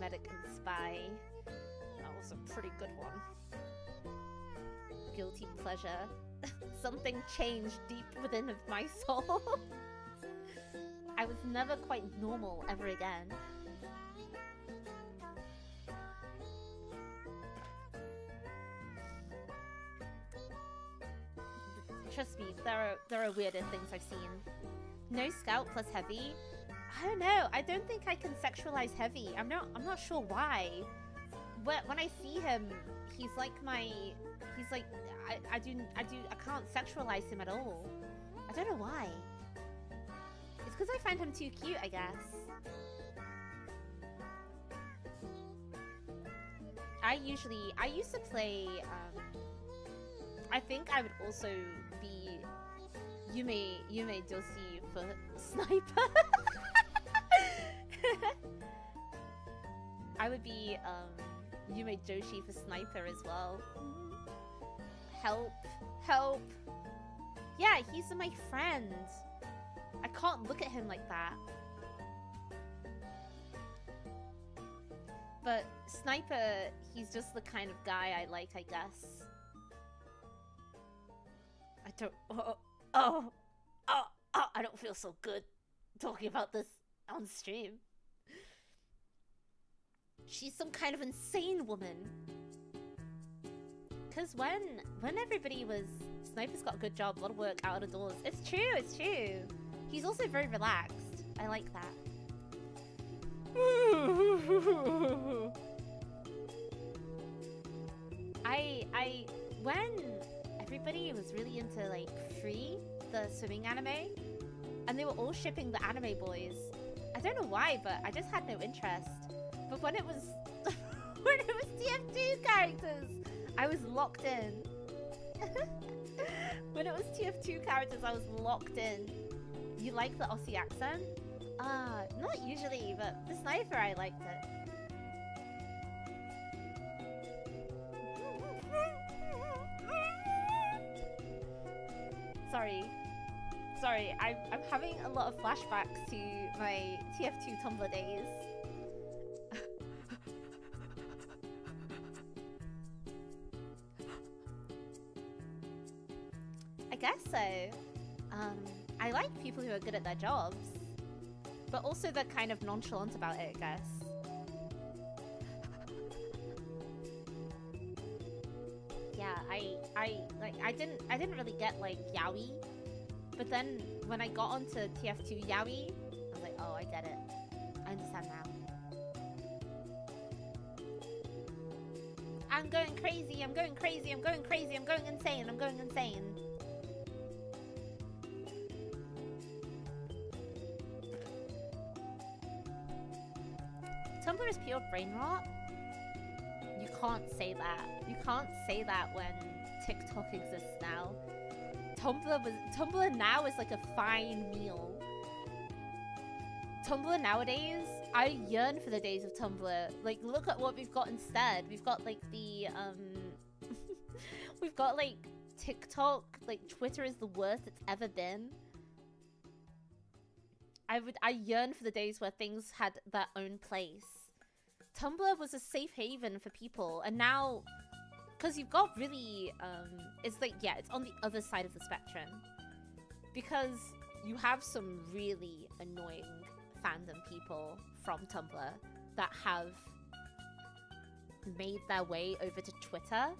Medic and Spy. That was a pretty good one. Guilty pleasure. Something changed deep within of my soul. I was never quite normal ever again. Trust me, there are weirder things I've seen. No Scout plus Heavy. I don't know. I don't think I can sexualize Heavy. I'm not sure why. When I see him, he's like I can't sexualize him at all. I don't know why. It's because I find him too cute, I guess. I used to play, I think I would also be Yume Joshi for Sniper. I would be Yume Joshi for Sniper as well. Help. Yeah, he's my friend. I can't look at him like that. But Sniper, he's just the kind of guy I like, I guess. I don't... I don't feel so good talking about this on stream. She's some kind of insane woman. Because when everybody was... Sniper's got a good job, a lot of work out of the doors. It's true. He's also very relaxed. I like that. When everybody was really into, like, Free, the swimming anime, and they were all shipping the anime boys, I don't know why, but I just had no interest. But when it was... when it was TF2 characters, I was locked in. When it was TF2 characters, I was locked in. You like the Aussie accent? Not usually, but the Sniper, I liked it. Sorry, I'm having a lot of flashbacks to my TF2 Tumblr days. I guess so. I like people who are good at their jobs, but also they're kind of nonchalant about it, I guess. Yeah, I didn't really get like yaoi, but then when I got onto TF2 yaoi, I was like, oh, I get it. I understand now. I'm going crazy, I'm going insane. Tumblr is pure brain rot? You can't say that. You can't say that when TikTok exists now. Tumblr now is like a fine meal. Tumblr nowadays, I yearn for the days of Tumblr. Like, look at what we've got instead. We've got like the we've got like TikTok. Like, Twitter is the worst it's ever been. I yearn for the days where things had their own place. Tumblr was a safe haven for people, and now, because you've got really, it's like, yeah, it's on the other side of the spectrum. Because you have some really annoying fandom people from Tumblr that have made their way over to Twitter.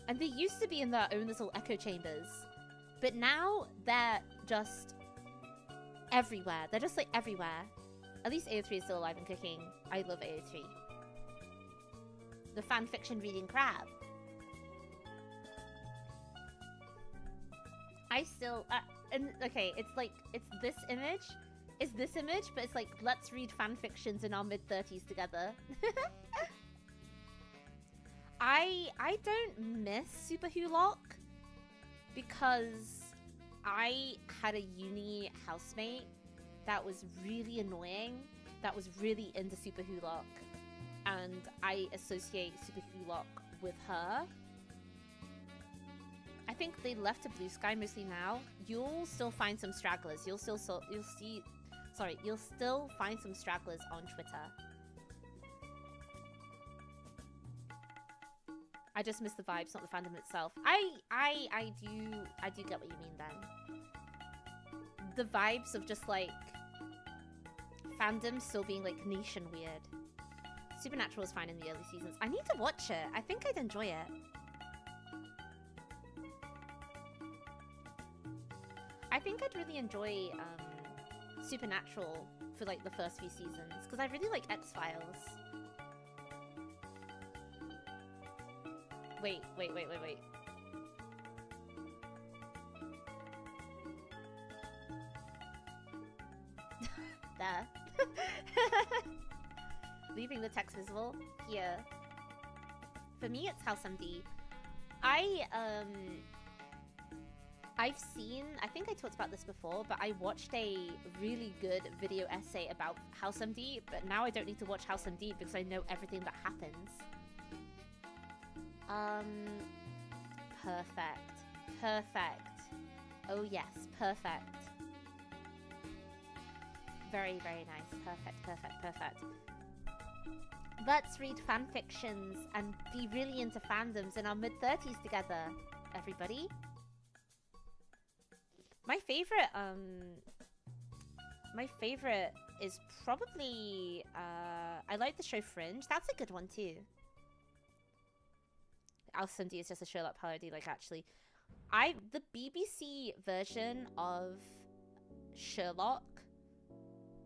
And they used to be in their own little echo chambers. But now they're just everywhere. They're just like everywhere. At least AO3 is still alive and kicking. I love AO3. The fanfiction reading crab. I still, and okay, it's like, it's this image. It's this image, but it's like, let's read fanfictions in our mid-30s together. I don't miss Super Hulock because I had a uni housemate that was really annoying, that was really into Super Hulock, and I associate Super Hulock with her. I think they left to Blue Sky mostly now. You'll still find some stragglers. You'll still find some stragglers on Twitter. I just miss the vibes, not the fandom itself. I do get what you mean then. The vibes of just like fandom still being like niche and weird. Supernatural was fine in the early seasons. I need to watch it. I think I'd enjoy it. I think I'd really enjoy Supernatural for like the first few seasons because I really like X-Files. Wait. There. Leaving the text visible. Here. For me, it's House MD. I've seen, I think I talked about this before, but I watched a really good video essay about House MD, but now I don't need to watch House MD because I know everything that happens. Perfect. Oh yes, perfect. Very, very nice. Perfect. Let's read fanfictions and be really into fandoms in our mid-30s together, everybody. My favorite is probably, I like the show Fringe. That's a good one too. House MD is just a Sherlock parody, like actually. The BBC version of Sherlock,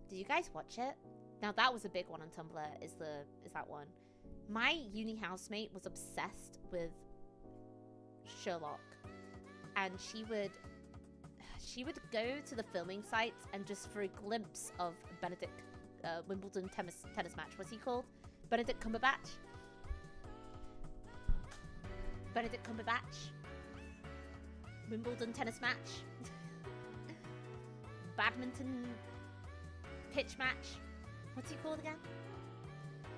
did you guys watch it? Now that was a big one on Tumblr, is that one. My uni housemate was obsessed with Sherlock, and she would go to the filming sites and just for a glimpse of Benedict Wimbledon tennis match. What's he called? Benedict Cumberbatch. Wimbledon tennis match. Badminton pitch match. What's he called again?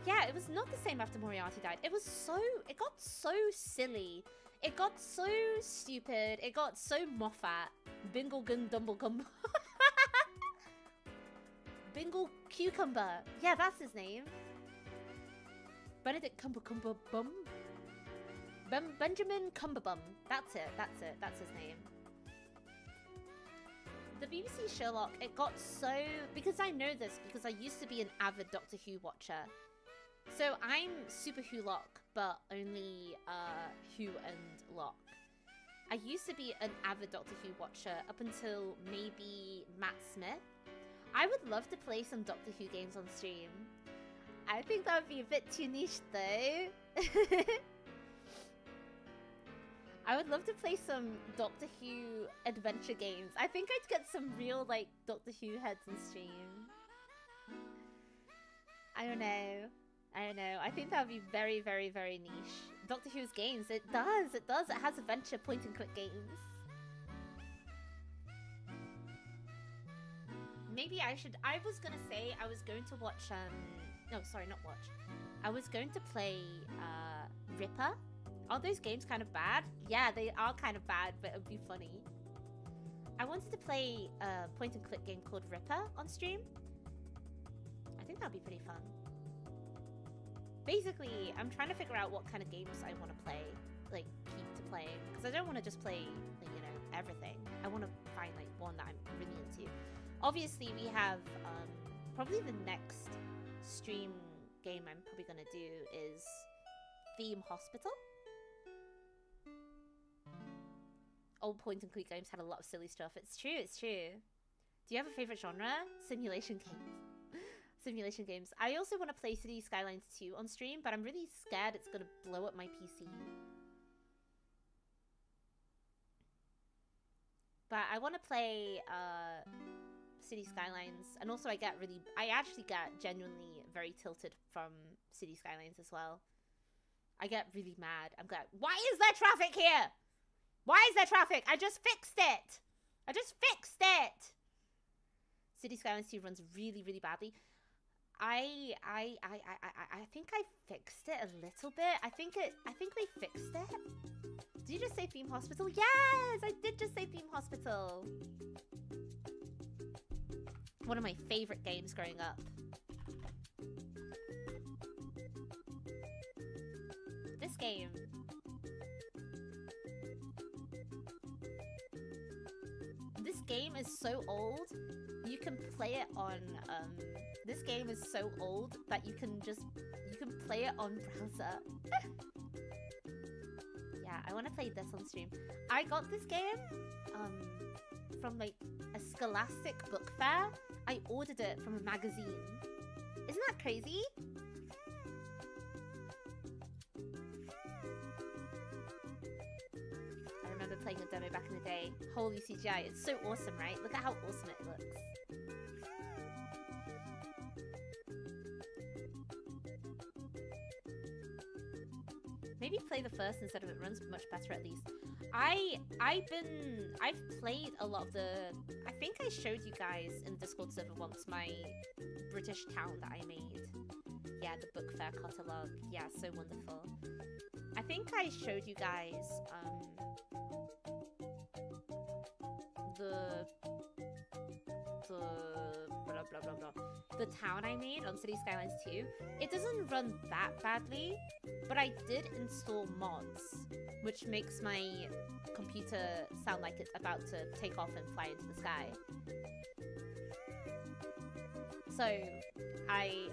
Yeah, it was not the same after Moriarty died. It got so silly. It got so stupid. It got so Moffat. Binglegun Dumblegum. Bingle Cucumber. Yeah, that's his name. Benedict Cumberbum. Benjamin Cumberbum. That's it. That's his name. The BBC Sherlock, it got so... Because I know this, because I used to be an avid Doctor Who watcher. So I'm Super Who-Lock, but only Who and Lock. I used to be an avid Doctor Who watcher up until maybe Matt Smith. I would love to play some Doctor Who games on stream. I think that would be a bit too niche though. I would love to play some Doctor Who adventure games. I think I'd get some real like Doctor Who heads on stream. I don't know. I think that would be very, very, very niche. Doctor Who's games, it does. It has adventure point and click games. Maybe I should, I was going to watch, no, sorry, not watch. I was going to play, Ripper. Are those games kind of bad? Yeah, they are kind of bad, but it would be funny. I wanted to play a point and click game called Ripper on stream. I think that'd be pretty fun. Basically, I'm trying to figure out what kind of games I want to play, like, keep to playing. Because I don't want to just play, like, you know, everything. I want to find, like, one that I'm really into. Obviously, we have, probably the next stream game I'm probably going to do is Theme Hospital. Old point and click games had a lot of silly stuff. It's true, it's true. Do you have a favorite genre? Simulation games. Simulation games. I also want to play City Skylines 2 on stream, but I'm really scared it's going to blow up my PC. But I want to play City Skylines, and also I actually get genuinely very tilted from City Skylines as well. I get really mad. I'm like, why is there traffic here? Why is there traffic? I just fixed it. I just fixed it. City Skylines 2 runs really, really badly. I think I fixed it a little bit. I think they fixed it. Did you just say Theme Hospital? Yes, I did just say Theme Hospital. One of my favorite games growing up. This game. This game is so old. You can play it on this game is so old that you can play it on browser. Yeah, I want to play this on stream. I got this game from like a Scholastic book fair. I ordered it from a magazine. Isn't that crazy? I remember playing a demo back in the day. Holy CGI, it's so awesome, right? Look at how awesome it looks. Maybe play the first instead of it runs much better at least. I've played a lot of the... I think I showed you guys in Discord server once my British town that I made. Yeah, the book fair catalogue. Yeah, so wonderful. I think I showed you guys the blah blah blah blah. The town I made on City Skylines 2. It doesn't run that badly, but I did install mods, which makes my computer sound like it's about to take off and fly into the sky. So I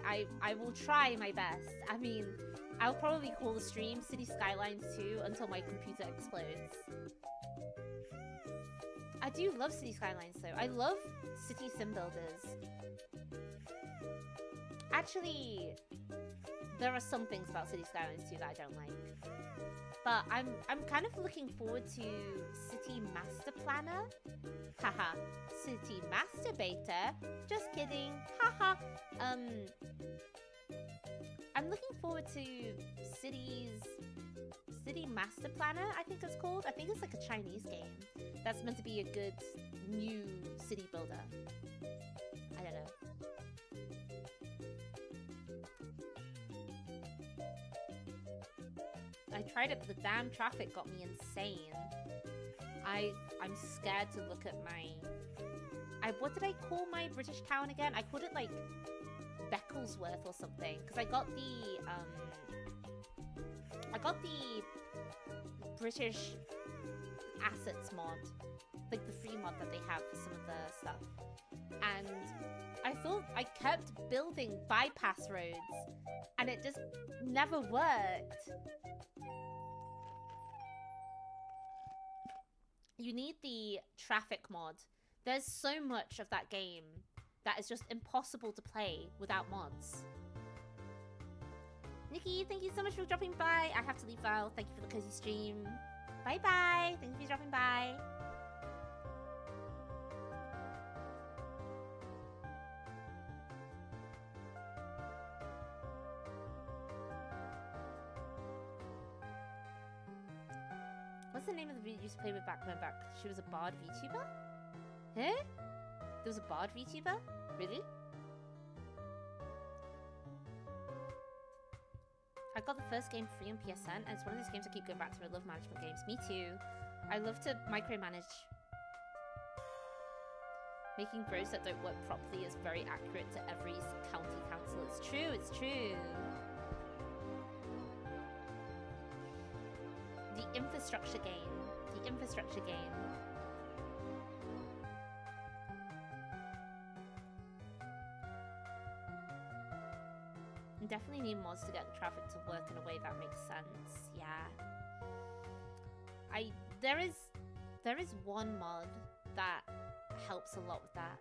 will try my best. I mean, I'll probably call the stream City Skylines 2 until my computer explodes. I do love City Skylines though. I love city sim builders. Actually, there are some things about City Skylines 2 that I don't like. But I'm kind of looking forward to City Master Planner. Haha. City Masturbator. Just kidding. Haha. I'm looking forward to City Master Planner, I think it's called. I think it's like a Chinese game that's meant to be a good new city builder. I don't know. I tried it, but the damn traffic got me insane. I'm scared to look at my... what did I call my British town again? I called it like Becclesworth or something, because I got the British assets mod, like the free mod that they have for some of the stuff. And I thought I kept building bypass roads and it just never worked. You need the traffic mod. There's so much of that game that is just impossible to play without mods. Nikki, thank you so much for dropping by. I have to leave Val. Thank you for the cozy stream. Bye-bye. Thank you for dropping by. What's the name of the video you used to play with back? She was a bard VTuber? Huh? There was a bard VTuber? Really? I got the first game free on PSN, and it's one of these games I keep going back to. I love management games. Me too. I love to micromanage. Making bros that don't work properly is very accurate to every county council. It's true, it's true. The infrastructure game. The infrastructure game. Definitely need mods to get the traffic to work in a way that makes sense. Yeah. There is one mod that helps a lot with that.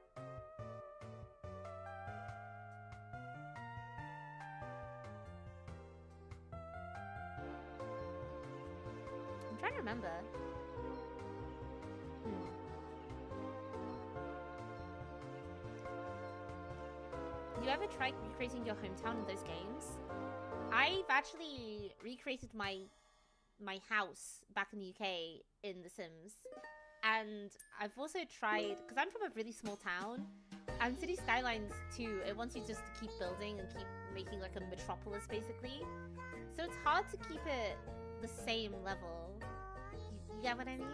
I'm trying to remember. You ever tried recreating your hometown in those games? I I've actually recreated my house back in the UK in The Sims, and I've also tried, because I'm from a really small town, and City Skylines too, it wants you just to keep building and keep making like a metropolis basically, so it's hard to keep it the same level. You get what I mean?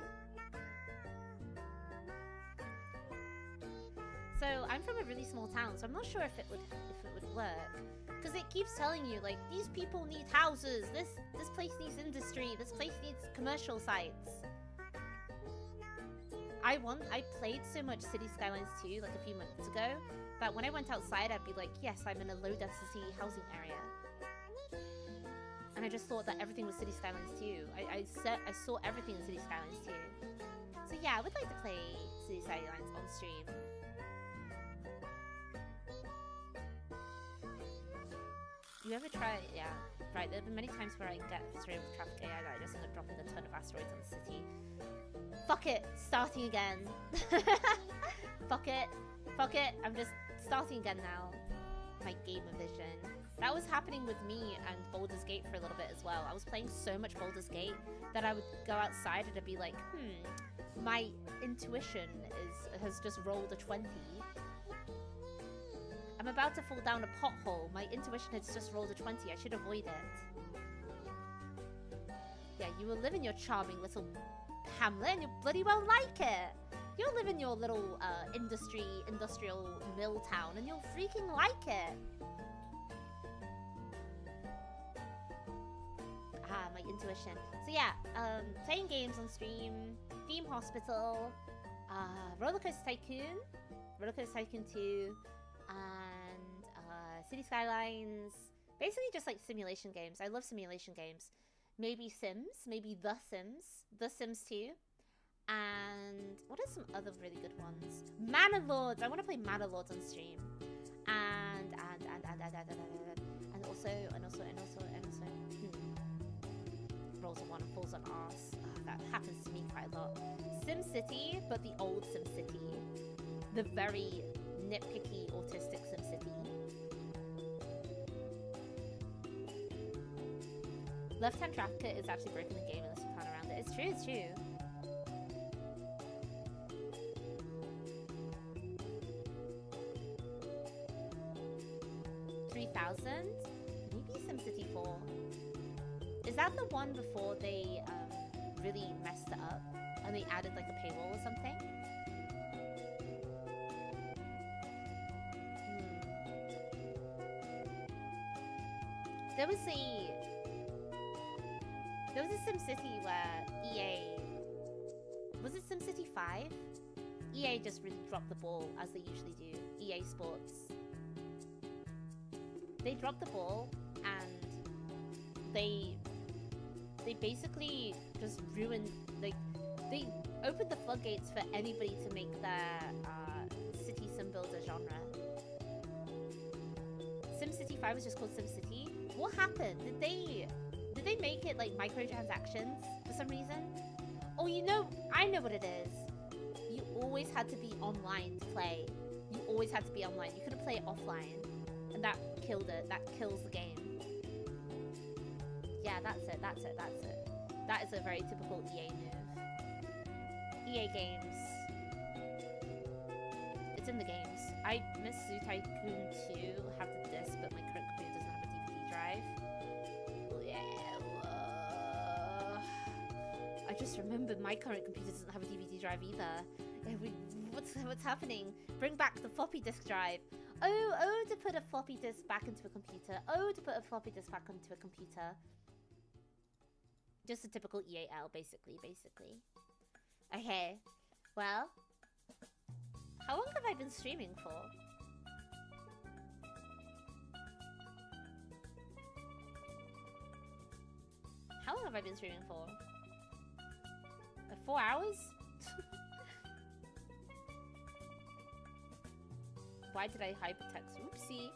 So I'm from a really small town, so I'm not sure if it would work. Because it keeps telling you, like, these people need houses, this place needs industry, this place needs commercial sites. I played so much City Skylines 2, like, a few months ago, that when I went outside, I'd be like, yes, I'm in a low-density housing area. And I just thought that everything was City Skylines 2. I saw everything in City Skylines 2. So yeah, I would like to play City Skylines on stream. You ever try? Yeah, right. There have been many times where I get frustrated with traffic AI that I just end up dropping a ton of asteroids on the city. Fuck it, starting again. Fuck it, I'm just starting again now. My gamer vision. That was happening with me and Baldur's Gate for a little bit as well. I was playing so much Baldur's Gate that I would go outside and I'd be like, my intuition has just rolled a 20. I'm about to fall down a pothole. My intuition has just rolled a 20. I should avoid it. Yeah, you will live in your charming little hamlet and you'll bloody well like it. You'll live in your little industrial mill town and you'll freaking like it. Ah, my intuition. So yeah, playing games on stream, Theme Hospital, Rollercoaster Tycoon, Rollercoaster Tycoon 2, and City Skylines. Basically just like simulation games. I love simulation games. Maybe Sims, maybe The Sims 2. And what are some other really good ones? Manor Lords. I want to play Manor Lords on stream. And also. Rolls on one and falls on arse. That happens to me quite a lot. SimCity, but the old SimCity. The very nitpicky, autistic SimCity. Left-hand tracker is actually broken in the game unless you plan around it. It's true. 3000? Maybe SimCity 4. Is that the one before they really messed it up and they added like a paywall or something? There was a SimCity where EA... Was it SimCity 5? EA just really dropped the ball, as they usually do. EA Sports. They dropped the ball, and they basically just ruined... Like, they opened the floodgates for anybody to make their city sim builder genre. SimCity 5 was just called SimCity. What happened? Did they make it like microtransactions for some reason? Oh, you know, I know what it is. You always had to be online to play. You always had to be online. You couldn't play it offline. And that killed it. That kills the game. Yeah, that's it. That is a very typical EA move. EA games. It's in the games. I miss Zoo Tycoon 2. Have the disc, but my current computer doesn't have a DVD drive. I just remembered my current computer doesn't have a DVD drive either. What's happening? Bring back the floppy disk drive. Oh, to put a floppy disk back into a computer. Just a typical EAL, basically. Okay, well, how long have I been streaming for? How long have I been streaming for? 4 hours? Why did I hypertext? Oopsie.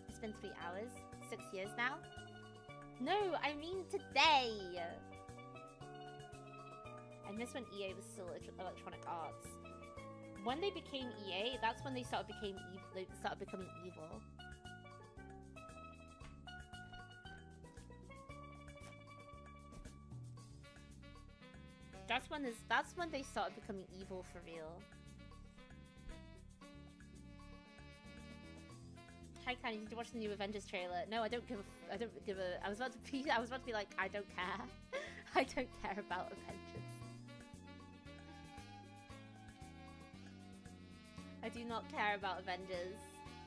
It's been 3 hours. 6 years now? No, I mean today! I miss when EA was still Electronic Arts. When they became EA, that's when they started becoming evil. That's when they started becoming evil for real. Hi Kani, did you watch the new Avengers trailer? No, I don't give a I was about to be like, I don't care. I don't care about Avengers. I do not care about Avengers.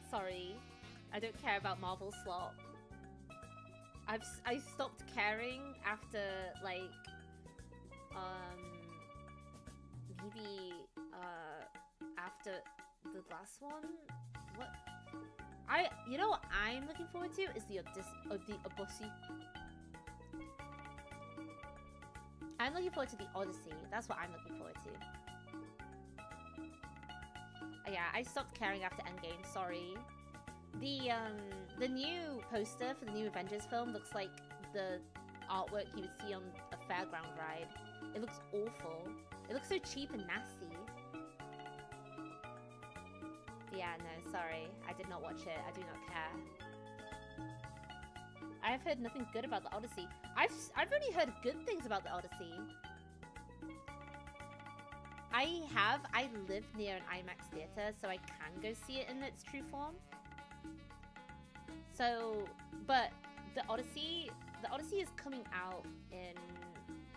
Sorry. I don't care about Marvel slop. I stopped caring after like maybe after the last one. What? You know what I'm looking forward to is the Odyssey. I'm looking forward to the Odyssey. That's what I'm looking forward to. Yeah, I stopped caring after Endgame. Sorry. The new poster for the new Avengers film looks like the artwork you would see on a fairground ride. It looks awful. It looks so cheap and nasty. Yeah, no, sorry. I did not watch it. I do not care. I have heard nothing good about the Odyssey. I've only heard good things about the Odyssey. I live near an IMAX theater, so I can go see it in its true form. So, but the Odyssey is coming out in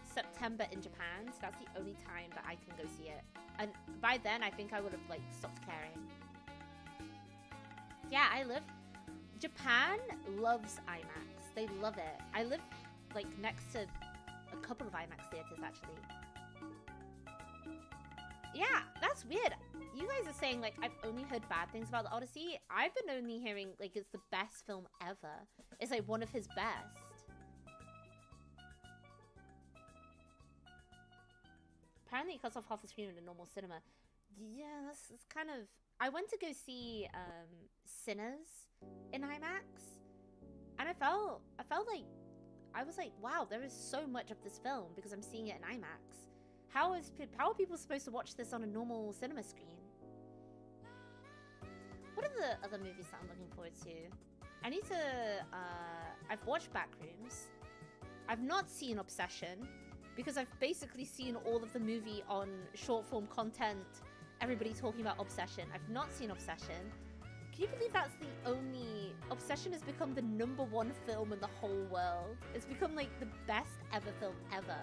September in Japan, so that's the only time that I can go see it. And by then, I think I would have like stopped caring. Yeah, Japan loves IMAX. They love it. I live like next to a couple of IMAX theaters actually. Yeah, that's weird. You guys are saying like I've only heard bad things about the Odyssey. I've been only hearing like it's the best film ever. It's like one of his best. Apparently it cuts off half the screen in a normal cinema. Yeah, that's kind of... I went to go see Sinners in IMAX, and I felt like I was like, wow, there is so much of this film because I'm seeing it in IMAX. How are people supposed to watch this on a normal cinema screen? What are the other movies that I'm looking forward to? I need to... I've watched Backrooms. I've not seen Obsession because I've basically seen all of the movie on short form content. Everybody talking about Obsession. I've not seen Obsession. Can you believe that's the only... Obsession has become the #1 film in the whole world. It's become like the best ever film ever.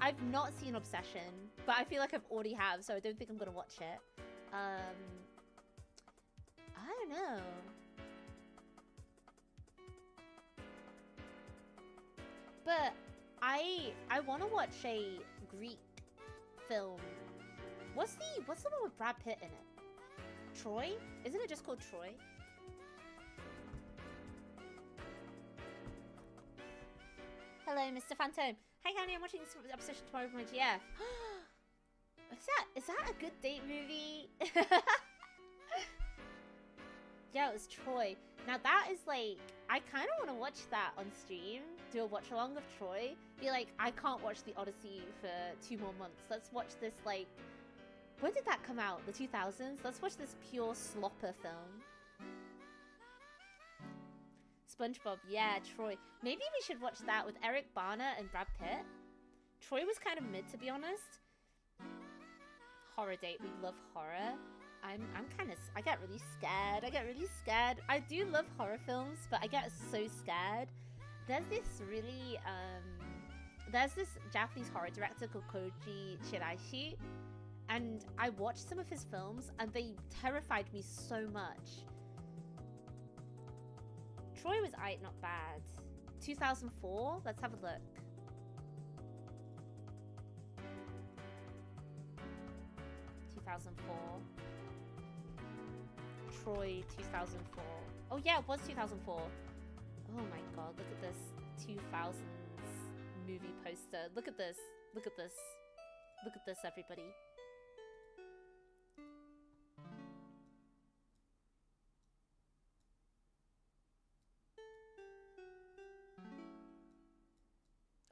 I've not seen Obsession, but I feel like I've already have, so I don't think I'm gonna watch it. I don't know. But I want to watch a Greek film. What's the one with Brad Pitt in it? Troy? Isn't it just called Troy? Hello, Mr. Phantom. Hi, Kani. I'm watching Obsession tomorrow with my GF. Is that a good date movie? Yeah, it was Troy. Now that is like, I kind of want to watch that on stream. Do a watch along of Troy. Be like, I can't watch the Odyssey for 2 more months. Let's watch this like, when did that come out? The 2000s? Let's watch this pure slopper film. SpongeBob, yeah, Troy. Maybe we should watch that with Eric Bana and Brad Pitt. Troy was kind of mid, to be honest. Horror date, we love horror. I'm kind of, I get really scared. I do love horror films, but I get so scared. There's this Japanese horror director called Koji Shiraishi, and I watched some of his films, and they terrified me so much. Troy was not bad. 2004? Let's have a look. Troy 2004. Oh yeah, it was 2004. Oh my god, look at this 2000s movie poster. Look at this. Look at this. Look at this, everybody.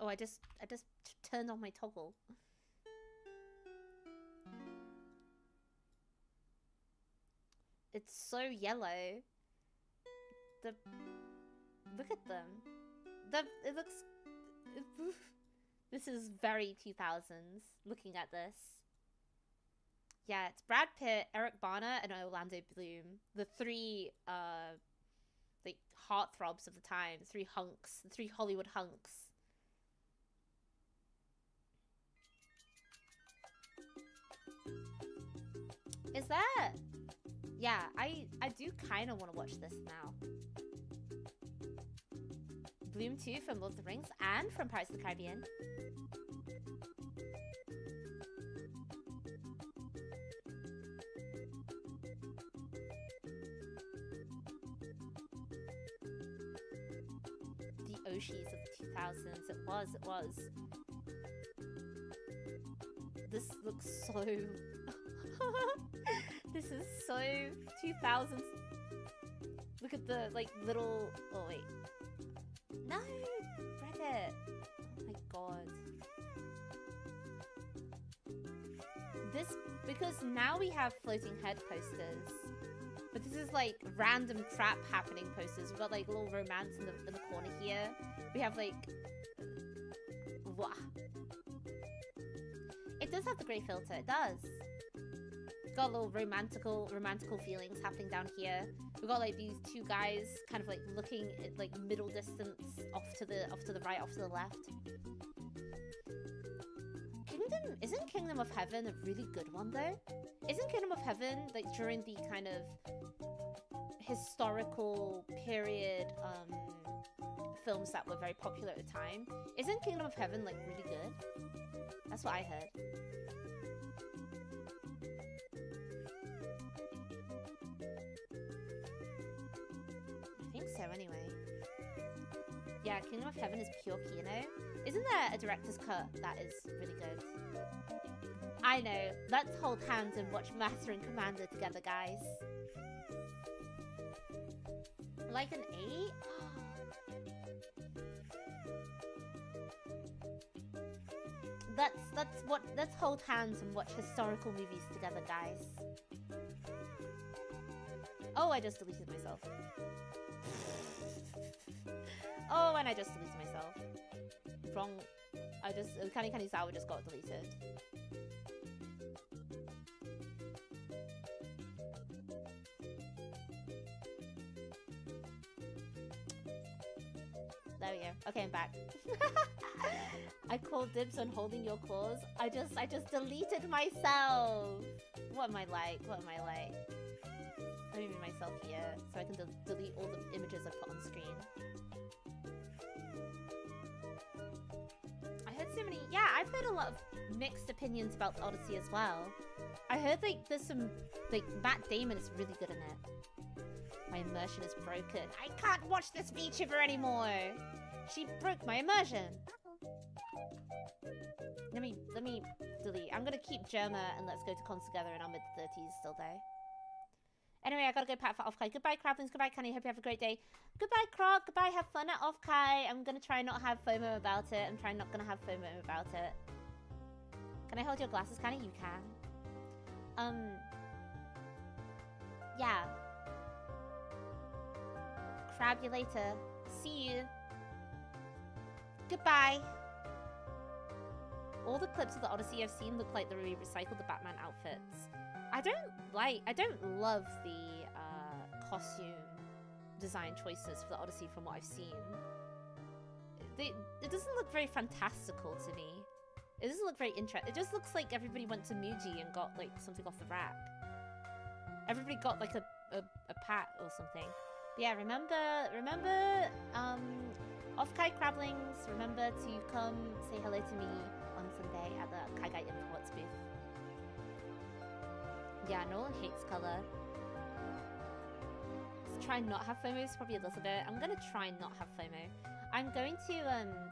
Oh, I just turned on my toggle. It's so yellow. Look at them. It looks... This is very 2000s, looking at this. Yeah, it's Brad Pitt, Eric Bana, and Orlando Bloom. The three, like, heartthrobs of the time. The three Hollywood hunks. Is that... Yeah, I do kind of want to watch this now. Bloom 2 from Lord of the Rings and from Pirates of the Caribbean. The Oshis of the 2000s. It was. This looks so... This is so 2000s. Look at the, like, little... Oh, wait. No! Reddit! Oh my god. This... Because now we have floating head posters. But this is, like, random crap happening posters. We've got, like, a little romance in the corner here. We have, like... Wah. It does have the grey filter. It does. Got a little romantical feelings happening down here. We've got like these two guys kind of like looking at like middle distance off to the right, off to the left. Isn't Kingdom of Heaven a really good one though? Isn't Kingdom of Heaven like during the kind of historical period films that were very popular at the time? Isn't Kingdom of Heaven like really good? That's what I heard. So anyway, yeah, Kingdom of Heaven is pure Kino. Isn't there a director's cut that is really good? I know. Let's hold hands and watch Master and Commander together, guys. Like an 8? Let's hold hands and watch historical movies together, guys. Oh, I just deleted myself. Oh, and I just deleted myself. Wrong. Kanizawa just got deleted. There we go. Okay, I'm back. I called dibs on holding your claws. I just deleted myself. What am I like? What am I like? Let me move myself here so I can delete all the images I put on screen. Yeah, I've heard a lot of mixed opinions about the Odyssey as well. I heard like there's some like Matt Damon is really good in it. My immersion is broken. I can't watch this VTuber anymore. She broke my immersion. Let me delete. I'm gonna keep Germa and let's go to cons together in our mid-30s still though. Anyway, I gotta go pack for Offkai. Goodbye, Crablings. Goodbye, Kani. Hope you have a great day. Goodbye, Croc. Goodbye, have fun at Offkai. I'm gonna try not have FOMO about it. I'm trying not gonna have FOMO about it. Can I hold your glasses, Kani? You can. Yeah. Crab you later. See you. Goodbye. All the clips of the Odyssey I've seen look like they recycled the Batman outfits. I don't love the costume design choices for the Odyssey from what I've seen. It doesn't look very fantastical to me. It doesn't look very interesting. It just looks like everybody went to Muji and got like something off the rack. Everybody got like a pat or something. But yeah, remember Offkai Crablings, remember to come say hello to me on Sunday at the Kaigai Imports booth. Yeah, Nolan hates color. Let's try not have FOMO, it's probably a little bit. I'm gonna try not have FOMO. I'm going to,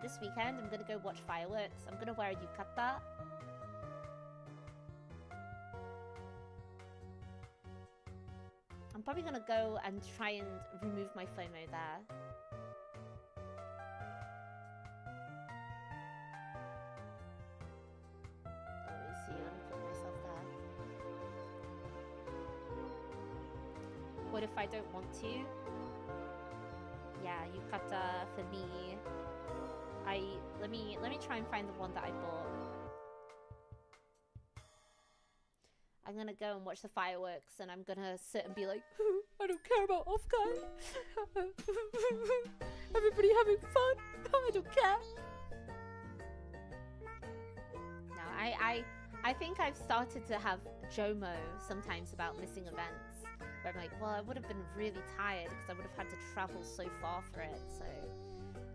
this weekend, I'm gonna go watch fireworks. I'm gonna wear a yukata. I'm probably gonna go and try and remove my FOMO there. What if I don't want to? Yeah, yukata for me. Let me try and find the one that I bought. I'm gonna go and watch the fireworks, and I'm gonna sit and be like, I don't care about off-guy. Everybody having fun. I don't care. No, I think I've started to have JOMO sometimes about missing events, where I'm like, well, I would have been really tired because I would have had to travel so far for it, so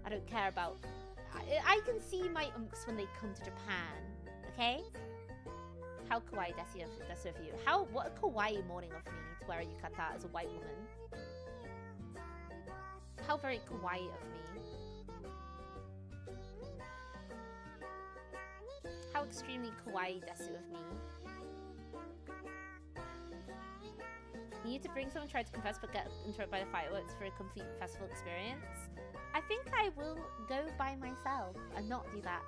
I don't care about... I can see my unks when they come to Japan, okay? How kawaii desu of you. What a kawaii morning of me to wear a yukata as a white woman. How very kawaii of me. How extremely kawaii desu of me. You need to bring someone try to confess but get interrupted by the fireworks for a complete festival experience. I think I will go by myself and not do that.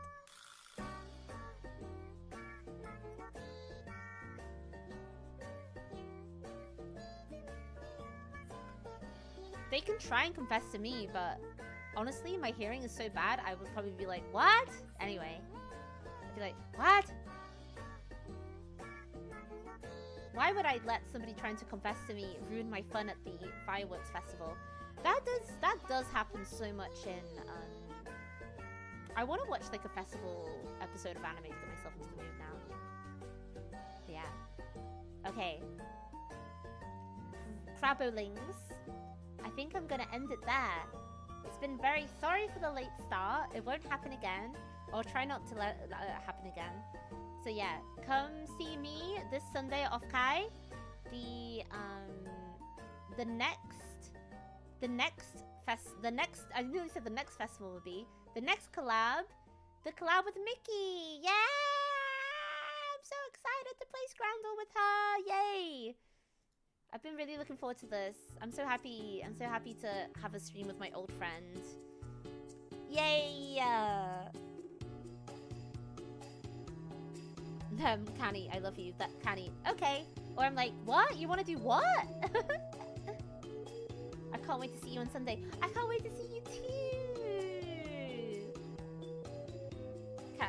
They can try and confess to me, but honestly, my hearing is so bad, I would probably be like, what? Anyway. I'd be like, what? Why would I let somebody trying to confess to me ruin my fun at the fireworks festival? That does happen so much in, I want to watch like a festival episode of anime to get myself into the mood now. Yeah. Okay. Crabolings. I think I'm gonna end it there. It's been very sorry for the late start. It won't happen again. I'll try not to let it happen again. So yeah, come see me this Sunday off Kai. The next I nearly said the next festival will be the next collab, the collab with Mickey. Yeah, I'm so excited to play Scrandle with her. Yay! I've been really looking forward to this. I'm so happy. I'm so happy to have a stream with my old friend. Yay! Kani, I love you. That Kani. Okay. Or I'm like, what? You want to do what? I can't wait to see you on Sunday. I can't wait to see you too.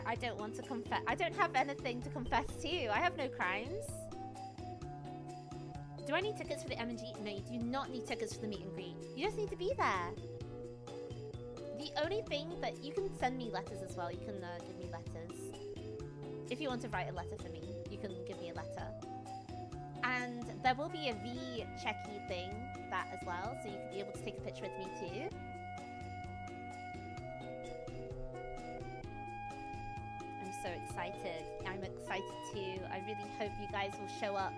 I don't want to confess. I don't have anything to confess to. I have no crimes. Do I need tickets for the M&G? No, you do not need tickets for the meet and greet. You just need to be there. The only thing that you can send me letters as well. You can give me letters. If you want to write a letter for me, you can give me a letter. And there will be a V-checky thing, that as well, so you can be able to take a picture with me too. I'm so excited. I'm excited too. I really hope you guys will show up.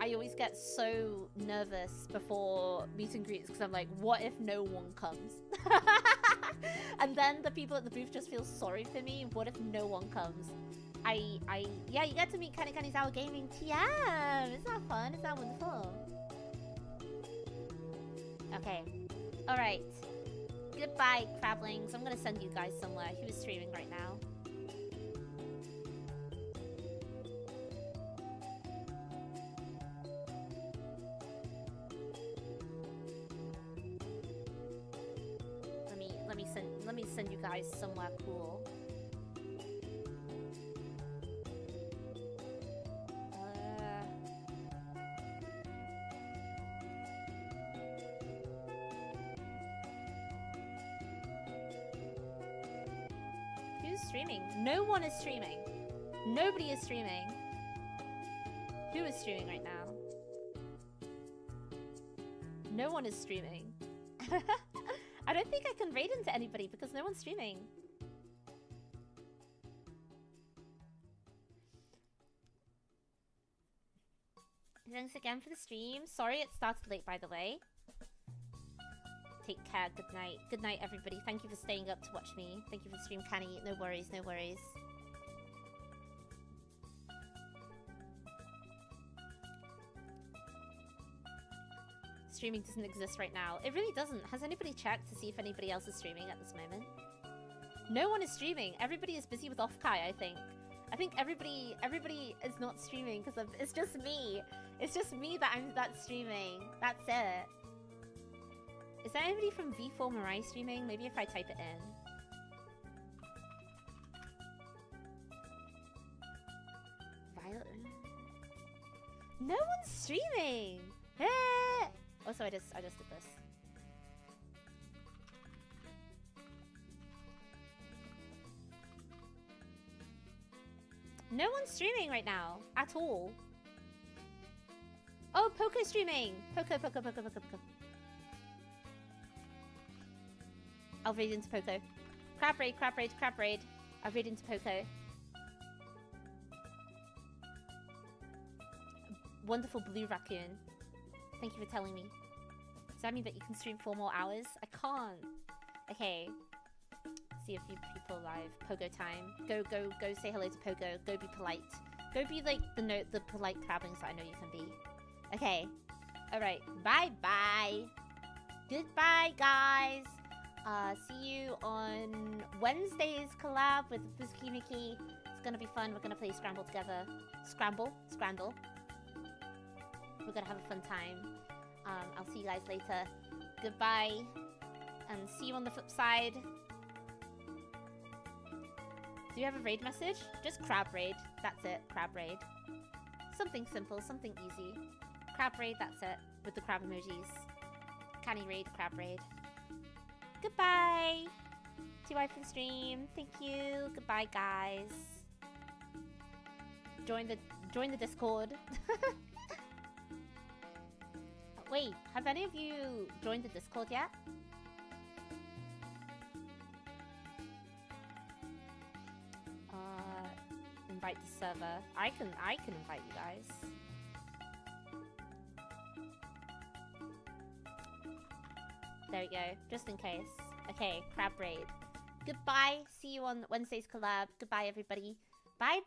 I always get so nervous before meet and greets because I'm like, what if no one comes? And then the people at the booth just feel sorry for me. What if no one comes? Yeah, you get to meet Kanizawa Gaming TM. Isn't that fun? Isn't that wonderful? Okay. Alright. Goodbye, Crablings. I'm gonna send you guys somewhere. Who is streaming right now? Let me send you guys somewhere cool. Who's streaming? No one is streaming. Nobody is streaming. Who is streaming right now? No one is streaming. I don't think I can raid into anybody because no one's streaming. Thanks again for the stream. Sorry it started late, by the way. Take care. Good night. Good night, everybody. Thank you for staying up to watch me. Thank you for the stream, Kani. No worries, no worries. Streaming doesn't exist right now. It really doesn't. Has anybody checked to see if anybody else is streaming at this moment? No one is streaming. Everybody is busy with Offkai, I think. I think everybody is not streaming because it's just me. It's just me that's streaming. That's it. Is there anybody from V4 Mirai streaming? Maybe if I type it in. streaming. Also, I just did this. No one's streaming right now at all. Oh, Poco streaming. Poco. I'll raid into Poco. Crab raid. I'll raid into Poco. Wonderful blue raccoon. Thank you for telling me. Does that mean that you can stream 4 more hours? I can't. Okay. See a few people live. Pogo time. Go say hello to Pogo. Go be polite. Go be like the polite crabbings that I know you can be. Okay. Alright. Bye. Goodbye, guys. See you on Wednesday's collab with Buzuki Mickey. It's gonna be fun. We're gonna play Scramble together. Scramble. We're gonna have a fun time. I'll see you guys later. Goodbye. And see you on the flip side. Do you have a raid message? Just crab raid. That's it. Crab raid. Something simple. Something easy. Crab raid. That's it. With the crab emojis. Kani raid. Crab raid. Goodbye. TY for the stream. Thank you. Goodbye, guys. Join the Discord. Wait, have any of you joined the Discord yet? Invite the server. I can invite you guys. There we go, just in case. Okay, crab raid. Goodbye. See you on Wednesday's collab. Goodbye, everybody. Bye.